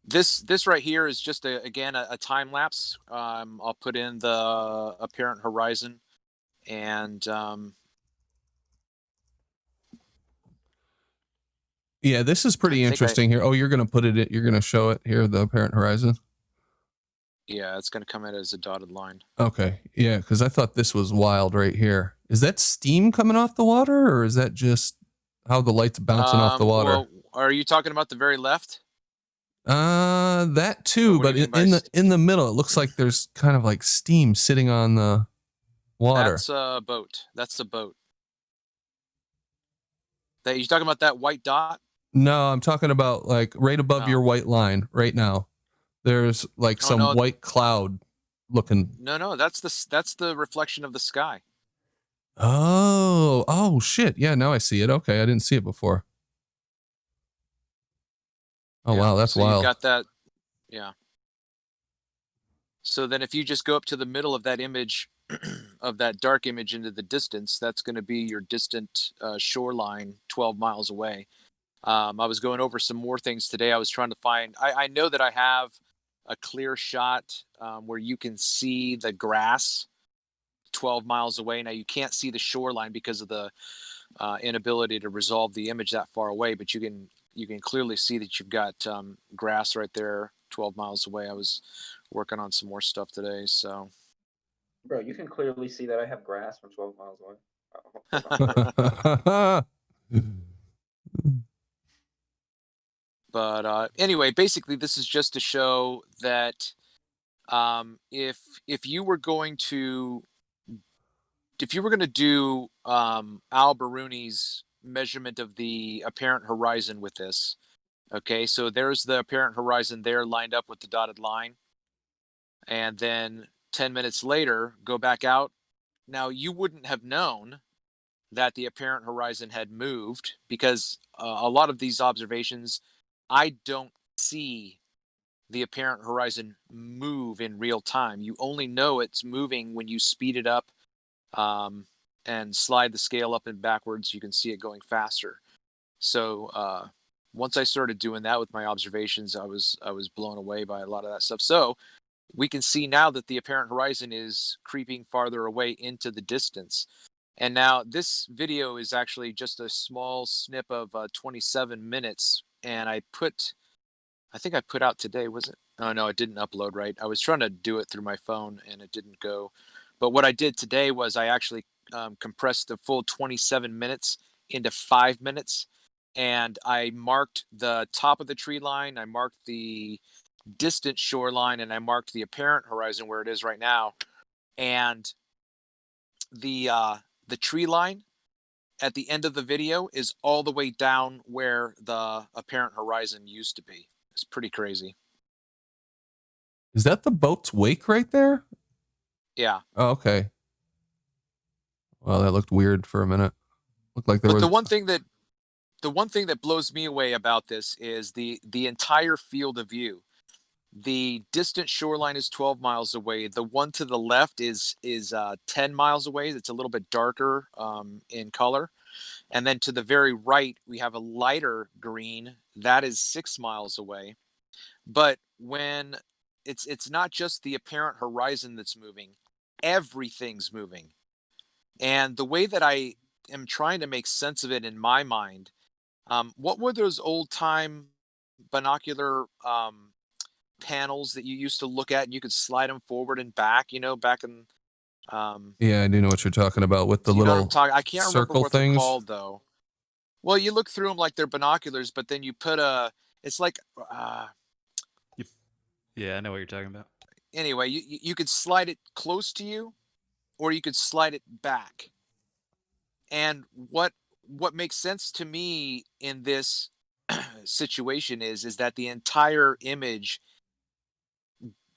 This right here is just again a time lapse. I'll put in the apparent horizon, and yeah, this is pretty interesting here. Oh, you're gonna put it. You're gonna show it here, the apparent horizon. Yeah, it's gonna come in as a dotted line. Okay, yeah, because I thought this was wild right here. Is that steam coming off the water, or is that just how the light's bouncing off the water? Well, are you talking about the very left? That too, What do but you mean by in the middle, it looks like there's kind of like steam sitting on the water. That's a boat. That's a boat. That you talking about that white dot? No, I'm talking about like right above Oh. your white line right now. There's like Oh, some no. white cloud looking. No, that's the reflection of the sky. Oh shit. Yeah, now I see it. Okay, I didn't see it before. Oh Yeah, wow, that's so you've wild. got that. Yeah. So then if you just go up to the middle of that image, of that dark image into the distance, that's going to be your distant shoreline 12 miles away. I was going over some more things today. I was trying to find, I know that I have a clear shot where you can see the grass 12 miles away. Now you can't see the shoreline because of the inability to resolve the image that far away, but you can clearly see that you've got grass right there 12 miles away. I was working on some more stuff today, so. Bro, you can clearly see that I have grass from 12 miles away. But anyway, basically, this is just to show that if you were going to do Al Baruni's measurement of the apparent horizon with this, okay, so there's the apparent horizon there lined up with the dotted line, and then 10 minutes later, go back out. Now you wouldn't have known that the apparent horizon had moved because a lot of these observations, I don't see the apparent horizon move in real time. You only know it's moving when you speed it up and slide the scale up and backwards. You can see it going faster. So once I started doing that with my observations, I was blown away by a lot of that stuff. So we can see now that the apparent horizon is creeping farther away into the distance. And now this video is actually just a small snip of 27 minutes. And I think I put out today, was it? Oh, no, it didn't upload right. I was trying to do it through my phone and it didn't go. But what I did today was I actually compressed the full 27 minutes into 5 minutes. And I marked the top of the tree line. I marked the distant shoreline, and I marked the apparent horizon where it is right now. And the tree line at the end of the video is all the way down where the apparent horizon used to be. It's pretty crazy. Is that the boat's wake right there? Yeah. Oh, okay. Well, that looked weird for a minute. Looked like there was the one thing that blows me away about this is the entire field of view. The distant shoreline is 12 miles away. The one to the left is 10 miles away. It's a little bit darker in color. And then to the very right, we have a lighter green. That is 6 miles away. But when it's not just the apparent horizon that's moving, everything's moving. And the way that I am trying to make sense of it in my mind, what were those old time binocular panels that you used to look at and you could slide them forward and back, back in yeah, I do know what you're talking about with the you know what I'm little talking, I can't remember circle what they're things. called though. Well, you look through them like they're binoculars, but then you put it's like Yeah, I know what you're talking about. anyway, you could slide it close to you or you could slide it back. And what makes sense to me in this situation is that the entire image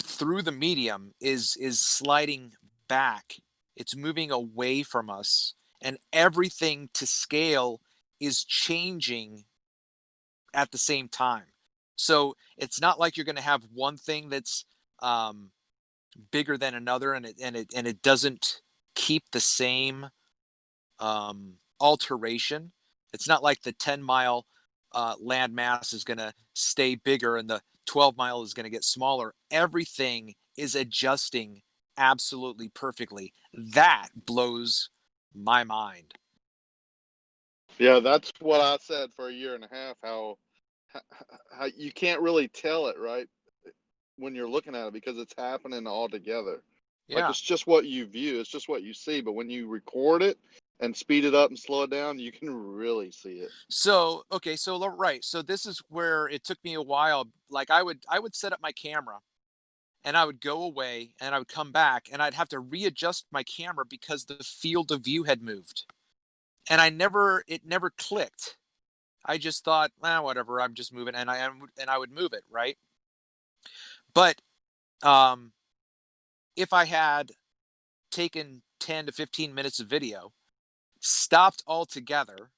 through the medium is sliding back. It's moving away from us, and everything to scale is changing at the same time. So it's not like you're going to have one thing that's bigger than another, and it doesn't keep the same alteration. It's not like the 10-mile land mass is going to stay bigger and the 12-mile is going to get smaller. Everything is adjusting absolutely perfectly. That blows my mind. Yeah, that's what I said for a year and a half. How you can't really tell it, right, when you're looking at it because it's happening all together. Like Yeah. it's just what you view, it's just what you see. But when you record it and speed it up and slow it down, you can really see it. So okay, right. So this is where it took me a while. Like I would set up my camera and I would go away and I would come back and I'd have to readjust my camera because the field of view had moved. And it never clicked. I just thought, whatever, I'm just moving, and I would move it, right? But if I had taken 10 to 15 minutes of video, stopped altogether,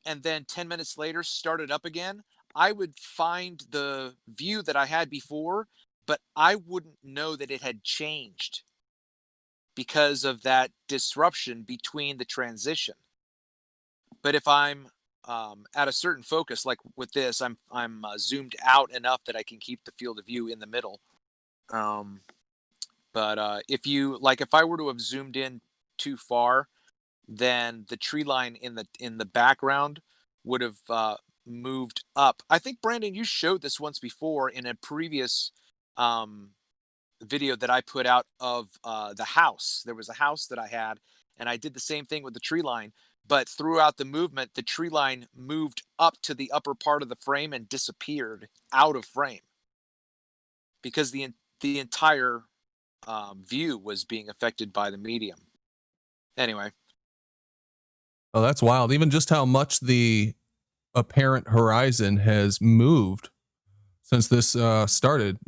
and then 10 minutes later started up again, I would find the view that I had before, but I wouldn't know that it had changed because of that disruption between the transition. But if I'm at a certain focus, like with this, I'm zoomed out enough that I can keep the field of view in the middle. But if I were to have zoomed in too far, then the tree line in the background would have moved up. I think, Brandon, you showed this once before in a previous video that I put out of the house. There was a house that I had, and I did the same thing with the tree line. But throughout the movement, the tree line moved up to the upper part of the frame and disappeared out of frame because the entire view was being affected by the medium. Anyway. Oh, that's wild. Even just how much the apparent horizon has moved since this started.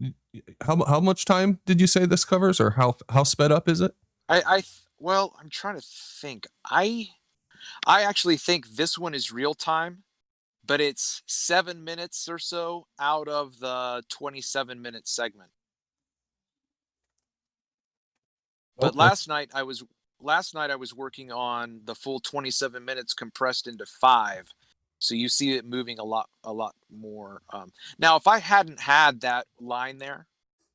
How much time did you say this covers, or how sped up is it? Well, I'm trying to think. I actually think this one is real time, but it's 7 minutes or so out of the 27-minute segment. But Okay. last night I was working on the full 27 minutes compressed into 5. So you see it moving a lot more. Now, if I hadn't had that line there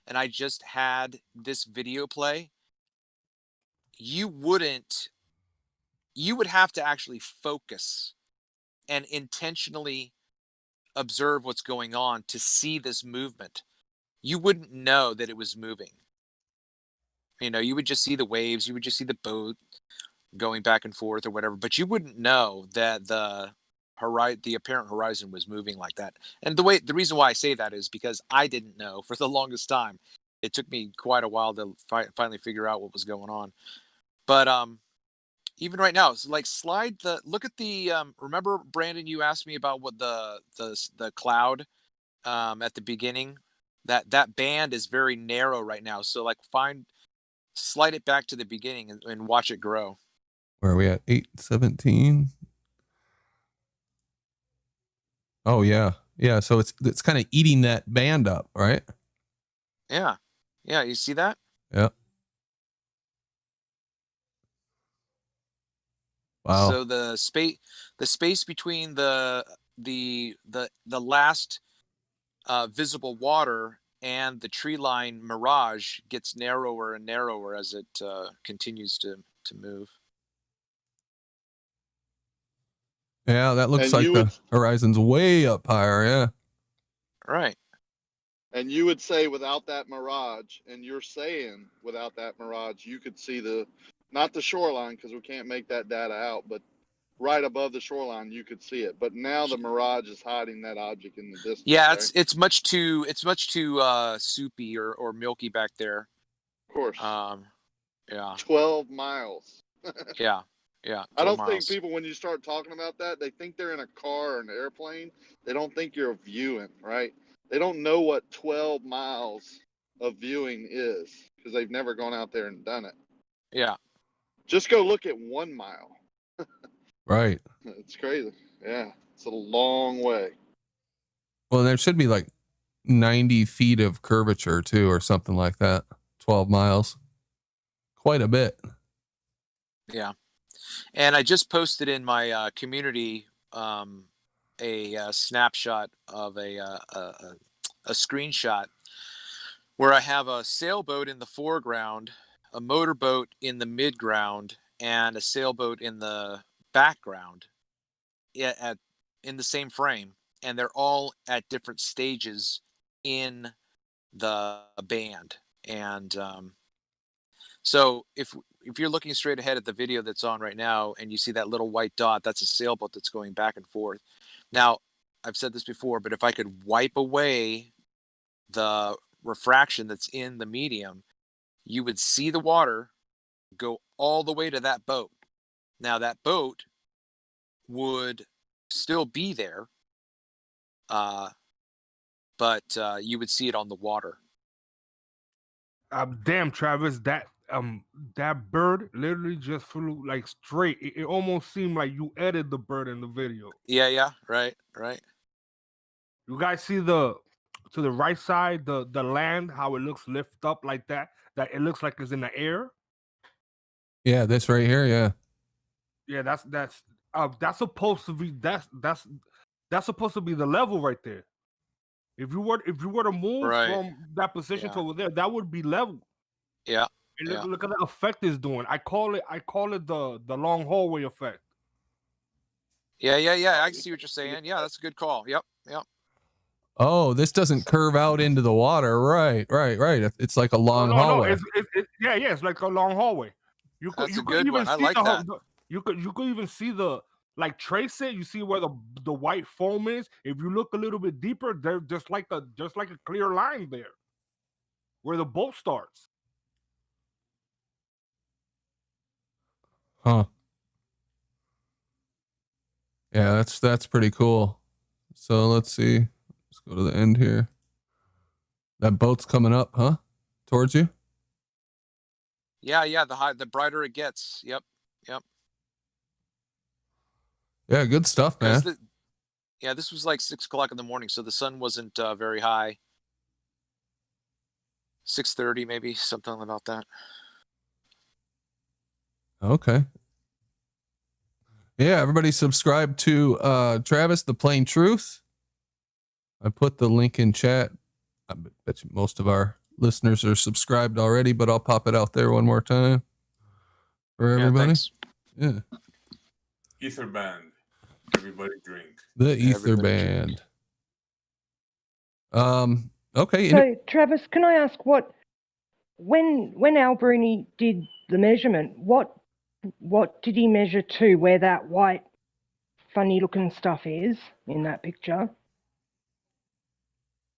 and I just had this video play, you would have to actually focus and intentionally observe what's going on to see this movement. You wouldn't know that it was moving. You would just see the waves, you would just see the boat going back and forth or whatever, but you wouldn't know that the apparent horizon was moving like that. And the reason why I say that is because I didn't know for the longest time. It took me quite a while to finally figure out what was going on. But even right now, it's like look at the remember, Brandon, you asked me about what the cloud at the beginning, that band is very narrow right now. So like slide it back to the beginning and watch it grow. Where are we at? 8:17. Oh yeah. Yeah. So it's kind of eating that band up, right? Yeah. Yeah. You see that? Yeah. Wow. So the space between the last visible water and the tree line mirage gets narrower and narrower as it continues to move. Yeah, that looks like the horizon's way up higher. Yeah. Right. And you would say without that mirage, and you're saying without that mirage, you could see not the shoreline because we can't make that data out, but right above the shoreline, you could see it. But now the mirage is hiding that object in the distance. Yeah, right? it's much too soupy or milky back there. Of course. Yeah. 12 miles. Yeah. Yeah. I don't 12 think miles. people, when you start talking about that, they think they're in a car or an airplane. They don't think you're viewing, right? They don't know what 12 miles of viewing is because they've never gone out there and done it. Yeah. Just go look at 1 mile. Right. It's crazy. Yeah. It's a long way. Well, there should be like 90 feet of curvature too, or something like that. 12 miles. Quite a bit. Yeah. And I just posted in my community a snapshot of a screenshot where I have a sailboat in the foreground, a motorboat in the midground, and a sailboat in the background in the same frame. And they're all at different stages in the band. And so if if you're looking straight ahead at the video that's on right now and you see that little white dot, that's a sailboat that's going back and forth. Now, I've said this before, but if I could wipe away the refraction that's in the medium, you would see the water go all the way to that boat. Now, that boat would still be there, but you would see it on the water. Damn, Travis, that bird literally just flew like straight. It almost seemed like you edited the bird in the video. Yeah, right. You guys see to the right side, the land, how it looks lift up like that it looks like it's in the air. Yeah, this right here. Yeah. Yeah, that's supposed to be that's supposed to be the level right there. If you were to move from that position to over there, that would be level. Yeah. And look at the effect it's doing. I call it the long hallway effect. Yeah. I see what you're saying. Yeah, that's a good call. Yep. Oh, this doesn't curve out into the water. Right. It's like a long hallway. It's like a long hallway. You could even see you could even see the like trace it. You see where the white foam is. If you look a little bit deeper, there's just like a clear line there where the boat starts. Huh. Yeah, that's pretty cool. So let's see. Let's go to the end here. That boat's coming up, huh? Towards you? Yeah. The brighter it gets. Yep. Yeah, good stuff, man. This was like 6 o'clock in the morning, so the sun wasn't very high. 6:30, maybe, something about that. Okay. Yeah, everybody subscribe to Travis the Plain Truth. I put the link in chat. I bet you most of our listeners are subscribed already, but I'll pop it out there one more time for everybody. Yeah. Ether band. Everybody drink. The Ether band. Okay. So, Travis, can I ask when Al Bruni did the measurement, what did he measure to where that white funny looking stuff is in that picture?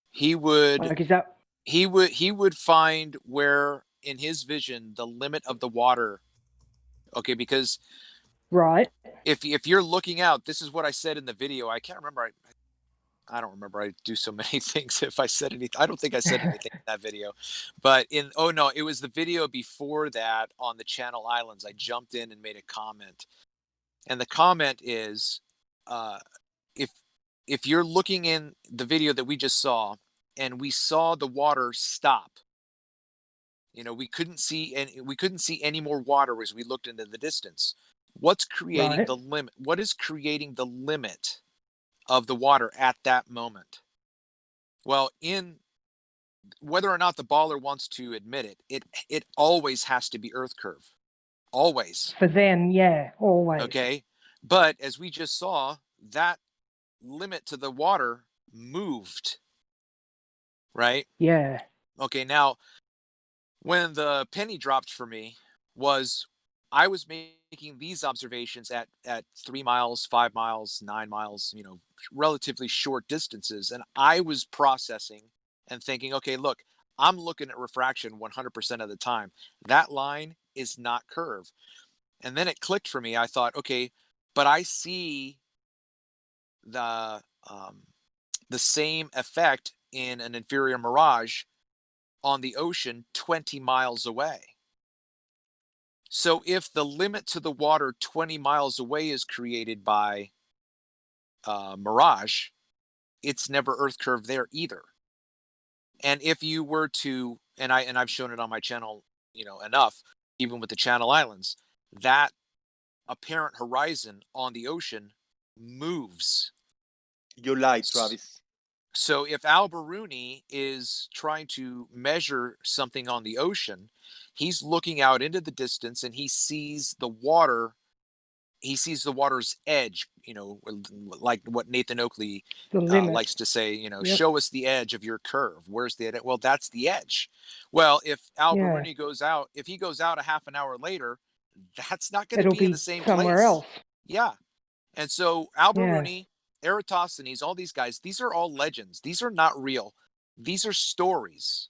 He would Like, is that he would find where in his vision the limit of the water. Okay, because right. If you're looking out, this is what I said in the video. I can't remember. I don't remember. I do so many things. If I said anything, I don't think I said anything in that video. But it was the video before that on the Channel Islands. I jumped in and made a comment, and the comment is, if you're looking in the video that we just saw, and we saw the water stop. We couldn't see any more water as we looked into the distance. What's creating the limit? What is creating the limit of the water at that moment? Well, in whether or not the baller wants to admit it always has to be earth curve. Always. For them, yeah, always. Okay. But as we just saw, that limit to the water moved. Right? Yeah. Okay, now when the penny dropped for me was I was making these observations at 3 miles, 5 miles, 9 miles, relatively short distances. And I was processing and thinking, okay, look, I'm looking at refraction 100% of the time. That line is not curve. And then it clicked for me. I thought, okay, but I see the same effect in an inferior mirage on the ocean 20 miles away. So if the limit to the water 20 miles away is created by mirage, it's never earth curve there either. And if you were to, and I've shown it on my channel, enough, even with the Channel Islands, that apparent horizon on the ocean moves. You lied, Travis. So if Al Bruni is trying to measure something on the ocean, he's looking out into the distance and he sees the water he sees the water's edge, you know, like what Nathan Oakley The limit. likes to say, you know, Yep. show us the edge of your curve. Where's the edge? Well, that's the edge. Well, if Al Yeah. Baruni goes out, if he goes out a half an hour later, that's not going to It'll be in be the same somewhere place. else. Yeah. And so Al Yeah. Baruni, Eratosthenes, all these guys, these are all legends. These are not real. These are stories.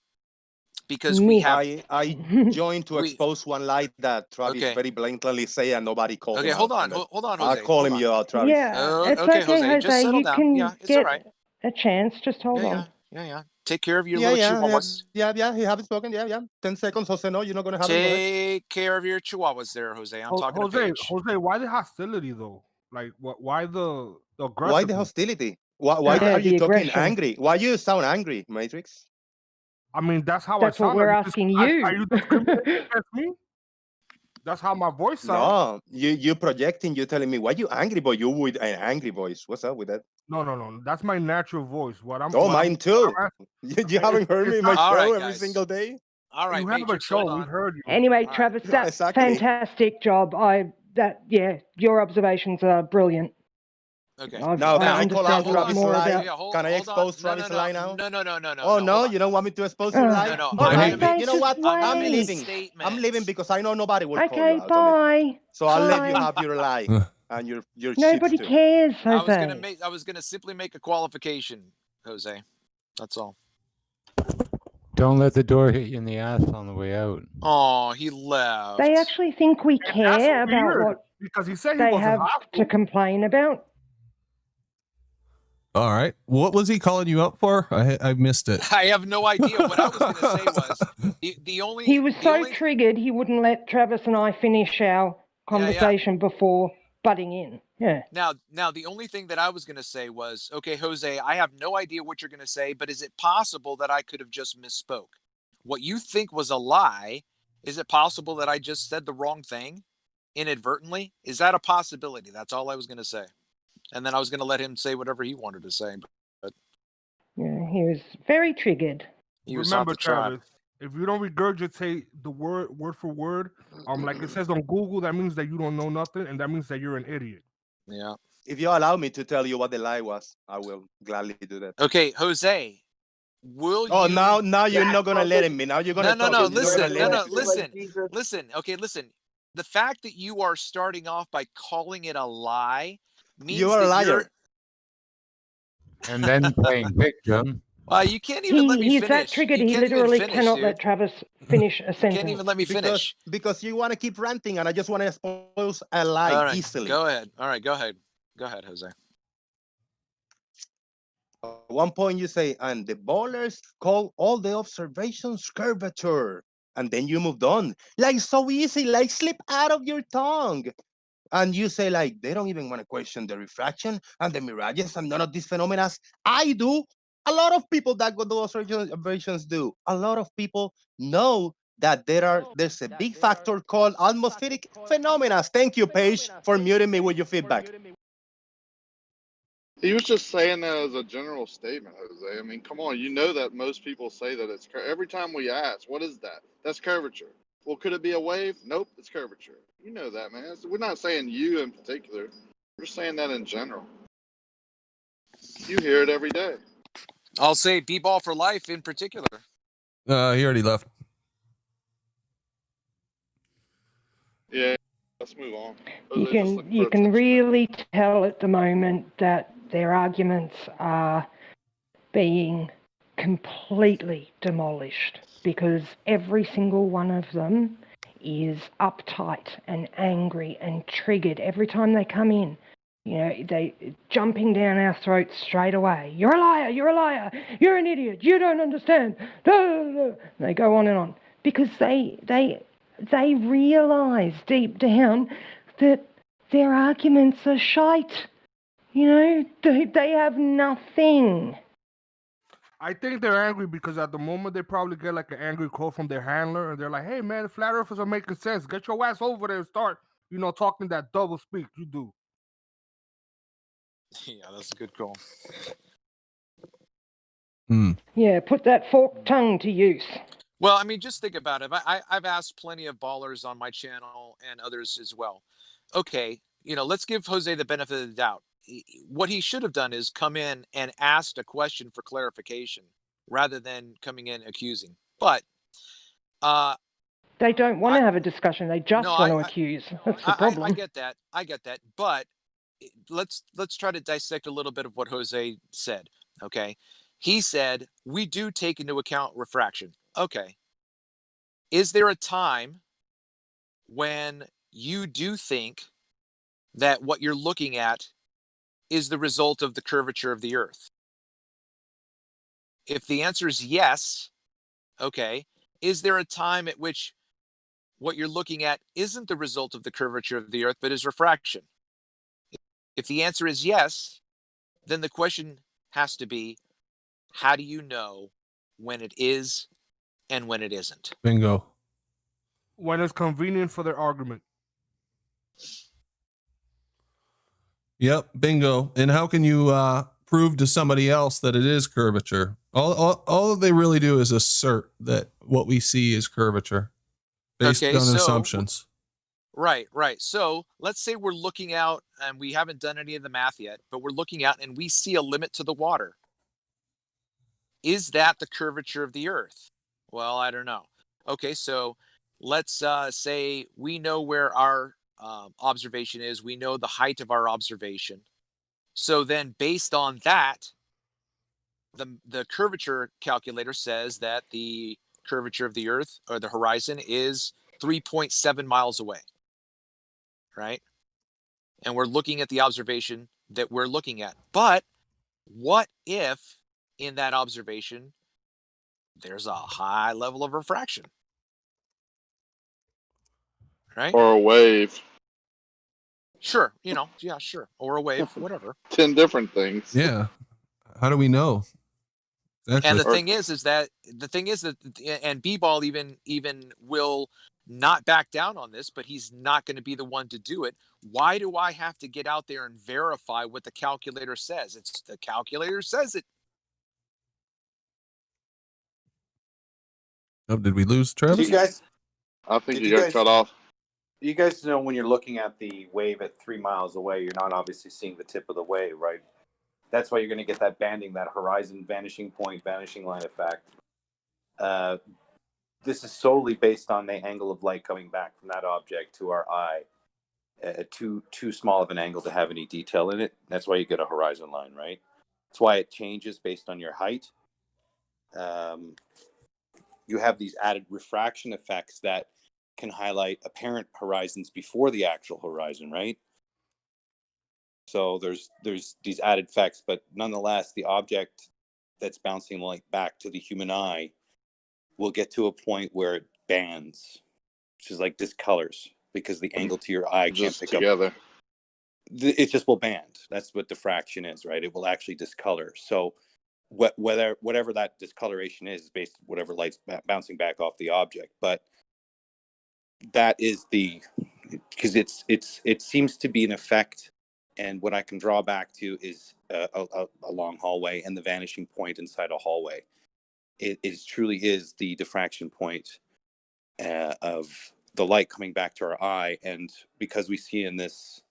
Because we have I joined to expose one lie that Travis Okay. very blatantly say and nobody called Okay, him hold out. on, hold on, I'll Jose. call Hold him on. you out, Travis. Yeah, it's okay, okay, Jose. Just settle you down. can Yeah, it's get all right. a chance. Just hold on. Yeah. Take care of your Yeah, little yeah, chihuahuas. yeah. He haven't spoken. Yeah. 10 seconds, Jose. No, you're not gonna have him. Go ahead. Take care of your chihuahuas there, Jose. I'm talking to Paige. Jose, why the hostility though? Like, what? Why the aggressiveness? Why the hostility? Why Yeah, are you the talking aggression. angry? Why you sound angry, Matrix? I mean, that's how That's I what sound. we're Are asking you. Are you discriminating against me? That's how my voice sounds. No, you projecting. You telling me why you angry, but you with an angry voice. What's up with that? No. That's my natural voice. Oh, mine too. You haven't heard me in my It's not- show All right, every guys. single day. All right, You have a Matrix, hold show. We on. heard you. Anyway, All Travis, Yeah, that's exactly. fantastic job. Your observations are brilliant. Okay. Now, can I understand call out a lot Travis' more lie? about. Can I expose Travis' lie now? Oh No, no, hold on. you don't want me to expose your lie? No, All I'm right, gonna make- you know what? I'm gonna I'm make a leaving. statement. I'm leaving because I know nobody will call Okay, you out on it. bye. So I'll let you Bye. have your lie and your Nobody shit too. cares, I was gonna Jose. make. I was gonna simply make a qualification, Jose. That's all. Don't let the door hit you in the ass on the way out. Oh, he left. They actually think we care about weird, what because he said he they wasn't have hostile. to complain about. All right. What was he calling you up for? I missed it. I have no idea. What I was gonna say was the only. He was the so only- triggered he wouldn't let Travis and I finish our conversation before butting in. Yeah. Now, the only thing that I was going to say was, okay, Jose, I have no idea what you're going to say, but is it possible that I could have just misspoke? What you think was a lie, is it possible that I just said the wrong thing inadvertently? Is that a possibility? That's all I was going to say. And then I was going to let him say whatever he wanted to say. But Yeah, he was very triggered. he was Remember, off the tribe. Travis, if you don't regurgitate the word for word, like it says on Google, that means that you don't know nothing, and that means that you're an idiot. Yeah. If you allow me to tell you what the lie was, I will gladly do that. Okay, Jose, will Oh, you? now you're not gonna let me. Now you're gonna No. talk. You're not Listen. gonna let No. me. Listen. Okay, listen. The fact that you are starting off by calling it a lie means You are a that liar. you're. And then playing victim. You can't even let me He's finish. that triggered, You he can't even literally finish, cannot dude. let Travis finish a sentence. Can't even let me finish. Because you want to keep ranting, and I just want to expose a lie All right, easily. go ahead. All right, go ahead. Go ahead, Jose. At one point you say, and the ballers call all the observations curvature. And then you moved on. Like so easy, like slip out of your tongue. And you say, like, they don't even want to question the refraction and the mirages and none of these phenomena. I do. A lot of people that go to observations do. A lot of people know that there's a big factor called atmospheric phenomena. Thank you, Paige, for muting me with your feedback. He was just saying that as a general statement, Jose. I mean, come on, you know that most people say that it's every time we ask, what is that? That's curvature. Well, could it be a wave? Nope, it's curvature. You know that, man. We're not saying you in particular. We're saying that in general. You hear it every day. I'll say B-ball for life in particular. He already left. Yeah, let's move on. You can really tell at the moment that their arguments are being completely demolished because every single one of them is uptight and angry and triggered every time they come in. You know, they jumping down our throats straight away. You're a liar, you're a liar, you're an idiot, you don't understand. They go on and on because they realise deep down that their arguments are shite. You know, they have nothing. I think they're angry because at the moment they probably get like an angry call from their handler and they're like, hey man, flat earthers are making sense. Get your ass over there and start, talking that double speak you do. Yeah, that's a good call. Yeah, put that forked tongue to use. Well, I mean, just think about it. I've asked plenty of ballers on my channel and others as well. Okay, let's give Jose the benefit of the doubt. What he should have done is come in and asked a question for clarification rather than coming in accusing. But they don't want to have a discussion. They just want to accuse. That's the problem. I get that. I get that. But let's try to dissect a little bit of what Jose said. Okay. He said, we do take into account refraction. Okay. Is there a time when you do think that what you're looking at is the result of the curvature of the Earth? If the answer is yes, okay, is there a time at which what you're looking at isn't the result of the curvature of the Earth, but is refraction? If the answer is yes, then the question has to be, how do you know when it is and when it isn't? Bingo. When it's convenient for their argument. Yep, bingo. And how can you prove to somebody else that it is curvature? All they really do is assert that what we see is curvature based on assumptions. Right. So let's say we're looking out and we haven't done any of the math yet, but we're looking out and we see a limit to the water. Is that the curvature of the Earth? Well, I don't know. Okay, so let's say we know where our observation is. We know the height of our observation. So then based on that, the curvature calculator says that the curvature of the Earth or the horizon is 3.7 miles away, right? And we're looking at the observation that we're looking at. But what if in that observation there's a high level of refraction? Right? Or a wave. Sure, sure. Or a wave, whatever. 10 different things. Yeah. How do we know? Exactly. And the thing is that and B-Ball even will not back down on this, but he's not going to be the one to do it. Why do I have to get out there and verify what the calculator says? It's the calculator says it. Oh, did we lose Travis? Did you guys? I think Did you you got guys- cut off. You guys know when you're looking at the wave at 3 miles away, you're not obviously seeing the tip of the wave, right? That's why you're going to get that banding, that horizon vanishing point, vanishing line effect. This is solely based on the angle of light coming back from that object to our eye at too small of an angle to have any detail in it. That's why you get a horizon line, right? That's why it changes based on your height. You have these added refraction effects that can highlight apparent horizons before the actual horizon, right? So there's these added effects, but nonetheless, the object that's bouncing light back to the human eye will get to a point where it bands, which is like discolors, because the angle to your eye can't pick up. It just will band. That's what diffraction is, right? It will actually discolor. So whatever that discoloration is based on whatever light's bouncing back off the object. But that is because it seems to be an effect. And what I can draw back to is a long hallway and the vanishing point inside a hallway. It truly is the diffraction point of the light coming back to our eye. And because we see in this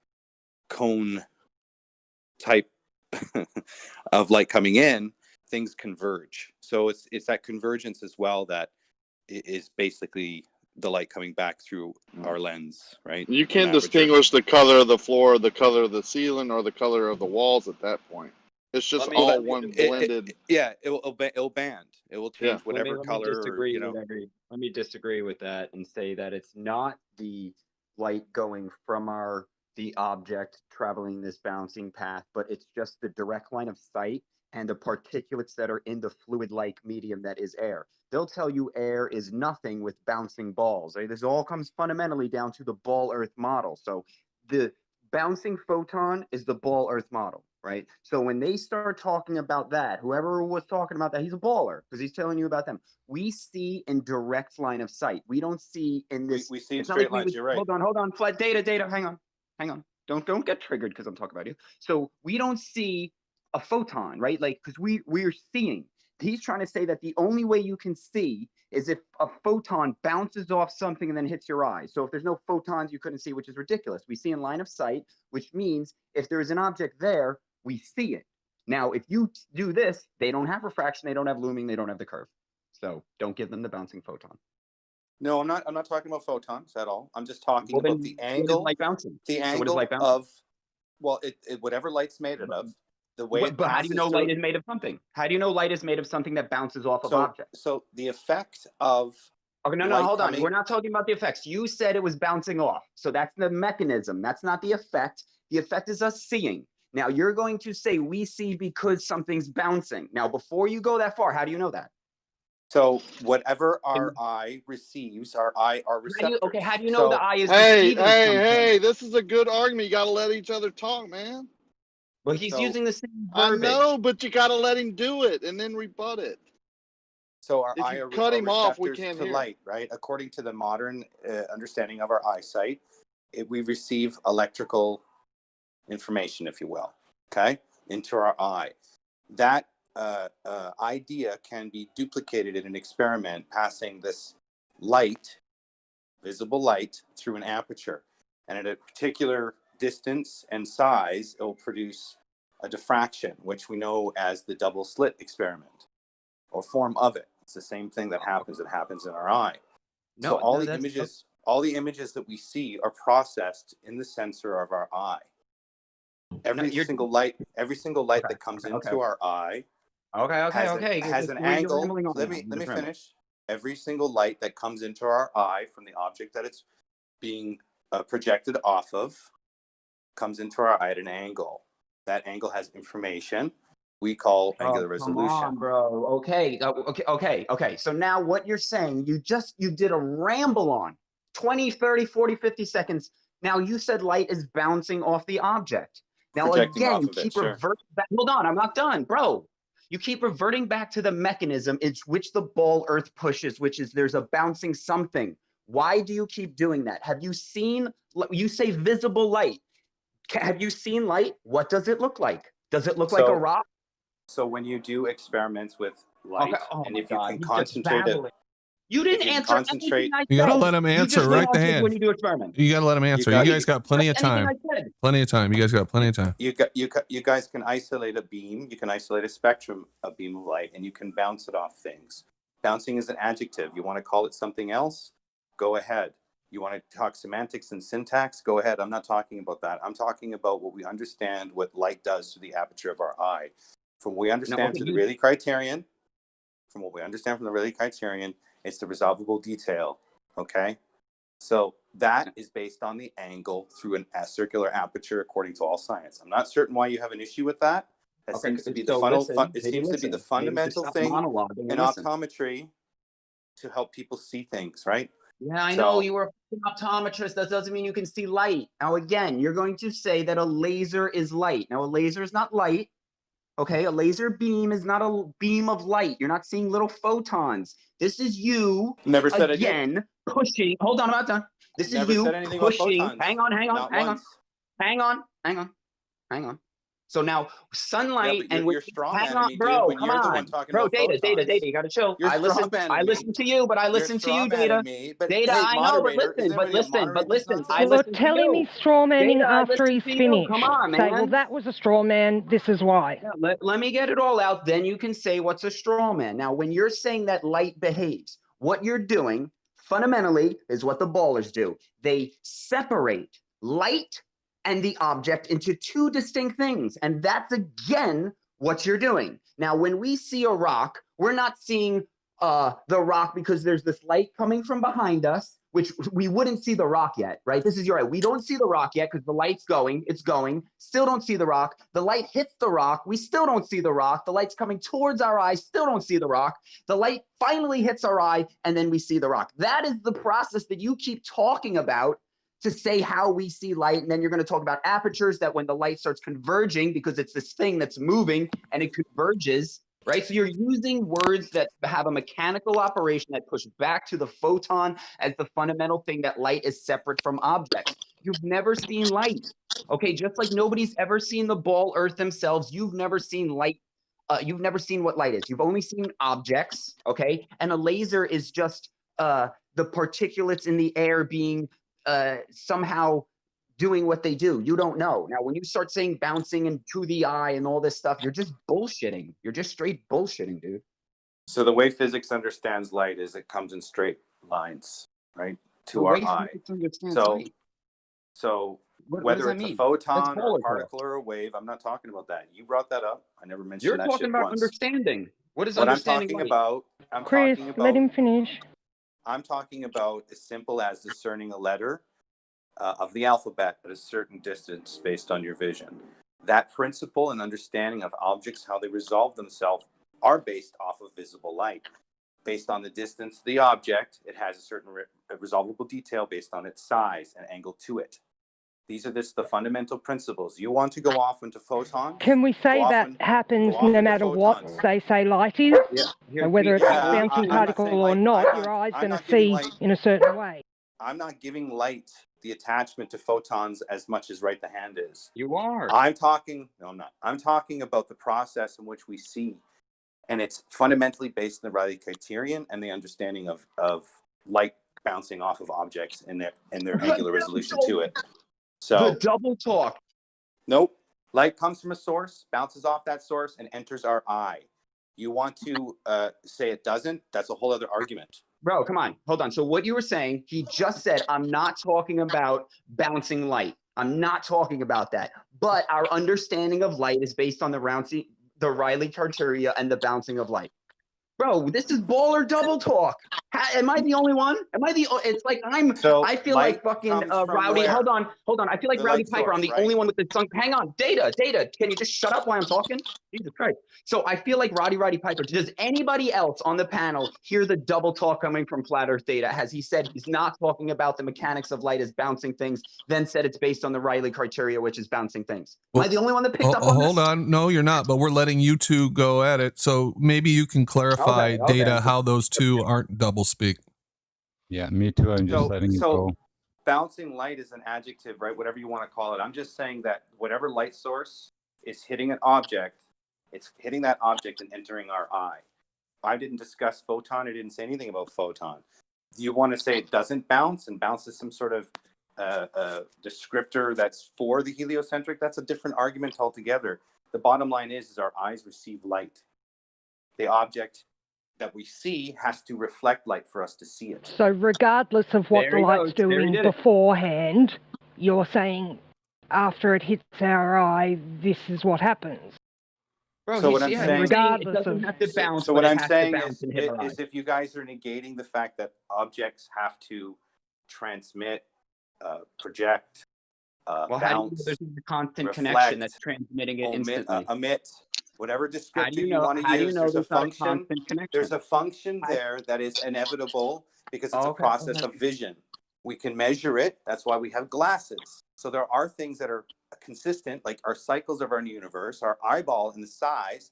cone type of light coming in, things converge. So it's that convergence as well that is basically the light coming back through our lens, right? You can't distinguish the color of the floor, the color of the ceiling, or the color of the walls at that point. It's just all one blended. It'll band. It will change whatever let me color. disagree let me disagree with that and say that it's not the light going from the object traveling this bouncing path, but it's just the direct line of sight and the particulates that are in the fluid-like medium that is air. They'll tell you air is nothing with bouncing balls. Right? This all comes fundamentally down to the ball-earth model. So the bouncing photon is the ball-earth model, right? So when they start talking about that, whoever was talking about that, he's a baller because he's telling you about them. We see in direct line of sight. We don't see in this. We see in straight lines. You're right. Hold on. Flat data. Hang on. Don't get triggered because I'm talking about you. So we don't see a photon, right? Like, because we're seeing. He's trying to say that the only way you can see is if a photon bounces off something and then hits your eye. So if there's no photons, you couldn't see, which is ridiculous. We see in line of sight, which means if there is an object there, we see it. Now, if you do this, they don't have refraction, they don't have looming, they don't have the curve. So don't give them the bouncing photon. No, I'm not talking about photons at all. I'm just talking Well, about then the what is angle. light bouncing? The So what is angle light bouncing? of, well, whatever light's made it of, the way it But how do you passes know through. light is made of something? How do you know light is made of something that bounces off of So, objects? so the effect of Okay, no, light hold on. coming. We're not talking about the effects. You said it was bouncing off. So that's the mechanism. That's not the effect. The effect is us seeing. Now you're going to say we see because something's bouncing. Now, before you go that far, how do you know that? So whatever our eye receives, our receptors. How do you know the eye is Hey, receiving something? hey, this is a good argument. You got to let each other talk, man. Well, he's using the same I verbiage. know, but you got to let him do it and then rebut it. So our If eye you are, cut are him off, we receptors can't to hear. light, right? According to the modern understanding of our eyesight, we receive electrical information, if you will, okay, into our eye. That idea can be duplicated in an experiment, passing this light, visible light, through an aperture. And at a particular distance and size, it will produce a diffraction, which we know as the double slit experiment, or form of it. It's the same thing that happens. It happens in our eye. So all the images that we see are processed in the sensor of our eye. Every single light that comes into our eye has an angle. Let me finish. Every single light that comes into our eye from the object that it's being projected off of comes into our eye at an angle. That angle has information we call angular resolution. Come on, bro. Okay. So now what you're saying, you did a ramble on 20, 30, 40, 50 seconds. Now you said light is bouncing off the object. Now Projecting again, off you of it, keep sure. reverting back. Hold on, I'm not done, bro. You keep reverting back to the mechanism in which the ball earth pushes, which is there's a bouncing something. Why do you keep doing that? Have you seen, you say visible light. Have you seen light? What does it look like? Does it look like a rock? So when you do experiments with light, and if you can you're just concentrate it, babbling. You didn't answer anything I said. You gotta let him You answer. just Right the answered hand. when you do experiments. You gotta let him answer. You guys got plenty of Anything time. I said. Plenty of time. You guys got plenty of time. You guys can isolate a beam. You can isolate a spectrum, a beam of light, and you can bounce it off things. Bouncing is an adjective. You want to call it something else? Go ahead. You want to talk semantics and syntax? Go ahead. I'm not talking about that. I'm talking about what we understand what light does to the aperture of our eye. From what we understand through the Rayleigh criterion, it's the resolvable detail. Okay? So that is based on the angle through a circular aperture according to all science. I'm not certain why you have an issue with that. That seems to be the fundamental thing in optometry to help people see things, right? Yeah, I know you were an optometrist. That doesn't mean you can see light. Now, again, you're going to say that a laser is light. Now, a laser is not light. Okay, a laser beam is not a beam of light. You're not seeing little photons. This is you Never said again pushing. Hold on, I'm not done. This is Never you said anything about pushing. photons. Hang on. Not once. So now sunlight but and you're straw hang manning on, me, bro. dude, when come you're the on, one talking bro. about Data. photons. You gotta chill. You're I listen to you, but I listen to you, Data. Me, but Data, hey, I know, but moderator, is listen, anybody a moderator? I You're listen to telling me you. straw manning Data, I after listen he's to you. finished. Come on, Say, well, man. that was a straw man. This is why. Yeah, let me get it all out. Then you can say what's a straw man. Now, when you're saying that light behaves, what you're doing fundamentally is what the ballers do. They separate light and the object into two distinct things. And that's, again, what you're doing. Now, when we see a rock, we're not seeing the rock because there's this light coming from behind us, which we wouldn't see the rock yet, right? This is your right. We don't see the rock yet because the light's going, it's going, still don't see the rock. The light hits the rock, we still don't see the rock. The light's coming towards our eye, still don't see the rock. The light finally hits our eye, and then we see the rock. That is the process that you keep talking about to say how we see light. And then you're going to talk about apertures, that when the light starts converging, because it's this thing that's moving and it converges, right? So you're using words that have a mechanical operation that push back to the photon as the fundamental thing that light is separate from objects. You've never seen light, okay? Just like nobody's ever seen the ball earth themselves, you've never seen light you've never seen what light is. You've only seen objects, okay? And a laser is just the particulates in the air being somehow doing what they do. You don't know. Now, when you start saying bouncing and to the eye and all this stuff, you're just bullshitting. You're just straight bullshitting, dude. So the way physics understands light is it comes in straight lines, right, to our eye. So whether it's a photon or a particle or a wave, I'm not talking about that. You brought that up. I never mentioned You're that talking shit about once. understanding. What is What I'm understanding talking light? about, Chris, let him finish. I'm talking about as simple as discerning a letter of the alphabet at a certain distance based on your vision. That principle and understanding of objects, how they resolve themselves, are based off of visible light. Based on the distance of the object, it has a certain resolvable detail based on its size and angle to it. These are the fundamental principles. You want to go off into photons? Can we say that happens no matter what they say light is? So whether it's a bouncing particle or not, your eye's going to see in a certain way. I'm not giving light the attachment to photons as much as right the hand is. You are. No, I'm not. I'm talking about the process in which we see. And it's fundamentally based on the Rayleigh criterion and the understanding of light bouncing off of objects and their angular resolution to it. So the double talk. Nope. Light comes from a source, bounces off that source, and enters our eye. You want to say it doesn't? That's a whole other argument. Bro, come on. Hold on. So what you were saying, he just said, I'm not talking about bouncing light. I'm not talking about that. But our understanding of light is based on the Rayleigh criteria and the bouncing of light. Bro, this is baller double talk. Am I the only one? It's like I feel like fucking Rowdy. where? Hold on. I feel like The Rowdy light Piper. source, I'm the right? only one with the tongue. Hang on. Data. Can you just shut up while I'm talking? Jesus Christ. So I feel like Rowdy Piper. Does anybody else on the panel hear the double talk coming from Flat Earth Data? Has he said he's not talking about the mechanics of light as bouncing things, then said it's based on the Rayleigh criteria, which is bouncing things? Am I the only one that picked up on Hold this? on. No, you're not, but we're letting you two go at it. So maybe you can clarify, Okay. Data, how those two aren't double speak. Yeah, me too. I'm just letting it go. Bouncing light is an adjective, right? Whatever you want to call it. I'm just saying that whatever light source is hitting an object, it's hitting that object and entering our eye. I didn't discuss photon. I didn't say anything about photon. Do you want to say it doesn't bounce and bounces some sort of descriptor that's for the heliocentric? That's a different argument altogether. The bottom line is our eyes receive light. The object that we see has to reflect light for us to see it. So regardless of what the light's doing beforehand, you're saying after it hits our eye, this is what happens. Bro, So what I'm saying, it doesn't have to bounce. so what but it I'm has to saying bounce and hit our eye. is if you guys are negating the fact that objects have to transmit, project, Well, how do you bounce, know there's a constant reflect, connection that's transmitting it instantly? emit, whatever How do descriptor you you know? want to How do you use, know there's a there's not a function. constant connection? There's a function there that is inevitable because it's a process of vision. We can measure it. That's why we have glasses. So there are things that are consistent, like our cycles of our universe, our eyeball and the size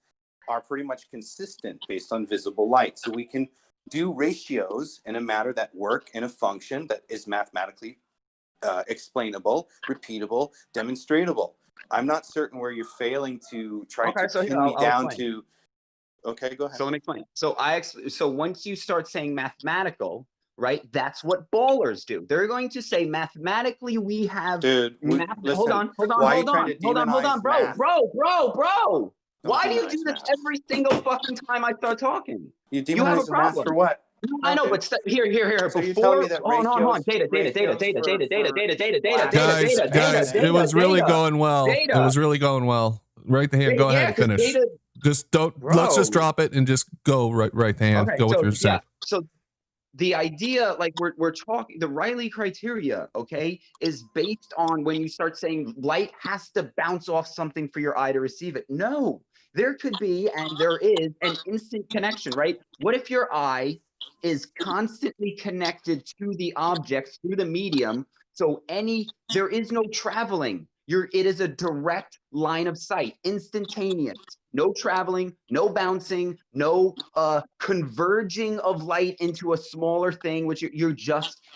are pretty much consistent based on visible light. So we can do ratios in a matter that work in a function that is mathematically explainable, repeatable, demonstratable. I'm not certain where you're failing to try to pin me down to. Okay, go ahead. So let me explain. So once you start saying mathematical, right? That's what ballers do. They're going to say mathematically we have. Dude, listen, hold on, bro. Why do you do this every single fucking time I start talking? You You have a demonize the math for problem. what? I know, but here. So you're telling me that Hold on. Data. Guys, it was really going well. It was really going well. Right hand, go ahead and finish. Just don't. Let's just drop it and just go right hand. Go with your set. So the idea, like we're talking, the Rayleigh criteria, okay, is based on when you start saying light has to bounce off something for your eye to receive it. No, there could be, and there is, an instant connection, right? What if your eye is constantly connected to the object through the medium? So there is no traveling. It is a direct line of sight, instantaneous. No traveling, no bouncing, no converging of light into a smaller thing, which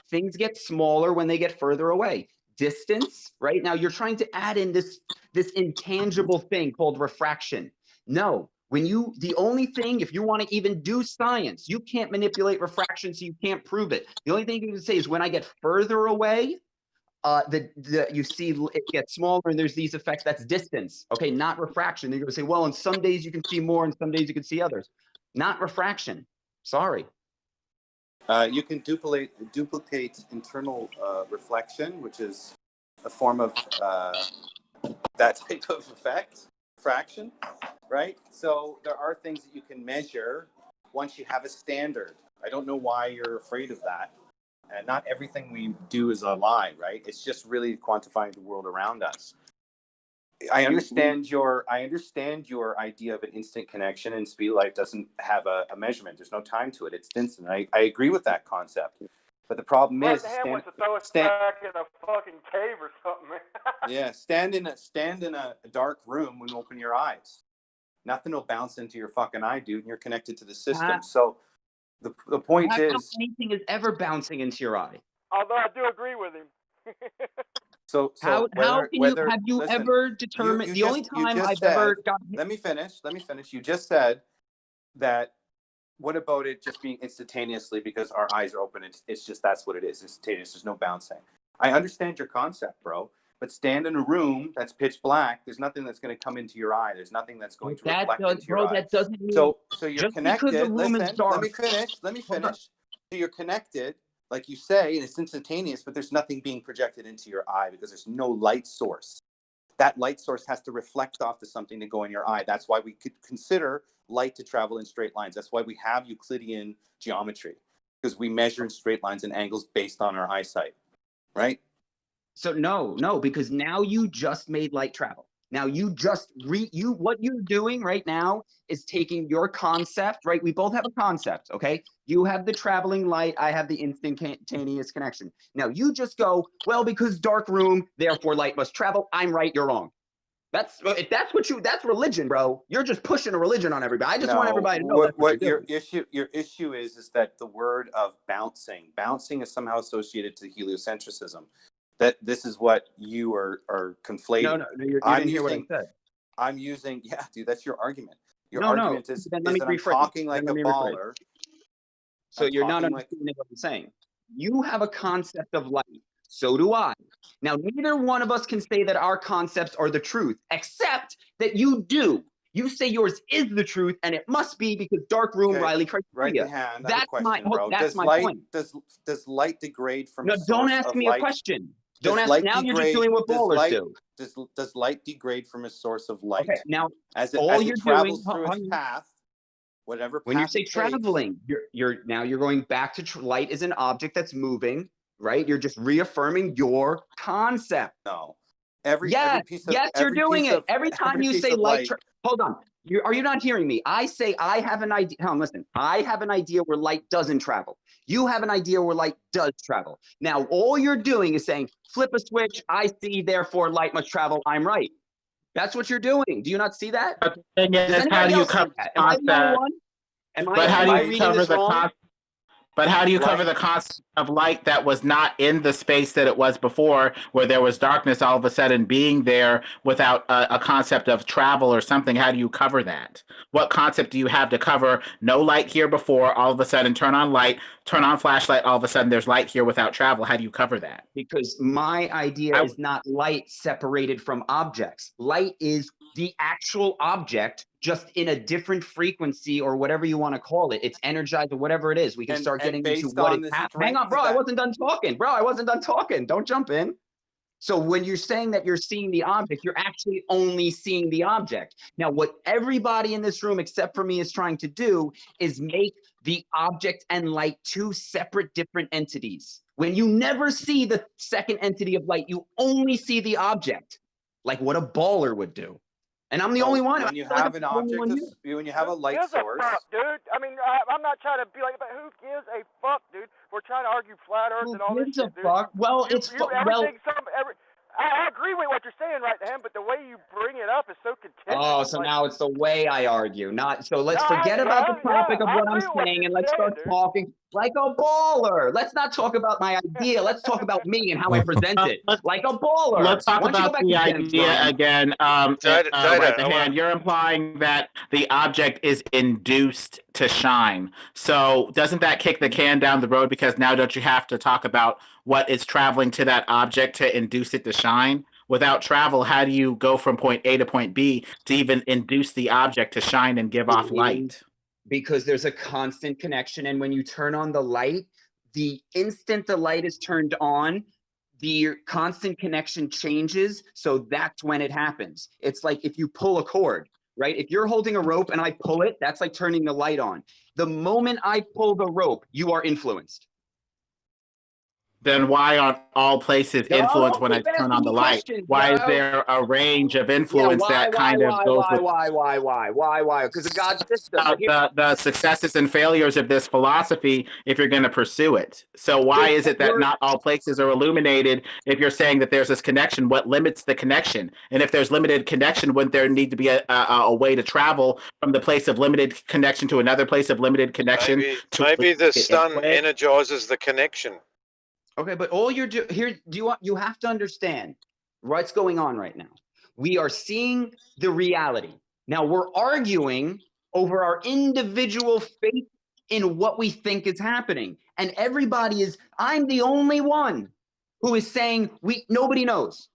things get smaller when they get further away. Distance, right? Now you're trying to add in this intangible thing called refraction. No, The only thing, if you want to even do science, you can't manipulate refraction, so you can't prove it. The only thing you can say is when I get further away, you see it gets smaller and there's these effects. That's distance, okay, not refraction. You're going to say, well, on some days you can see more and some days you can see others. Not refraction. Sorry. You can duplicate internal reflection, which is a form of that type of effect, fraction, right? So there are things that you can measure once you have a standard. I don't know why you're afraid of that. And not everything we do is a lie, right? It's just really quantifying the world around us. I understand your idea of an instant connection, and speed of light doesn't have a measurement. There's no time to it. It's instant. I agree with that concept. But the problem is, wants to throw us back in a fucking cave or something, man. yeah, stand in a dark room and open your eyes. Nothing will bounce into your fucking eye, dude, and you're connected to the system. So the point is, anything is ever bouncing into your eye. Although I do agree with him. So how have you ever determined the only time I've ever gotten? Let me finish. You just said that. What about it just being instantaneously because our eyes are open? It's just that's what it is. Instantaneous. There's no bouncing. I understand your concept, bro. But stand in a room that's pitch black. There's nothing that's going to come into your eye. There's nothing that's going to reflect into your eye. That doesn't mean so you're just connected. because the room Listen, is dark. let me finish. So you're connected, like you say, and it's instantaneous, but there's nothing being projected into your eye because there's no light source. That light source has to reflect off to something to go in your eye. That's why we could consider light to travel in straight lines. That's why we have Euclidean geometry, because we measure in straight lines and angles based on our eyesight, right? So no, because now you just made light travel. Now you just what you're doing right now is taking your concept, right? We both have a concept, okay? You have the traveling light, I have the instantaneous connection. Now you just go, well, because dark room, therefore light must travel. I'm right, you're wrong. That's religion, bro. You're just pushing a religion on everybody. I just want everybody to know what your issue is that the word of bouncing is somehow associated to heliocentrism. That this is what you are conflating. No, you didn't hear what I said. I'm using, dude, that's your argument. Your argument argument is that I'm talking like a baller. So you're not understanding what I'm saying. You have a concept of light. So do I. Now, neither one of us can say that our concepts are the truth, except that you do. You say yours is the truth, and it must be because dark room Riley criteria. That's my point. Does light degrade from? No, don't ask me a question. Don't ask. Now you're just doing what ballers do. Does light degrade from a source of light? Okay, now as it travels through its path, whatever. When you say traveling, you're going back to light is an object that's moving, right? You're just reaffirming your concept. No. You're doing it. Every time you say light, hold on. Are you not hearing me? I say I have an idea. Listen, I have an idea where light doesn't travel. You have an idea where light does travel. Now, all you're doing is saying, flip a switch, I see, therefore light must travel, I'm right. That's what you're doing. Do you not see that? But the thing is, how do you cover the concept? But how do you cover the concept? But how do you cover the concept of light that was not in the space that it was before, where there was darkness all of a sudden being there without a concept of travel or something? How do you cover that? What concept do you have to cover no light here before, all of a sudden turn on light, turn on flashlight, all of a sudden there's light here without travel? How do you cover that? Because my idea is not light separated from objects. Light is the actual object, just in a different frequency or whatever you want to call it. It's energized or whatever it is. We can start getting into what is happening. Hang on, bro. I wasn't done talking. Don't jump in. So when you're saying that you're seeing the object, you're actually only seeing the object. Now, what everybody in this room, except for me, is trying to do is make the object and light two separate, different entities. When you never see the second entity of light, you only see the object, like what a baller would do. And I'm the only one. When you have an object, when you have a light source. Fuck, dude. I mean, I'm not trying to be like, but who gives a fuck, dude? We're trying to argue flat Earth and all this shit, dude. Well, I agree with what you're saying right now, but the way you bring it up is so contentious. Oh, so now it's the way I argue. So let's forget about the topic of what I'm saying and let's start talking. Like a baller. Let's not talk about my idea. Let's talk about me and how I present it. Like a baller. Let's talk Why don't you go about back the to idea Jen, again. Data, Right the I wanna- hand. You're implying that the object is induced to shine. So doesn't that kick the can down the road? Because now don't you have to talk about what is traveling to that object to induce it to shine? Without travel, how do you go from point A to point B to even induce the object to shine and give off light? because there's a constant connection. And when you turn on the light, the instant the light is turned on, the constant connection changes. So that's when it happens. It's like if you pull a cord, right? If you're holding a rope and I pull it, that's like turning the light on. The moment I pull the rope, you are influenced. Then why aren't all places influenced when I keep turn asking on the me light? questions, Why is yo. there a range of Yeah, influence why? that kind of goes with Because of God's system. But the successes and failures of this philosophy if you're going to pursue it? So why is it that not all places are illuminated if you're saying that there's this connection? What limits the connection? And if there's limited connection, wouldn't there need to be a way to travel from the place of limited connection to another place of limited connection? Maybe the sun energizes the connection. Okay, but all you're doing here, you have to understand what's going on right now. We are seeing the reality. Now we're arguing over our individual faith in what we think is happening. And everybody is, I'm the only one who is saying nobody knows.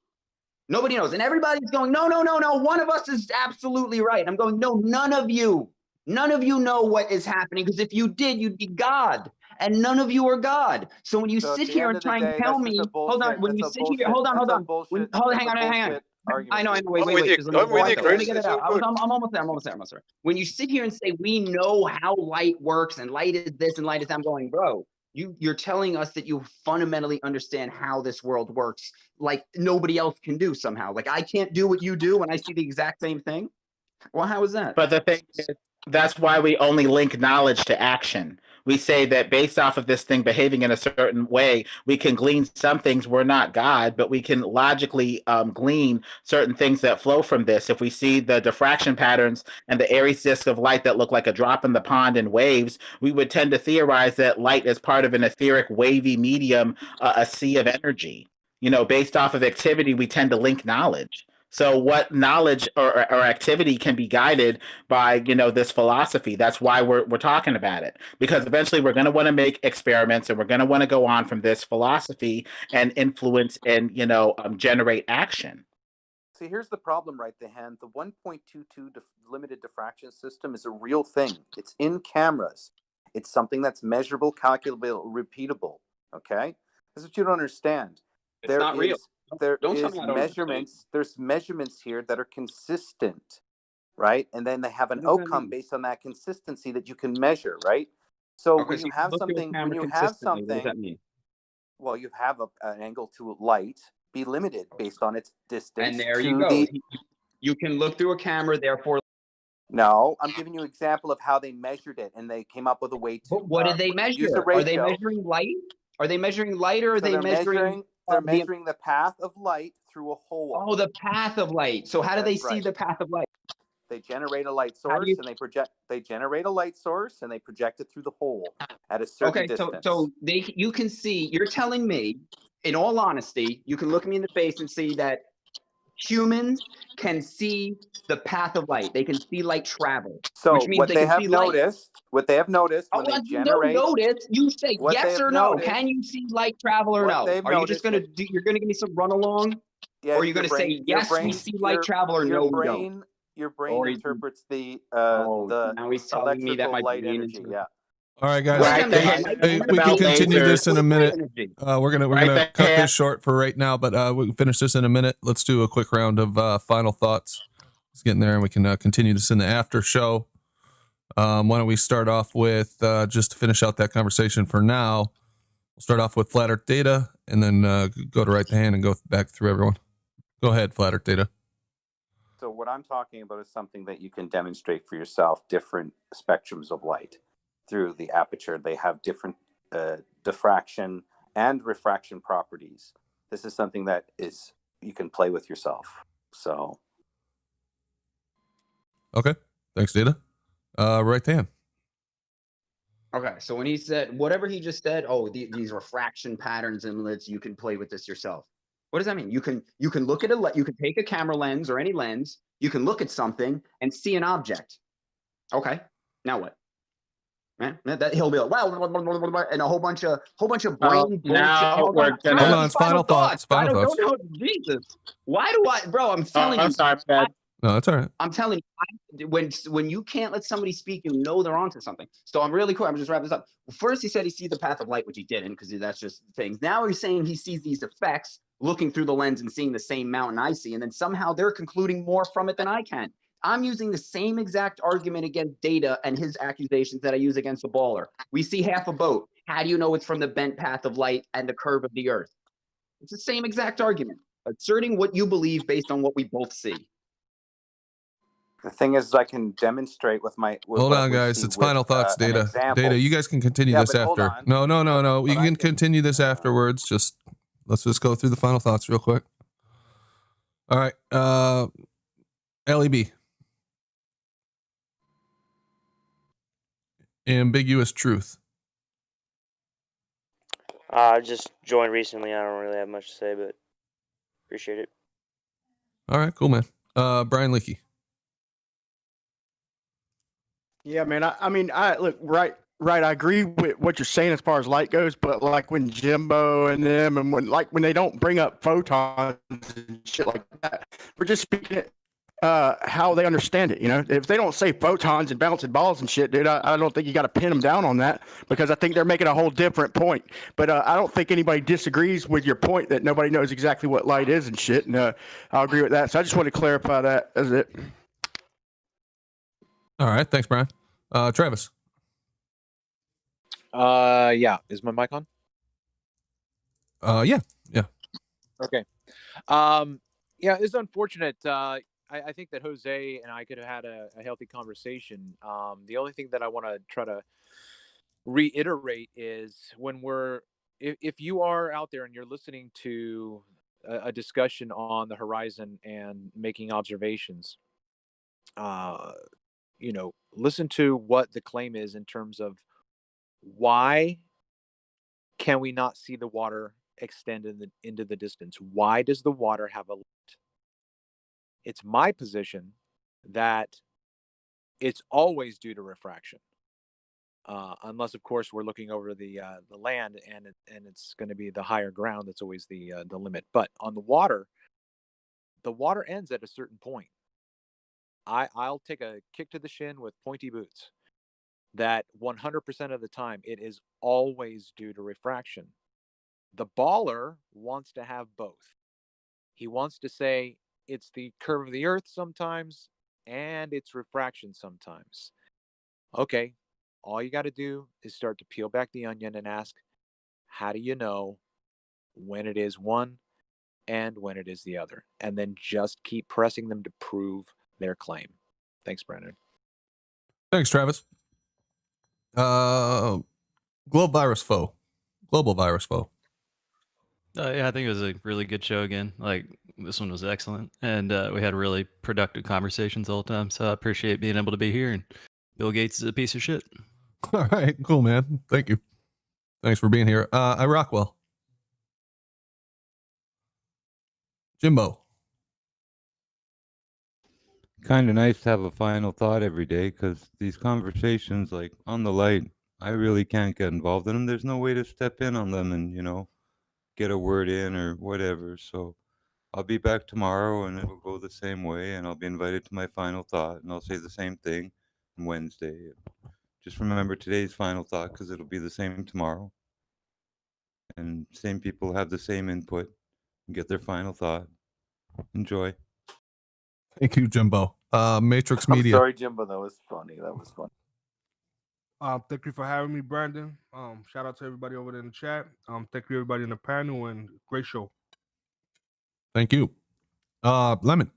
Nobody knows. And everybody's going, no, one of us is absolutely right. I'm going, no, none of you know what is happening, because if you did, you'd be God. And none of you are God. So when you sit here and try and tell me, hold on, when you sit here, hold on. Hang on. I know, wait. I'm with you, Chris. Let me get it out. I'm almost there. When you sit here and say, we know how light works and light is this and light is that, I'm going, bro, you're telling us that you fundamentally understand how this world works, like nobody else can do somehow. Like I can't do what you do when I see the exact same thing. Well, how is that? But the thing is, that's why we only link knowledge to action. We say that based off of this thing behaving in a certain way, we can glean some things. We're not God, but we can logically glean certain things that flow from this. If we see the diffraction patterns and the Aries disk of light that look like a drop in the pond in waves, we would tend to theorize that light is part of an etheric, wavy medium, a sea of energy. Based off of activity, we tend to link knowledge. So what knowledge or activity can be guided by, this philosophy? That's why we're talking about it, because eventually we're going to want to make experiments and we're going to want to go on from this philosophy and influence and, generate action. See, here's the problem, right? The 1.22 limited diffraction system is a real thing. It's in cameras. It's something that's measurable, calculable, repeatable. Okay? That's what you don't understand. It's not real. There Don't tell is me I don't measurements. There's measurements here that are consistent, right? And then they have an What does that outcome mean? based on that consistency that you can measure, right? So Okay, when so you have look at a something, camera when you have consistently, what does something, that mean? well, you have an angle to light be limited based on its distance. And there to you go. the. You can look through a camera, therefore. No, I'm giving you an example of how they measured it, and they came up with a way to. But what did they measure? Use a Are they ratio. measuring light? Are they measuring light, or are So they they're measuring? They're measuring the path of light through a hole. Oh, the path of light. So how do they see the path of light? They generate a light source and they project. They generate a light source and they project it through the hole at a certain distance. So you can see. You're telling me, in all honesty, you can look me in the face and see that humans can see the path of light. They can see light travel. So which means what they can have see light. noticed, when they generate, notice. You say what they yes have or no. noticed- Can you see light travel or what no? they've Are you just noticed gonna you're gonna give me some run along? Yeah, or are you gonna say yes, we see light travel, or no, we don't? Your brain interprets the now he's telling me that my light brain energy. Yeah. All right, guys. Right, Hey, we can continue this in a minute. We're gonna cut this short for right now, but we can finish this in a minute. Let's do a quick round of final thoughts. Let's get in there, and we can continue this in the after show. Why don't we start off with just to finish out that conversation for now? We'll start off with Flat Earth Data, and then go to Right the Hand and go back through everyone. Go ahead, Flat Earth Data. So what I'm talking about is something that you can demonstrate for yourself, different spectrums of light through the aperture. They have different diffraction and refraction properties. This is something that you can play with yourself. So. Okay. Thanks, Data. Right hand. Okay, so when he said whatever he just said, oh, these refraction patterns inlets, you can play with this yourself. What does that mean? You can look at you can take a camera lens or any lens, you can look at something and see an object. Okay, now what? Man, that he'll be like, wow, and a whole bunch of brain bullshit. Now we're gonna. Hold on, it's final thoughts. Final thoughts. Don't Jesus. Why do I, bro? I'm telling you. I'm sorry, Fred. No, that's all right. I'm telling you, when you can't let somebody speak, you know they're onto something. So I'm really quick. I'm just wrapping this up. First, he said he sees the path of light, which he didn't, because that's just things. Now he's saying he sees these effects, looking through the lens and seeing the same mountain I see, and then somehow they're concluding more from it than I can. I'm using the same exact argument against Data and his accusations that I use against the baller. We see half a boat. How do you know it's from the bent path of light and the curve of the earth? It's the same exact argument, asserting what you believe based on what we both see. The thing is, I can demonstrate with my. Hold on, guys. It's final thoughts, Data. Data, you guys can continue this after. No. You can continue this afterwards. Let's just go through the final thoughts real quick. All right. LEB. Ambiguous truth. I just joined recently. I don't really have much to say, but appreciate it. All right, cool, man. Brian Leakey. Yeah, man. I mean, look, right. I agree with what you're saying as far as light goes, but like when Jimbo and them, and when they don't bring up photons and shit like that, we're just speaking it how they understand it. You know, if they don't say photons and bouncing balls and shit, dude, I don't think you got to pin them down on that, because I think they're making a whole different point. But I don't think anybody disagrees with your point that nobody knows exactly what light is and shit. And I'll agree with that. So I just want to clarify that. That's it. All right, thanks, Brian. Travis. Yeah. Is my mic on? Yeah. Okay. Yeah, it's unfortunate. I think that Jose and I could have had a healthy conversation. The only thing that I want to try to reiterate is if you are out there and you're listening to a discussion on the horizon and making observations, listen to what the claim is in terms of why can we not see the water extend into the distance? Why does the water have a limit? It's my position that it's always due to refraction, unless, of course, we're looking over the land and it's going to be the higher ground that's always the limit. But on the water ends at a certain point. I'll take a kick to the shin with pointy boots that 100% of the time it is always due to refraction. The baller wants to have both. He wants to say it's the curve of the earth sometimes and it's refraction sometimes. Okay, all you got to do is start to peel back the onion and ask, how do you know when it is one and when it is the other? And then just keep pressing them to prove their claim. Thanks, Brandon. Thanks, Travis. Global virus foe. Yeah, I think it was a really good show again. Like, this one was excellent. And we had really productive conversations the whole time. So I appreciate being able to be here. And Bill Gates is a piece of shit. All right, cool, man. Thank you. Thanks for being here. I Rockwell. Jimbo. Kind of nice to have a final thought every day, because these conversations, like on the light, I really can't get involved in them. There's no way to step in on them and, get a word in or whatever. So I'll be back tomorrow and it'll go the same way, and I'll be invited to my final thought, and I'll say the same thing on Wednesday. Just remember today's final thought, because it'll be the same tomorrow. And same people have the same input and get their final thought. Enjoy. Thank you, Jimbo. Matrix I'm Media. sorry, Jimbo. That was funny. Thank you for having me, Brandon. Shout out to everybody over there in the chat. Thank you everybody in the panel, and great show. Thank you. Lemon.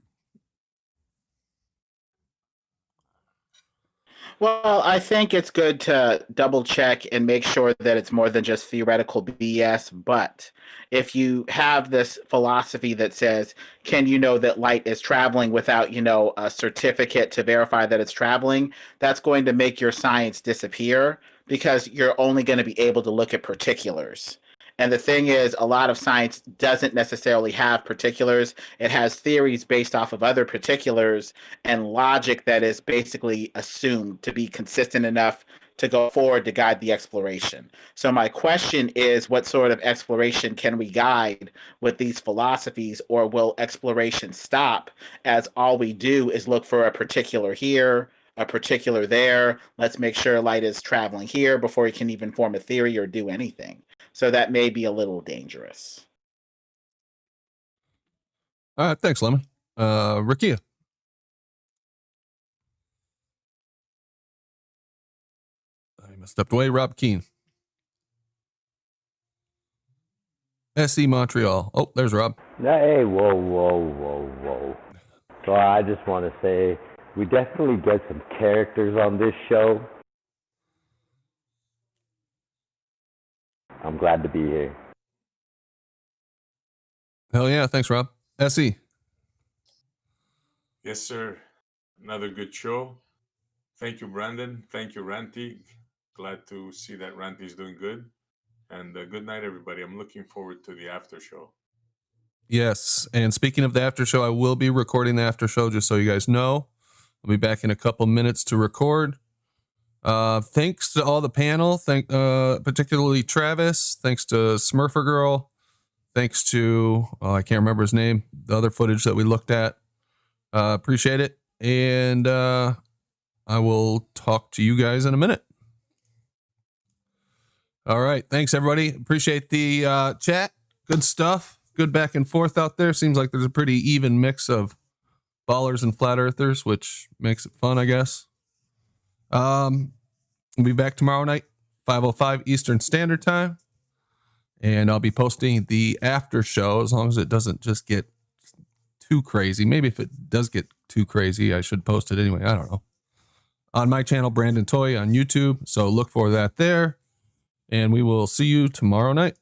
Well, I think it's good to double check and make sure that it's more than just theoretical BS. But if you have this philosophy that says, can you know that light is traveling without, a certificate to verify that it's traveling, that's going to make your science disappear, because you're only going to be able to look at particulars. And the thing is, a lot of science doesn't necessarily have particulars. It has theories based off of other particulars and logic that is basically assumed to be consistent enough to go forward to guide the exploration. So my question is, what sort of exploration can we guide with these philosophies, or will exploration stop as all we do is look for a particular here, a particular there? Let's make sure light is traveling here before we can even form a theory or do anything. So that may be a little dangerous. All right, thanks, Lemon. Rakia. I stepped away. Rob Keane. SE Montreal. Oh, there's Rob. Hey, whoa. So I just want to say we definitely get some characters on this show. I'm glad to be here. Hell yeah. Thanks, Rob. SE. Yes, sir. Another good show. Thank you, Brandon. Thank you, Ranty. Glad to see that Ranty's doing good. And good night, everybody. I'm looking forward to the after show. Yes. And speaking of the after show, I will be recording the after show, just so you guys know. I'll be back in a couple minutes to record. Thanks to all the panel. Particularly Travis. Thanks to Smurfer Girl. Thanks to, I can't remember his name, the other footage that we looked at. Appreciate it. And I will talk to you guys in a minute. All right. Thanks, everybody. Appreciate the chat. Good stuff. Good back and forth out there. Seems like there's a pretty even mix of ballers and flat earthers, which makes it fun, I guess. We'll be back tomorrow night, 5:05 Eastern Standard Time. And I'll be posting the after show, as long as it doesn't just get too crazy. Maybe if it does get too crazy, I should post it anyway. I don't know. On my channel, Brandon Toy on YouTube. So look for that there. And we will see you tomorrow night.